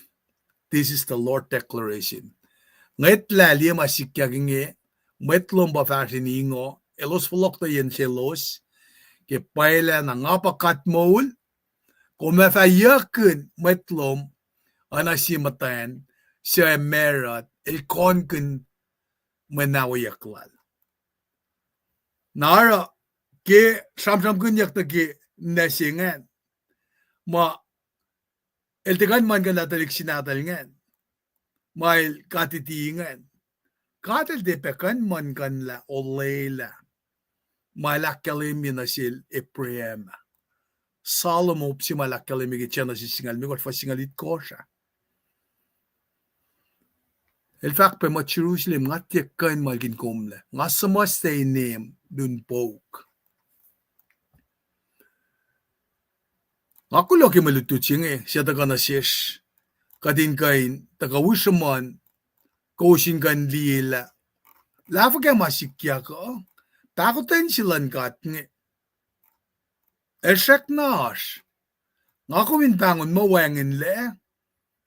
this is the Lord declaration. Ngait lali masikyaging metlom ba fashiningo elos fulok na yen selos ke paila na ngapakat mol kumafa yakun metlom anasimatan siya merat el konkun menawayaklal. Nara ke samsam kunyak ta ke nasingan ma el tegan man kan natalik sinatal ngan mail katitingan katil de pekan man kan la o Lela malakalim na sil eprema Salomo si malakalim gi chana si singal mi got fa singalit ko siya El fact pe ma Jerusalem nga tiekkan malgin komle. Nga sama stay name dun poke. Nga kulo ki malututsin siya taga na shish. Kadin kain taga wishaman koshin kan Lela. Lafa kaya masikya ko. Pahkotwen silan kat nge. Eshek nash. Nga kumin bangon mawangin le.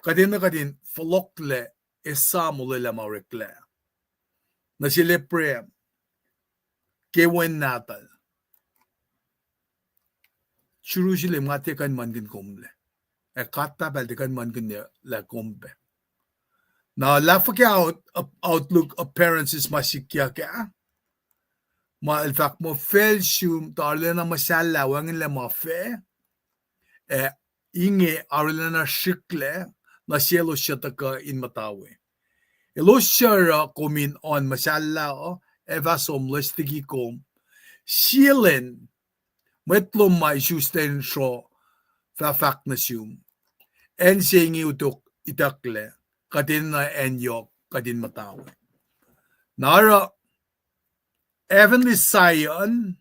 Kadin na kadin falok le. Esamule la marekle. Na sila prem. Kewen natal. Jerusalem nga tekan man din komle. Kata bel tekan man din la kombe. Na lafa kaya outlook appearances masikya kaya. Ma el fact mo fel shum tarle na masala wangin le ma fe. Inge arle na shikle na sielo shataka in matawe. Elo shara komin on masala eva somles tigi kom. Sielen metlom mai shusten sho fa fact na shum. En singi utok itakle kadin na enyok kadin matawe. Nara Heavenly Zion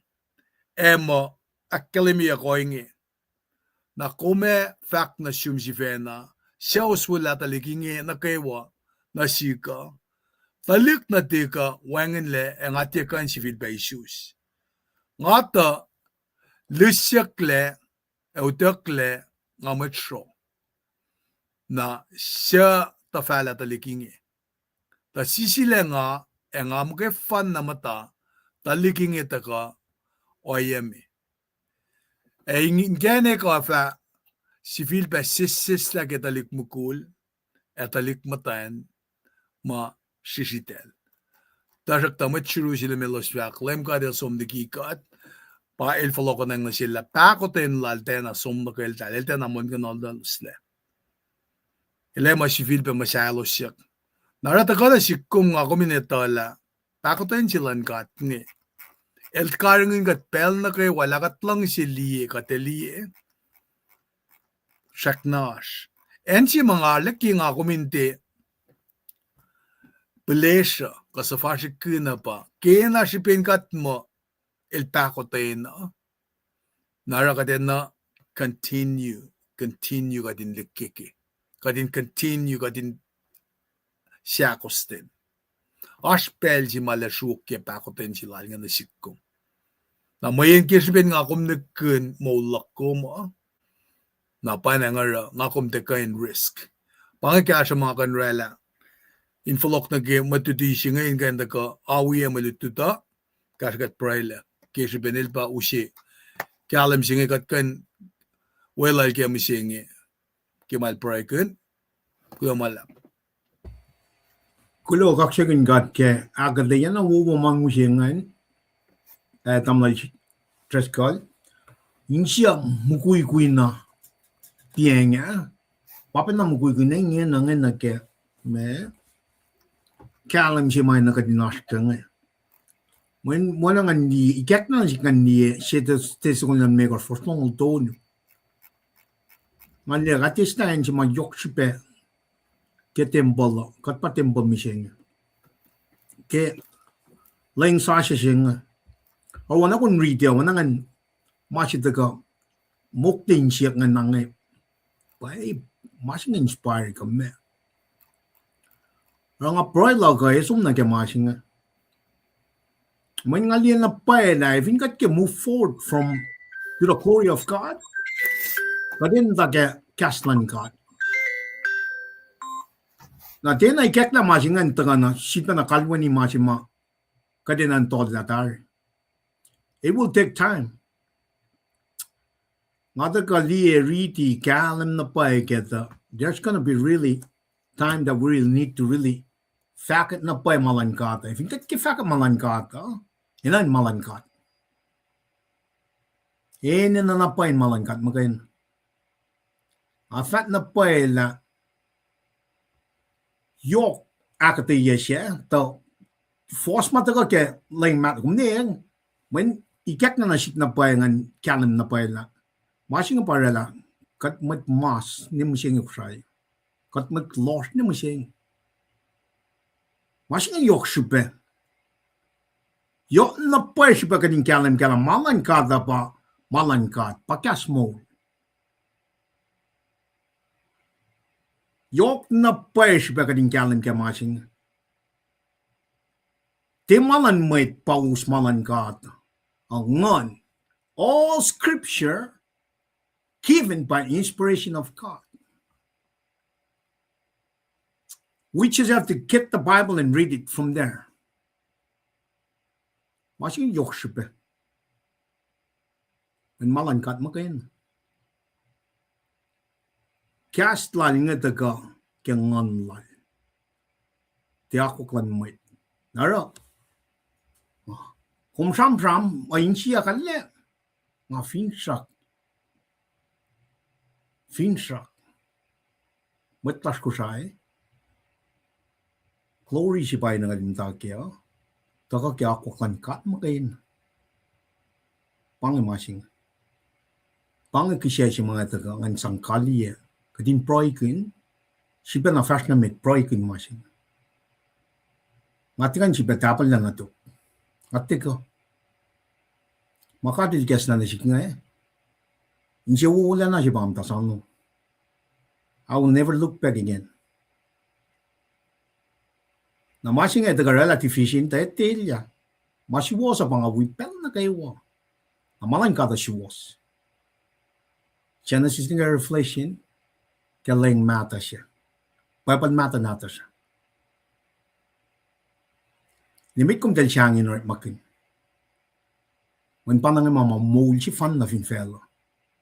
emo akademia koingi na kome fact na shumjivena siya uswala taligingi na kaywa na sika talik na tika wangin le ang atikan civil by issues ngata lisyakle eutakle nga metro na siya tafala taligingi ta sisile nga ang amuke fan na mata taliking itaka oyemi. Ingene ka fa civil ba sis la ketalik mukul etalik matan ma sisitel. Tasak tamat Jerusalem melos yak lem ka del som dikikat pa el follow nang sila Pahkotwen lalte na som nakel talte na mon kanal dalusle. Ele ma civil ba masalo siyak. Narata ka na sikum nga kominetala Pahkotwen silan kat ni. El karangin kat pel na kay wala kat lang si liye kateliye. Shaknash. En si mga laki nga kominte pelesya kasafashi kina pa. Kaya na si pinkat mo el Pahkotwen na. Nara katin na continue katin likiki. Katin continue katin siyakosten. Aspel si malasuk ke Pahkotwen sila nga nasikkom. Na mayin kisbin nga kum nagkun maulak ko mo. Na panangara nga kum tekain risk. Pangakya sa mga kanrela. Infalok na game matutisi ngayon kanda ka awiya malututa. Kasgat praila. Kisbin ilpa usi. Kalam singi kat kan welal kaya misingi. Kimal pray kun. Kuya malap. Kulo kaksakin gat ke agadayan na wuwo mangusingan tamlay treskal insiya mukui na pienya papen na mukui na ngin na ngin na ke me kalam si may nakadinaskang when wala nga ni ikak na si kan ni seta tesong na mega forstong ulton man le ratistain si magyok sipe ke temple kat pa temple miseng ke laing Sasa sing o wana kun retail wana ngan masih taka mukting siyak ngan nangai pai masih inspire ka me ranga pride la ka esum na ke masih nga man ngalien na pai na if kat ke move forward from to the glory of God kadin ta ke kaslan God na tena ikek na masih ngan tanga na sita na kalwani masih ma kadin an tod latar. It will take time. There's going to be really time that we really need to really fakat na pay malankata. If you get fakat malankata, ilan malankat. Ene na napay malankat magayon. Afat na pay la yok akati yesya to force mataga ke lang mat kumneng when ikek na nasik na pay ngan kalam na pay la masing parala kat mat mas ni musing kusay kat mat loss ni musing Masing yok şüphe. Yok na pa şüphe kadin kalam malan kada pa malan kad pakas mo. Yok na pa şüphe kadin kalam masing. Te malan mwet paus malan kad. Engan. All scripture given by inspiration of God. We just have to get the Bible and read it from there. Masing yok şüphe. En malan kad makain. Cast lan nga taga kengan lan. Te ako klan mwet. Nara. Kung sam ayin siya kalle. Nga finsak. Mwetlas ko say. Glory si bay nga limta kaya. Taga kaya ako klan kat makain. Pangimasing. Pangikisya si mga taga ngan sangkali ya. Kadin proikin. Siya na fast na met proikin masing. Ngatikan siya tapal lang ato. Ngatik ko. Makadilgas na nasik nga eh. Hindi wala na siya pamtasan no. I will never look back again. Na masing ay taga relative fishing tayo tilya. Masiwas sa mga wipel na kayo. Amalan kada siwas. Genesis nga reflection. Kaling mata siya. Papan mata nata siya. Limit kong dahil siyangin or makin. When panang mama mol si fan na finfelo.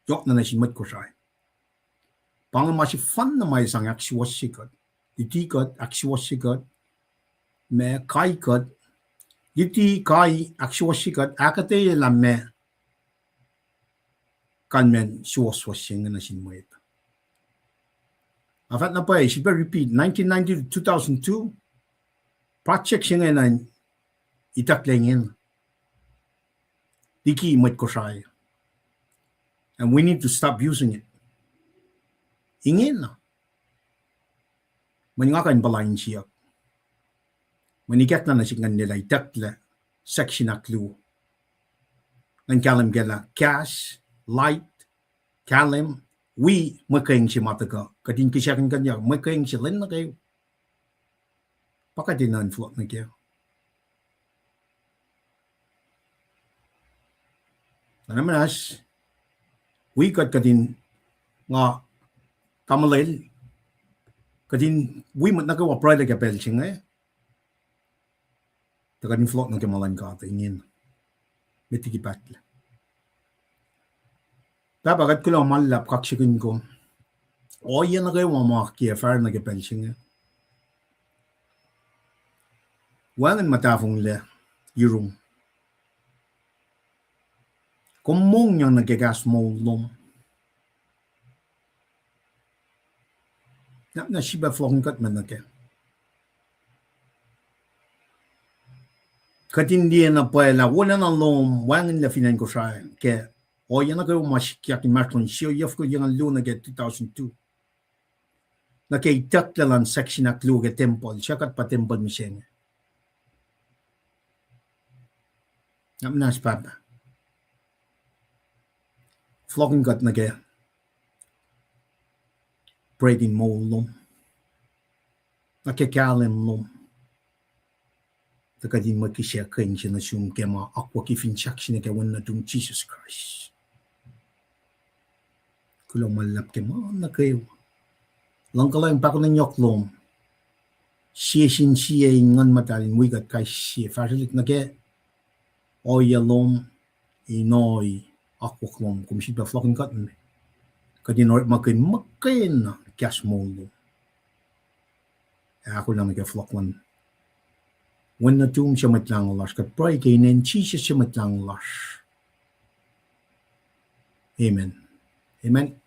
Yok na nasimot ko siya. Pangang masi fan na may isang aksiwas sikat. Itikot, aksiwas sikat. Me kaikot. Iti kai aksiwas sikat. Akate lang me. Kanmen siwas-was siya nga nasimot. Afat na pa eh, siya repeat, 1990 to 2002, project siya nga na itaklengin. Diki imot ko siya. And we need to stop using it. Ingin na. Manyangakan balayin siya. Manigat na siya nga nila itakla section na clue. Nang kalam gala, cash, light, kalam, we makayang si mataga. Kadin kisya kan kanya, makayang si len na kayo. Pakadin na float na kayo. Namanas, we kat kadin nga kamalil. Kadin we mat nagawa pride ka pelching eh. Kadin float na kamalan ka ingin. Mitikipat. Dapat ko lang malap kaksikin ko. O yan na kayo mga kiyafar na kapelching eh. Wangan matafong le, yurong. Kumong niyang nagagas mo lom. Na siya ba flong kat man na kayo. Katindi na pala, wala na lom, wangan na finan ko siya. Kaya, o yan na kayo masikyak ni Martin siya, yaf ko yung Luhn na 2002. Nakaitak na lang section na clue ke temple, siya kat pa temple miseng. Namnas papa. Flocking kat na kaya. Breaking mo lom. Nakikalim lom. Takadin magkisya kain siya na siyong kaya mga akwoye finchak siya na kaya na itong Jesus Christ. Kulang malap kaya mga na kayo. Lang kalang pa ko ng yoklom. Siya ingan matalin wigat kay siya. Fasalik na kaya. Oyalom inoy akwoklom. Kumisid ba flocking kat na. Kadin orit makain na kias mo lom. Ako lang nagka-flocklan. When na tum siya matlang lash, kat pray kay nen Jesus siya matlang lash. Amen. Amen.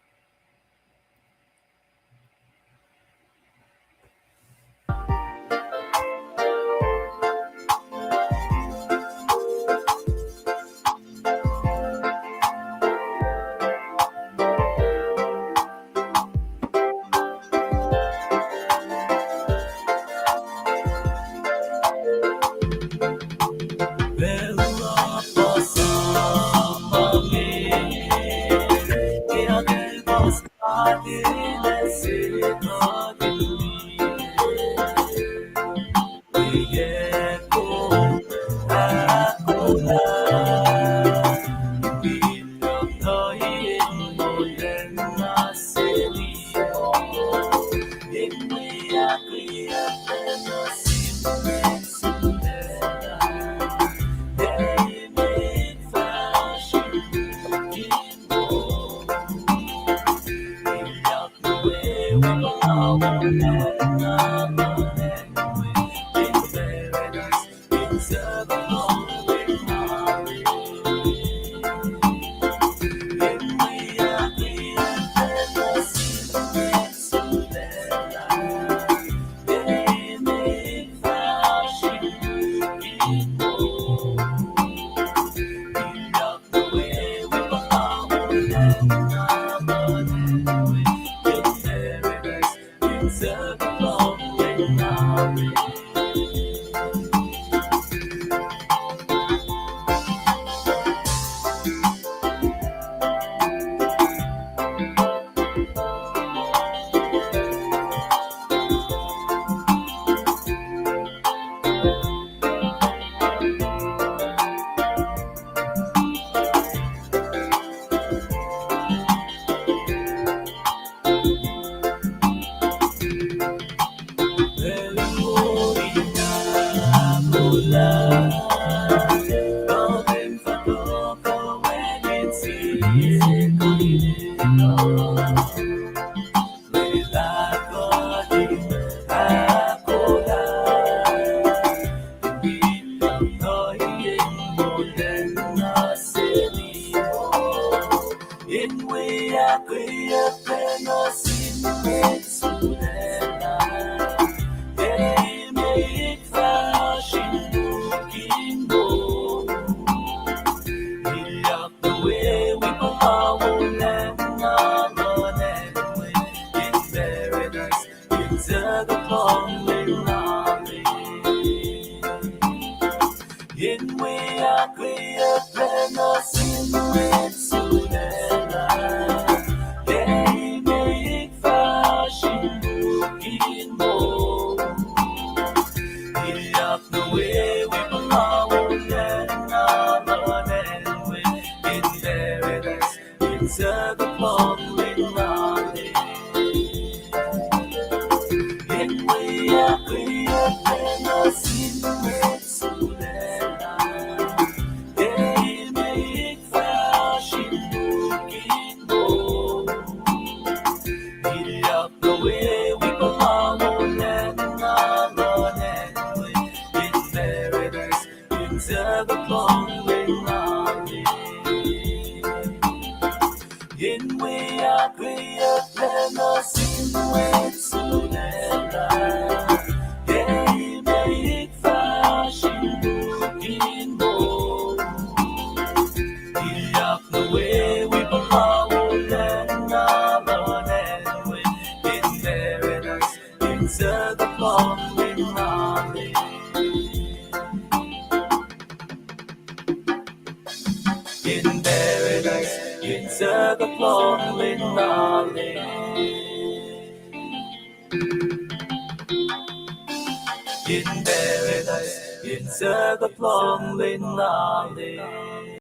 In paradise, in Sagaplong, Linali.